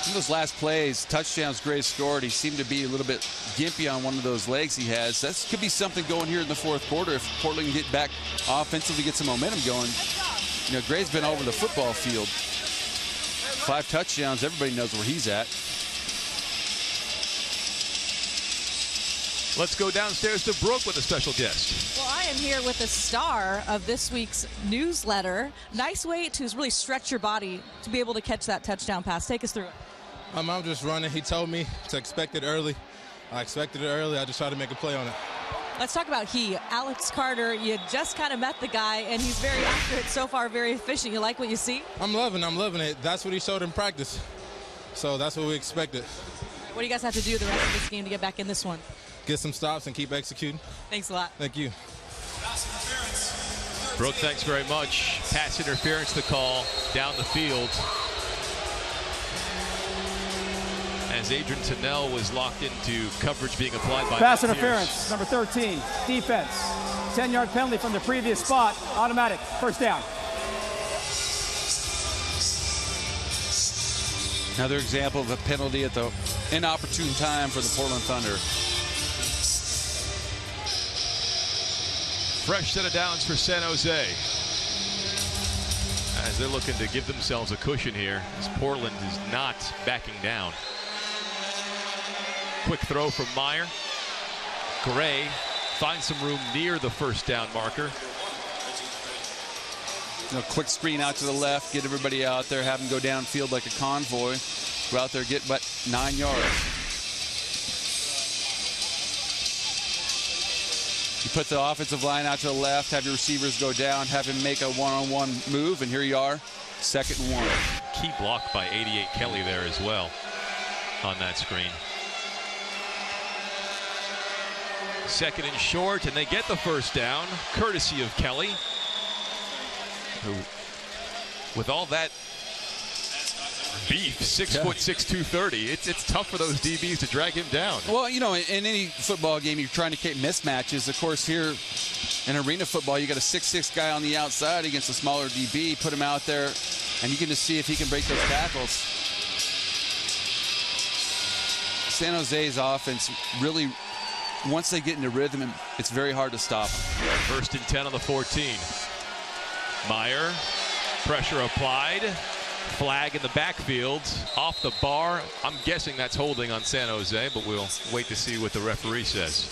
In those last plays, touchdowns Gray scored, he seemed to be a little bit gimpy on one of those legs he has. That could be something going here in the fourth quarter if Portland can get back offensively, get some momentum going. You know, Gray's been all over the football field. 5 touchdowns, everybody knows where he's at.
Let's go downstairs to Brooke with a special guest.
Well, I am here with the star of this week's newsletter. Nice way to really stretch your body to be able to catch that touchdown pass. Take us through it.
I'm just running. He told me to expect it early. I expected it early. I just tried to make a play on it.
Let's talk about Alex Carter. You just kind of met the guy, and he's very accurate so far, very efficient. You like what you see?
I'm loving it. That's what he showed in practice. So that's what we expected.
What do you guys have to do the rest of this game to get back in this one?
Get some stops and keep executing.
Thanks a lot.
Thank you.
Brooke, thanks very much. Pass interference, the call down the field. As Adrian Tennell was locked into coverage being applied by
pass interference, number 13, defense. 10-yard penalty from the previous spot, automatic, first down.
Another example of a penalty at the inopportune time for the Portland Thunder.
Fresh set of downs for San Jose. As they're looking to give themselves a cushion here, as Portland is not backing down. Quick throw from Meyer. Gray finds some room near the first down marker.
A quick screen out to the left, get everybody out there, have them go downfield like a convoy. Go out there, get but 9 yards. You put the offensive line out to the left, have your receivers go down, have him make a one-on-one move, and here you are, 2nd and 1.
Key block by 88 Kelly there as well on that screen. 2nd and short, and they get the first down, courtesy of Kelly, who, with all that beef, 6'6", 230. It's tough for those DBs to drag him down.
Well, you know, in any football game, you're trying to create mismatches. Of course, here in arena football, you got a 6'6" guy on the outside against a smaller DB. Put him out there, and you can just see if he can break those tackles. San Jose's offense really, once they get into rhythm, it's very hard to stop.
1st and 10 on the 14. Meyer, pressure applied. Flag in the backfield, off the bar. I'm guessing that's holding on San Jose, but we'll wait to see what the referee says.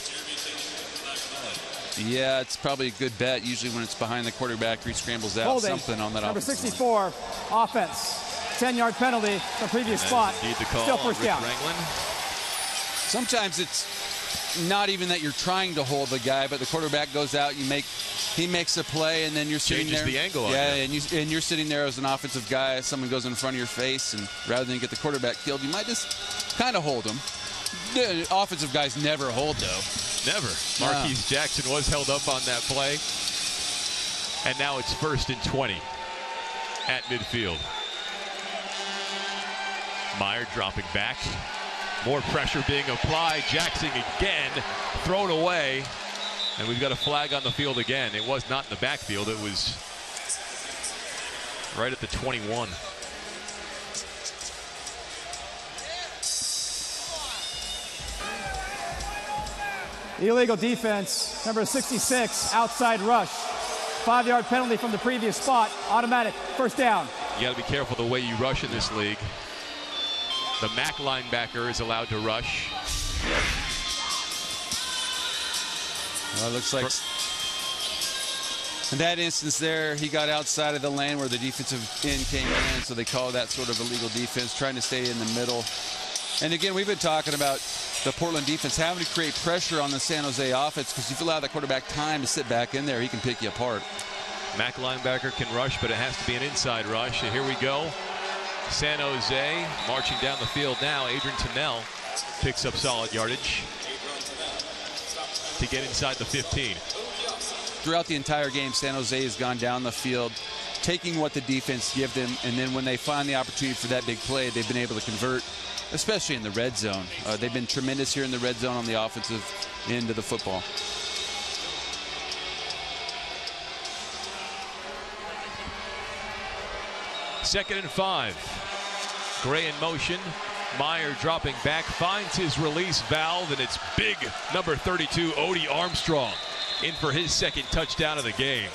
Yeah, it's probably a good bet. Usually when it's behind the quarterback, he scrambles out
holding.
Something on that
Number
offensive
64,
line.
offense. 10-yard penalty, the previous spot.
Indeed the call.
Still first down.
Sometimes it's not even that you're trying to hold the guy, but the quarterback goes out, he makes a play, and then you're sitting
Changes
there.
the angle on
and you're sitting there as an offensive guy. Someone goes in front of your face, and rather than get the quarterback killed, you might just kind of hold him. The offensive guys never hold, though.
Never. Marquise Jackson was held up on that play. And now it's 1st and 20 at midfield. Meyer dropping back. More pressure being applied. Jackson again thrown away. And we've got a flag on the field again. It was not in the backfield. It was right at the 21.
Illegal defense, number 66, outside rush. 5-yard penalty from the previous spot, automatic, first down.
You got to be careful the way you rush in this league. The MAC linebacker is allowed to rush.
Well, it looks like in that instance there, he got outside of the lane where the defensive end came in, so they call that sort of illegal defense, trying to stay in the middle. And again, we've been talking about the Portland defense having to create pressure on the San Jose offense, because if you allow the quarterback time to sit back in there, he can pick you apart.
MAC linebacker can rush, but it has to be an inside rush. And here we go. San Jose marching down the field now. Adrian Tennell picks up solid yardage to get inside the 15.
Throughout the entire game, San Jose has gone down the field, taking what the defense gives them, and then when they find the opportunity for that big play, they've been able to convert, especially in the red zone. They've been tremendous here in the red zone on the offensive end of the football.
Second and 5. Gray in motion. Meyer dropping back, finds his release valve, and it's big number 32, Odie Armstrong, in for his 2nd touchdown of the game.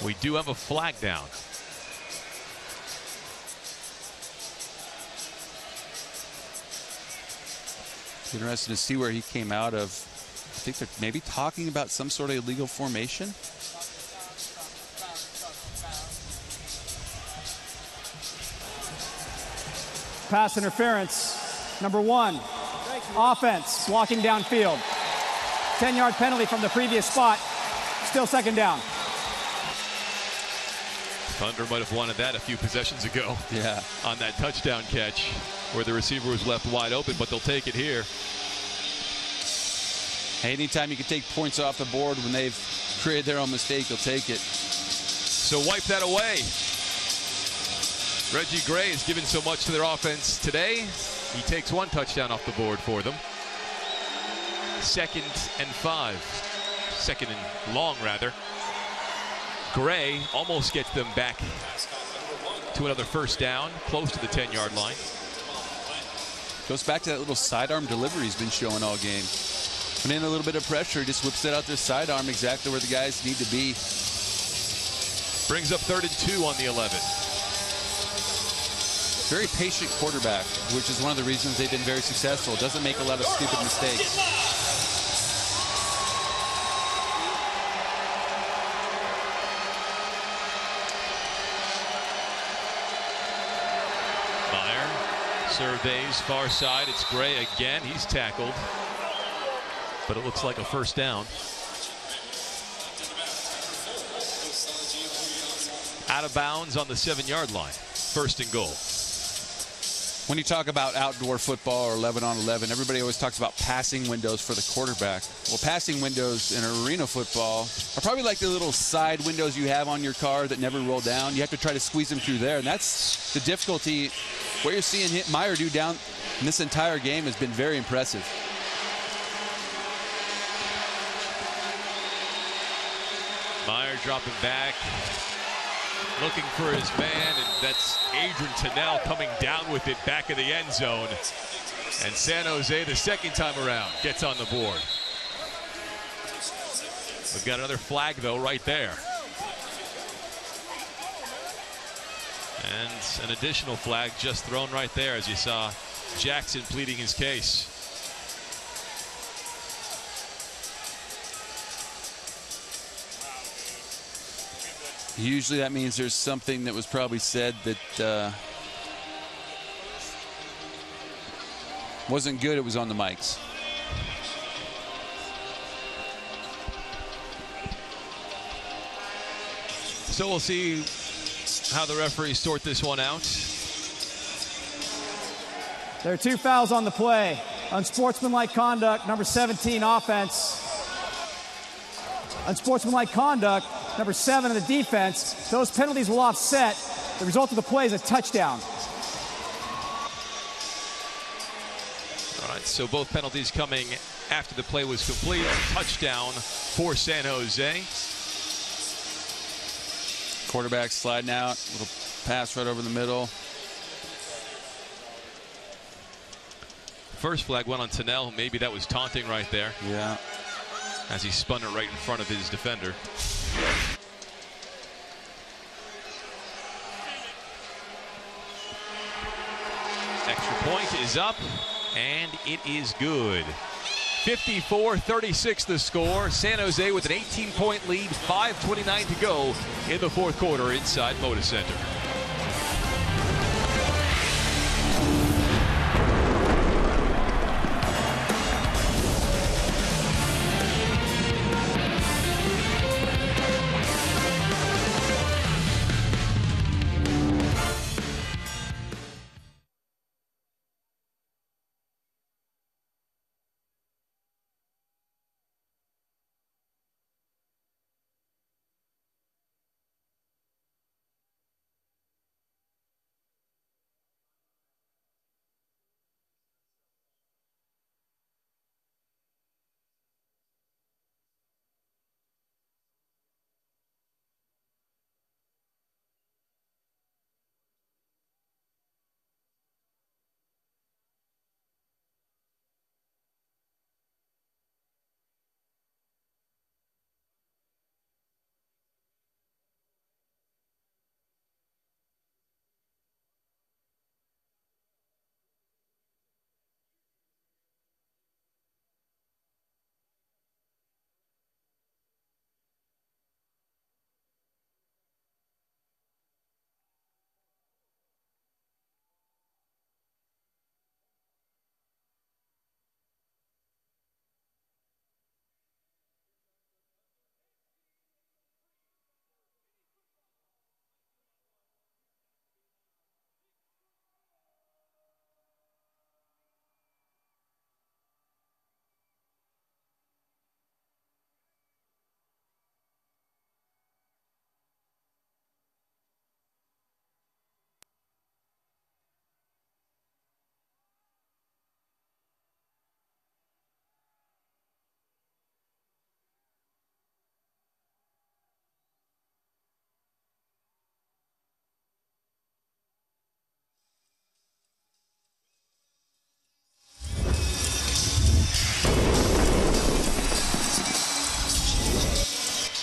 We do have a flag down.
It's interesting to see where he came out of. I think they're maybe talking about some sort of illegal formation.
Pass interference, number 1. Offense, walking downfield. 10-yard penalty from the previous spot. Still 2nd down.
Thunder might have wanted that a few possessions ago.
Yeah.
On that touchdown catch where the receiver was left wide open, but they'll take it here.
Anytime you can take points off the board when they've created their own mistake, you'll take it.
So wipe that away. Reggie Gray has given so much to their offense today. He takes 1 touchdown off the board for them. 2nd and 5. 2nd and long, rather. Gray almost gets them back to another first down, close to the 10-yard line.
Goes back to that little sidearm delivery he's been showing all game. When in a little bit of pressure, he just whips it out their sidearm exactly where the guys need to be.
Brings up 3rd and 2 on the 11.
Very patient quarterback, which is one of the reasons they've been very successful. Doesn't make a lot of stupid mistakes.
Surveys far side. It's Gray again. He's tackled, but it looks like a first down. Out of bounds on the 7-yard line. First and goal.
When you talk about outdoor football or 11-on-11, everybody always talks about passing windows for the quarterback. Well, passing windows in arena football are probably like the little side windows you have on your car that never roll down. You have to try to squeeze them through there, and that's the difficulty. What you're seeing Meyer do down in this entire game has been very impressive.
Meyer dropping back, looking for his man, and that's Adrian Tennell coming down with it back in the end zone. And San Jose, the second time around, gets on the board. We've got another flag, though, right there. And an additional flag just thrown right there, as you saw Jackson pleading his case.
Usually that means there's something that was probably said that wasn't good. It was on the mics.
So we'll see how the referees sort this one out.
There are 2 fouls on the play. Unsportsmanlike conduct, number 17, offense. Unsportsmanlike conduct, number 7 of the defense. Those penalties will offset. The result of the play is a touchdown.
All right, so both penalties coming after the play was complete. Touchdown for San Jose.
Quarterback sliding out, little pass right over the middle.
First flag went on Tennell. Maybe that was taunting right there.
Yeah.
As he spun it right in front of his defender. Extra point is up, and it is good. 54-36 the score. San Jose with an 18-point lead, 5:29 to go in the fourth quarter inside Moda Center.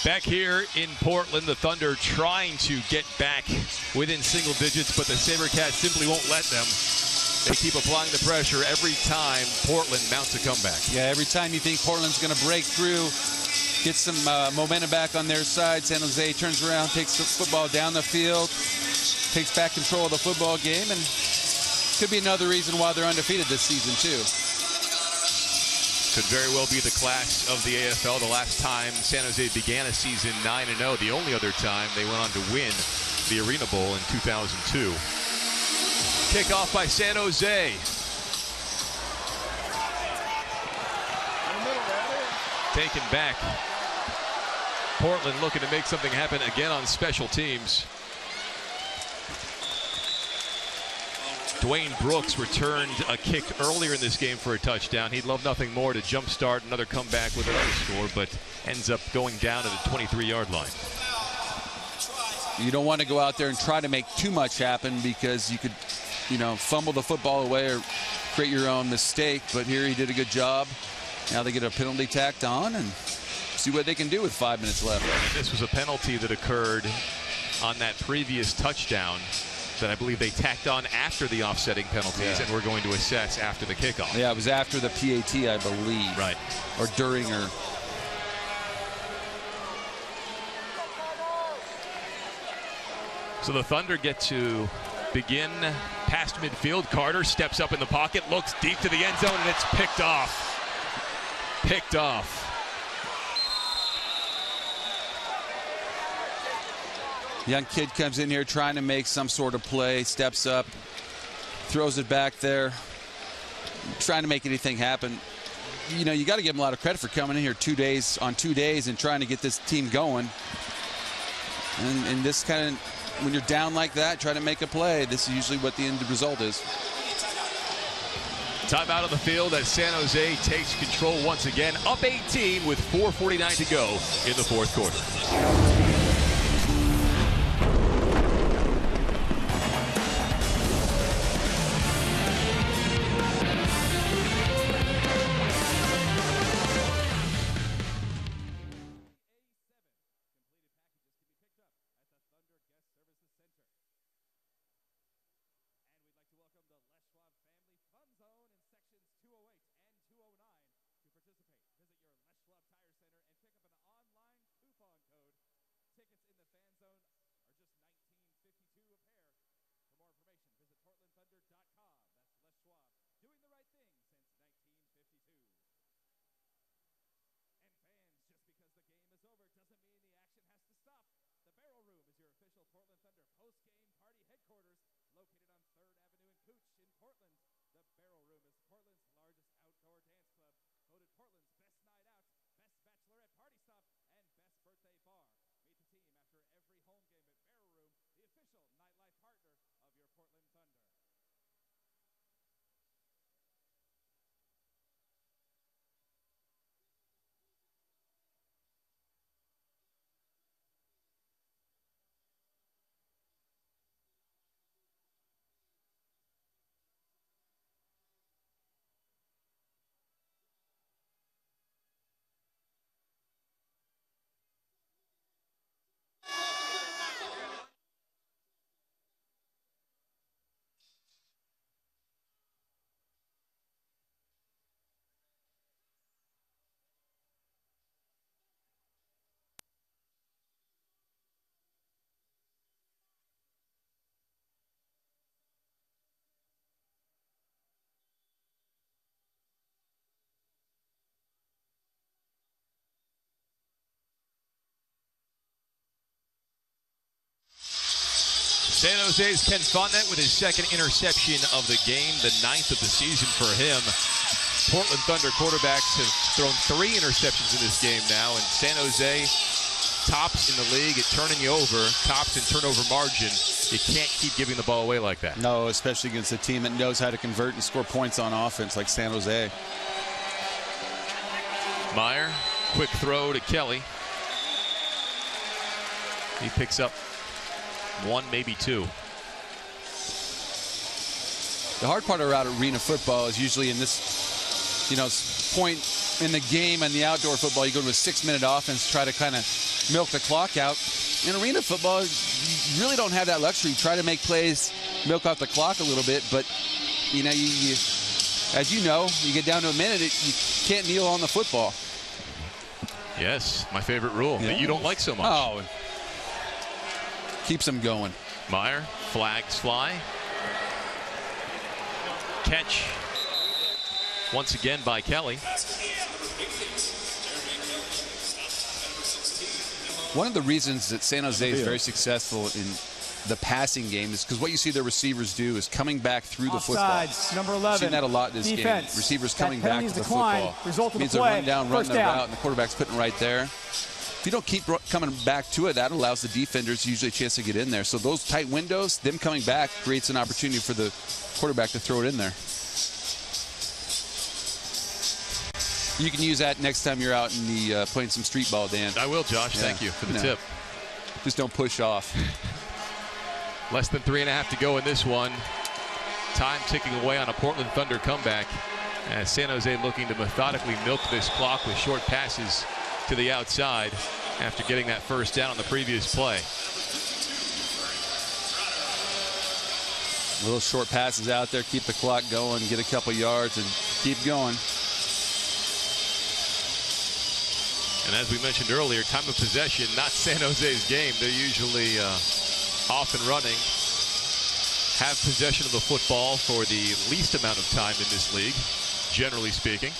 Back here in Portland, the Thunder trying to get back within single digits, but the Sabercats simply won't let them. They keep applying the pressure every time Portland mounts a comeback.
Yeah, every time you think Portland's going to break through, get some momentum back on their side, San Jose turns around, takes the football down the field, takes back control of the football game, and Could be another reason why they're undefeated this season, too.
Could very well be the class of the AFL. The last time San Jose began a season 9-0, the only other time they went on to win the Arena Bowl in 2002. Kickoff by San Jose. Taken back. Portland looking to make something happen again on special teams. Dwayne Brooks returned a kick earlier in this game for a touchdown. He'd love nothing more to jumpstart another comeback with another score, but ends up going down to the 23-yard line.
You don't want to go out there and try to make too much happen because you could, fumble the football away or create your own mistake. But here he did a good job. Now they get a penalty tacked on and see what they can do with 5 minutes left.
And this was a penalty that occurred on that previous touchdown that I believe they tacked on after the offsetting penalties, and we're going to assess after the kickoff.
Yeah, it was after the PAT, I believe.
Right.
Or during or...
So the Thunder get to begin past midfield. Carter steps up in the pocket, looks deep to the end zone, and it's picked off. Picked off.
Young kid comes in here trying to make some sort of play, steps up, throws it back there, trying to make anything happen. You got to give him a lot of credit for coming in here 2 days and trying to get this team going. And this kind of, when you're down like that, trying to make a play, this is usually what the end result is.
Timeout on the field as San Jose takes control once again, up 18 with 4:49 to go in the fourth quarter. San Jose's Ken Fontenot with his second interception of the game, the 9th of the season for him. Portland Thunder quarterbacks have thrown 3 interceptions in this game now, and San Jose tops in the league at turning you over, tops in turnover margin. You can't keep giving the ball away like that.
No, especially against a team that knows how to convert and score points on offense like San Jose.
Meyer, quick throw to Kelly. He picks up 1, maybe 2.
The hard part about arena football is usually in this, point in the game and the outdoor football, you go to a 6-minute offense, try to kind of milk the clock out. In arena football, you really don't have that luxury. You try to make plays, milk out the clock a little bit, but as you know, you get down to a minute, you can't kneel on the football.
Yes, my favorite rule that you don't like so much.
Oh, keeps them going.
Meyer, flags fly. catch once again by Kelly.
One of the reasons that San Jose is very successful in the passing game is because what you see their receivers do is coming back through the football.
Offsides, number 11.
We've seen that a lot in this
Defense.
game. Receivers
That
coming back
penalties
to the
decline.
football.
Result of
Means
the
they're
play.
running down, running
First
their
down.
route, and the quarterback's putting it right there. If you don't keep coming back to it, that allows the defenders usually a chance to get in there. So those tight windows, them coming back, creates an opportunity for the quarterback to throw it in there. You can use that next time you're out in the playing some street ball, Dan.
I will, Josh.
Yeah.
Thank you for the tip.
Just don't push off.
Less than 3.5 to go in this one. Time ticking away on a Portland Thunder comeback as San Jose looking to methodically milk this clock with short passes to the outside after getting that first down on the previous play.
Little short passes out there, keep the clock going, get a couple yards, and keep going.
And as we mentioned earlier, time of possession, not San Jose's game. They're usually off and running. Have possession of the football for the least amount of time in this league, generally speaking.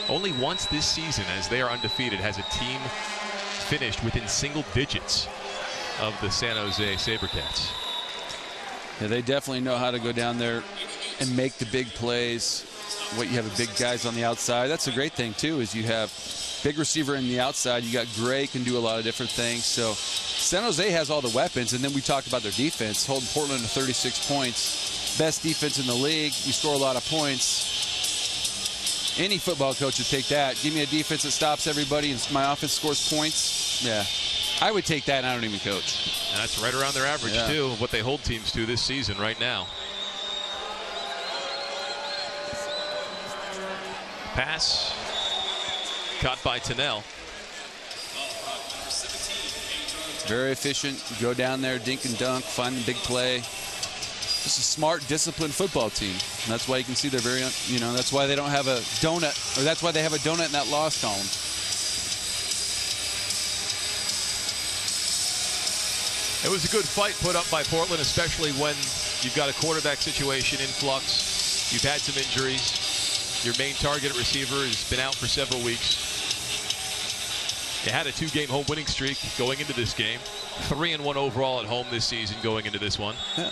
Only once this season, as they are undefeated, has a team finished within single digits of the San Jose Sabercats.
Yeah, they definitely know how to go down there and make the big plays. What you have a big guys on the outside. That's a great thing too, is you have big receiver in the outside. You got Gray can do a lot of different things. So San Jose has all the weapons, and then we talked about their defense, holding Portland to 36 points. Best defense in the league. You score a lot of points. Any football coach would take that. Give me a defense that stops everybody and my offense scores points. Yeah, I would take that, and I don't even coach.
And that's right around their average too, of what they hold teams to this season right now. Pass caught by Tennell.
Very efficient. Go down there, dink and dunk, find the big play. It's a smart, disciplined football team. And that's why you can see they're very, that's why they don't have a donut, or that's why they have a donut in that loss column.
It was a good fight put up by Portland, especially when you've got a quarterback situation in flux. You've had some injuries. Your main target at receiver has been out for several weeks. You had a 2-game home winning streak going into this game. 3-1 overall at home this season going into this one.
Yeah.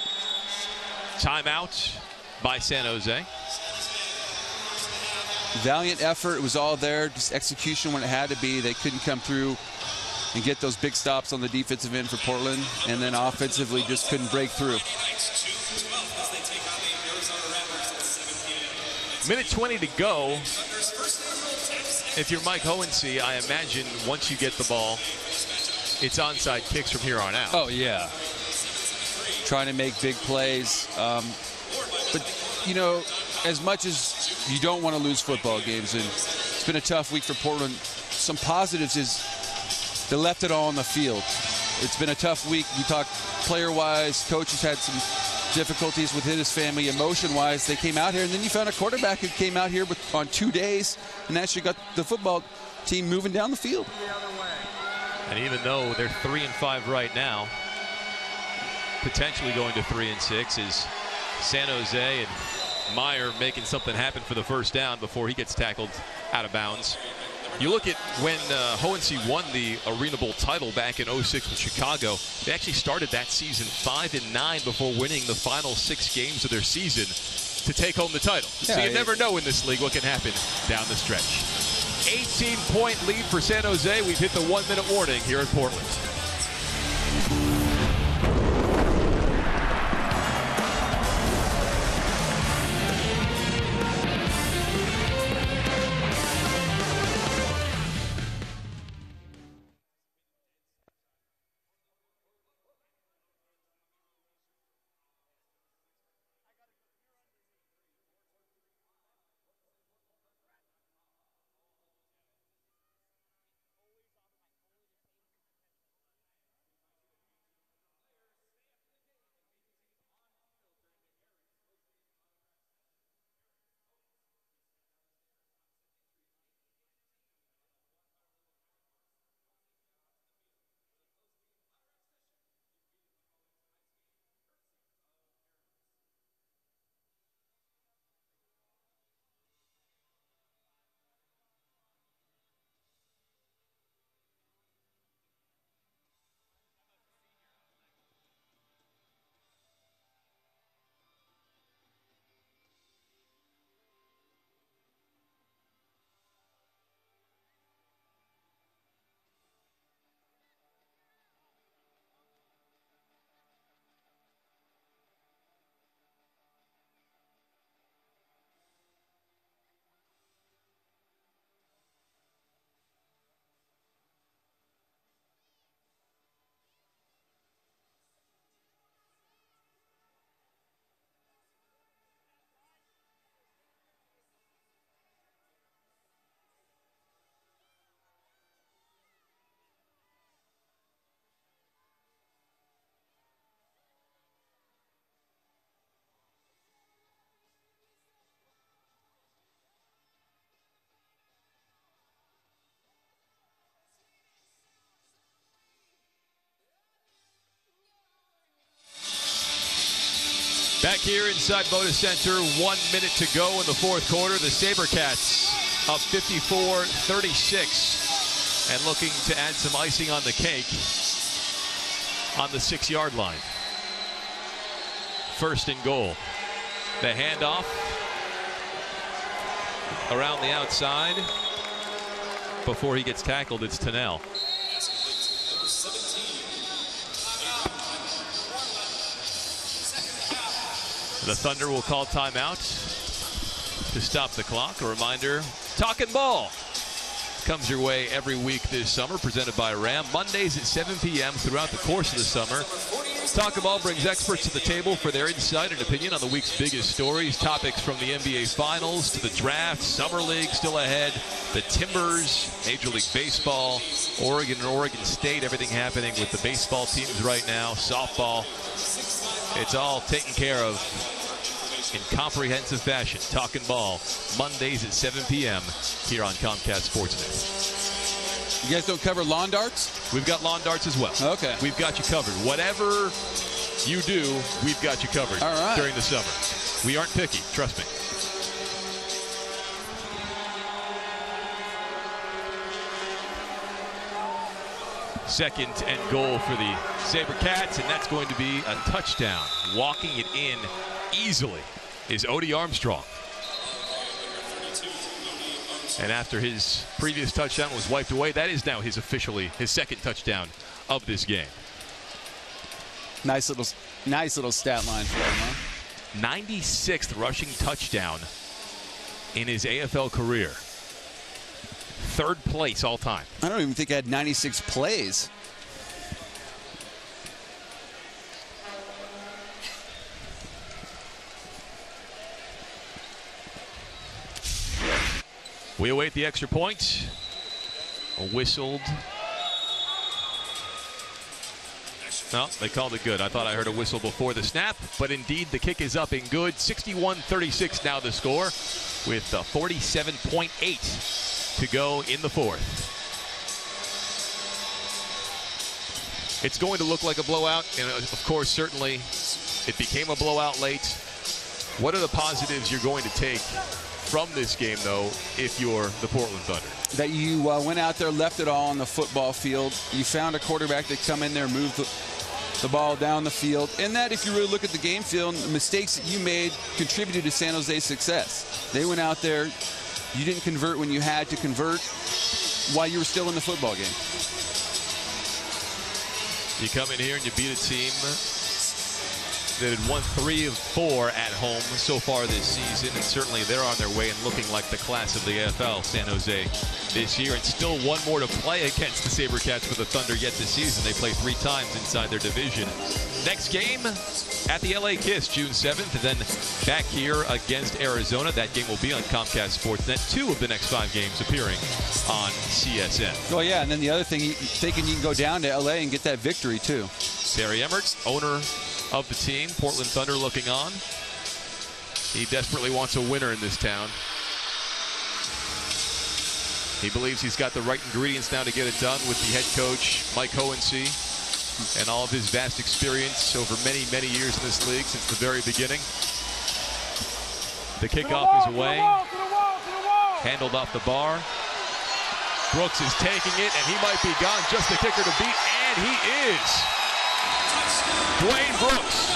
Timeout by San Jose.
Valiant effort. It was all there. Just execution when it had to be. They couldn't come through and get those big stops on the defensive end for Portland. And then offensively just couldn't break through.
Minute 20 to go. If you're Mike Hohensee, I imagine once you get the ball, it's onside kicks from here on out.
Oh, yeah. Trying to make big plays. But, as much as you don't want to lose football games, and it's been a tough week for Portland, some positives is they left it all on the field. It's been a tough week. We talked player-wise. Coaches had some difficulties within his family, emotion-wise. They came out here, and then you found a quarterback who came out here on 2 days and actually got the football team moving down the field.
And even though they're 3-5 right now, potentially going to 3-6 is San Jose, and Meyer making something happen for the first down before he gets tackled out of bounds. You look at when Hohensee won the Arena Bowl title back in 06 with Chicago, they actually started that season 5-9 before winning the final 6 games of their season to take home the title.
Yeah,
so you never know in this league what can happen down the stretch. 18-point lead for San Jose. We've hit the 1-minute warning here in Portland.
Back here inside Moda Center, 1 minute to go in the fourth quarter. The Sabercats up 54-36 and looking to add some icing on the cake on the 6-yard line. First and goal. The handoff around the outside. Before he gets tackled, it's Tennell. The Thunder will call timeout to stop the clock. A reminder, Talkin' Ball comes your way every week this summer, presented by Ram. Mondays at 7 p.m. throughout the course of the summer. Talkin' Ball brings experts to the table for their insight and opinion on the week's biggest stories. Topics from the NBA Finals to the draft, Summer League still ahead, the Timbers, Major League Baseball, Oregon and Oregon State, everything happening with the baseball teams right now, softball. It's all taken care of in comprehensive fashion. Talkin' Ball, Mondays at 7 p.m. here on Comcast Sportsnet.
You guys don't cover lawn darts?
We've got lawn darts as well.
Okay.
We've got you covered. Whatever you do, we've got you covered during the summer. We aren't picky, trust me. Second and goal for the Sabercats, and that's going to be a touchdown. Walking it in easily is Odie Armstrong. And after his previous touchdown was wiped away, that is now his second touchdown of this game.
Nice little stat line for him, huh?
96th rushing touchdown in his AFL career. Third place all time.
I don't even think I had 96 plays.
We await the extra point. Whistled. No, they called it good. I thought I heard a whistle before the snap, but indeed the kick is up and good. 61-36 now the score with 47.8 to go in the fourth. It's going to look like a blowout, and of course, certainly, it became a blowout late. What are the positives you're going to take from this game, though, if you're the Portland Thunder?
That you went out there, left it all on the football field. You found a quarterback that come in there, moved the ball down the field, and that if you really look at the game film, the mistakes that you made contributed to San Jose's success. They went out there. You didn't convert when you had to convert while you were still in the football game.
You come in here and you beat a team that had won 3 of 4 at home so far this season, and certainly they're on their way and looking like the class of the AFL, San Jose, this year. And still one more to play against the Sabercats for the Thunder yet this season. They play 3 times inside their division. Next game at the LA Kiss, June 7th, and then back here against Arizona. That game will be on Comcast Sportsnet. 2 of the next 5 games appearing on CSN.
Oh, yeah, and then the other thing, thinking you can go down to LA and get that victory, too.
Barry Emmert, owner of the team, Portland Thunder looking on. He desperately wants a winner in this town. He believes he's got the right ingredients now to get it done with the head coach, Mike Hohensee, and all of his vast experience over many, many years in this league since the very beginning. The kickoff is away. Handled off the bar. Brooks is taking it, and he might be gone. Just the kicker to beat, and he is. Dwayne Brooks,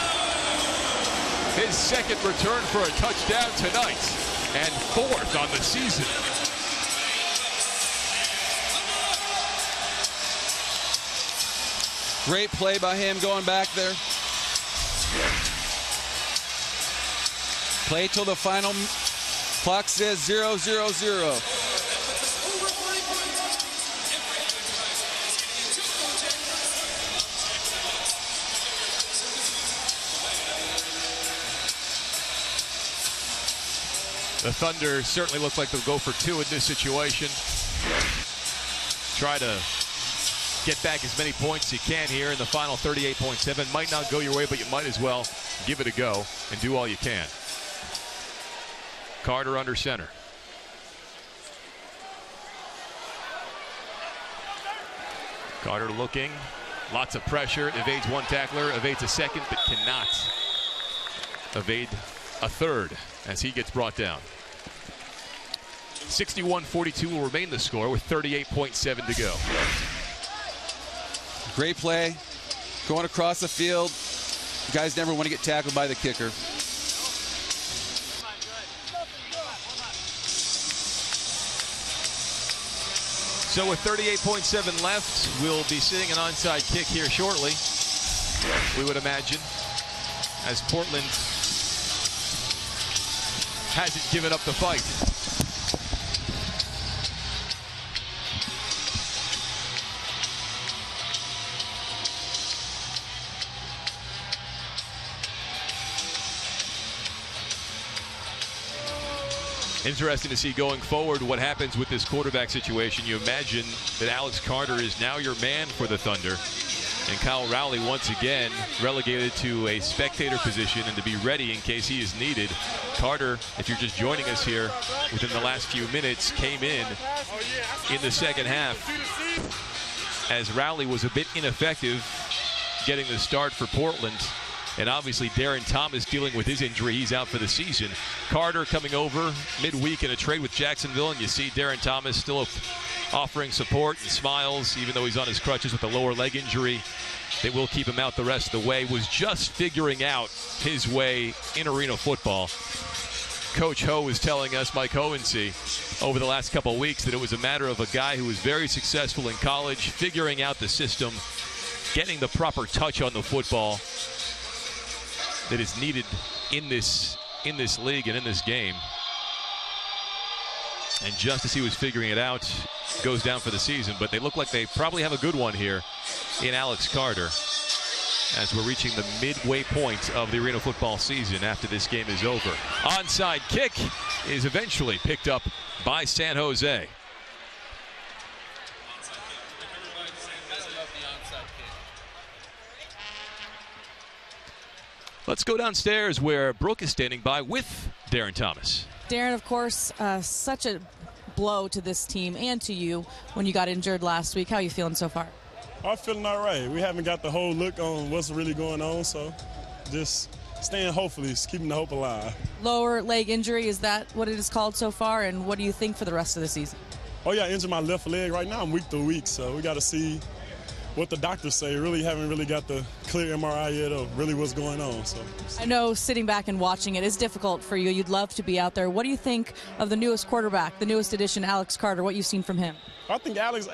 his second return for a touchdown tonight, and 4th on the season.
Great play by him going back there. Play till the final clock says 0-0-0.
The Thunder certainly look like they'll go for 2 in this situation. Try to get back as many points as you can here in the final 38.7. Might not go your way, but you might as well give it a go and do all you can. Carter under center. Carter looking. Lots of pressure. Evades one tackler, evades a second, but cannot
evade a third as he gets brought down. 61-42 will remain the score with 38.7 to go.
Great play. Going across the field. Guys never want to get tackled by the kicker.
So with 38.7 left, we'll be seeing an onside kick here shortly, we would imagine, as Portland hasn't given up the fight. Interesting to see going forward what happens with this quarterback situation. You imagine that Alex Carter is now your man for the Thunder, and Kyle Rowley once again relegated to a spectator position and to be ready in case he is needed. Carter, if you're just joining us here within the last few minutes, came in the second half as Rowley was a bit ineffective getting the start for Portland. And obviously Darren Thomas dealing with his injury. He's out for the season. Carter coming over midweek in a trade with Jacksonville, and you see Darren Thomas still offering support and smiles, even though he's on his crutches with a lower leg injury. They will keep him out the rest of the way. Was just figuring out his way in arena football. Coach Ho was telling us, Mike Hohensee, over the last couple of weeks that it was a matter of a guy who was very successful in college, figuring out the system, getting the proper touch on the football that is needed in this league and in this game. And just as he was figuring it out, goes down for the season. But they look like they probably have a good one here in Alex Carter as we're reaching the midway point of the arena football season after this game is over. Onside kick is eventually picked up by San Jose. Let's go downstairs where Brooke is standing by with Darren Thomas.
Darren, of course, such a blow to this team and to you when you got injured last week. How are you feeling so far?
I'm feeling all right. We haven't got the whole look on what's really going on, so just staying hopefully, keeping the hope alive.
Lower leg injury, is that what it is called so far? And what do you think for the rest of the season?
Oh, yeah, I injured my left leg. Right now I'm week to week, so we got to see what the doctors say. Really haven't really got the clear MRI yet of really what's going on. So
I know sitting back and watching it is difficult for you. You'd love to be out there. What do you think of the newest quarterback, the newest addition, Alex Carter, what you've seen from him?
I think Alex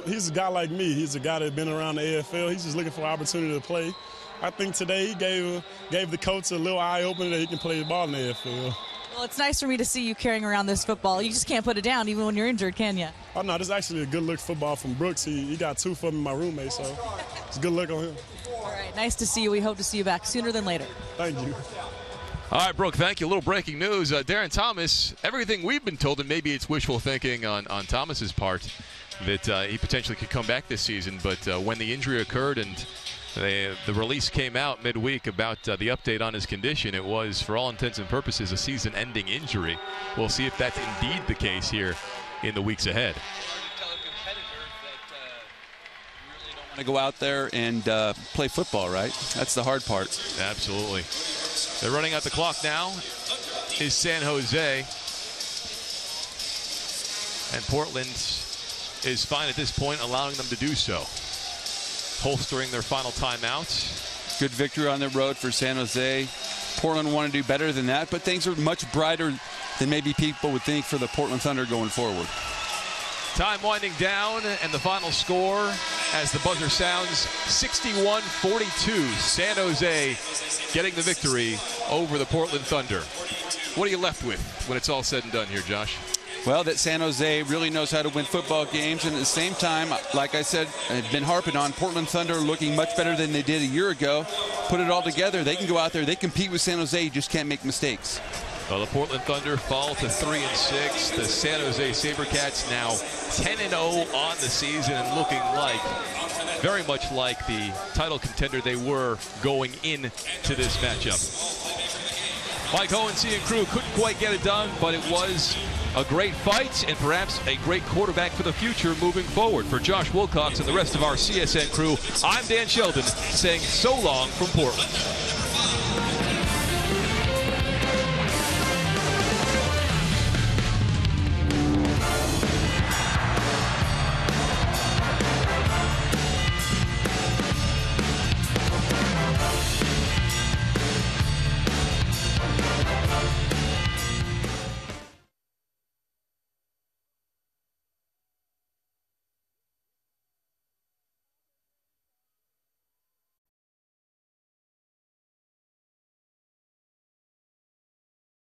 he's a guy like me. He's a guy that's been around the AFL. He's just looking for an opportunity to play. I think today he gave the coach a little eye-opener that he can play the ball in the AFL.
Well, it's nice for me to see you carrying around this football. You just can't put it down even when you're injured, can you?
Oh, no, this is actually a good-look football from Brooks. He got two from my roommate, so it's a good look on him.
All right, nice to see you. We hope to see you back sooner than later.
Thank you.
All right, Brooke, thank you. A little breaking news. Darren Thomas, everything we've been told, and maybe it's wishful thinking on Thomas's part, that he potentially could come back this season. But when the injury occurred and the release came out midweek about the update on his condition, it was, for all intents and purposes, a season-ending injury. We'll see if that's indeed the case here in the weeks ahead.
To go out there and play football, right? That's the hard part.
Absolutely. They're running out the clock now is San Jose. And Portland is fine at this point, allowing them to do so. Holstering their final timeouts.
Good victory on the road for San Jose. Portland want to do better than that, but things are much brighter than maybe people would think for the Portland Thunder going forward.
Time winding down, and the final score as the buzzer sounds, 61-42. San Jose getting the victory over the Portland Thunder. What are you left with when it's all said and done here, Josh?
Well, that San Jose really knows how to win football games, and at the same time, like I said, I've been harping on Portland Thunder looking much better than they did a year ago. Put it all together, they can go out there, they compete with San Jose, you just can't make mistakes.
Well, the Portland Thunder fall to 3-6. The San Jose Sabercats now 10-0 on the season and looking like, very much like the title contender they were going into this matchup. Mike Hohensee and crew couldn't quite get it done, but it was a great fight and perhaps a great quarterback for the future moving forward. For Josh Wilcox and the rest of our CSN crew, I'm Dan Sheldon saying so long from Portland.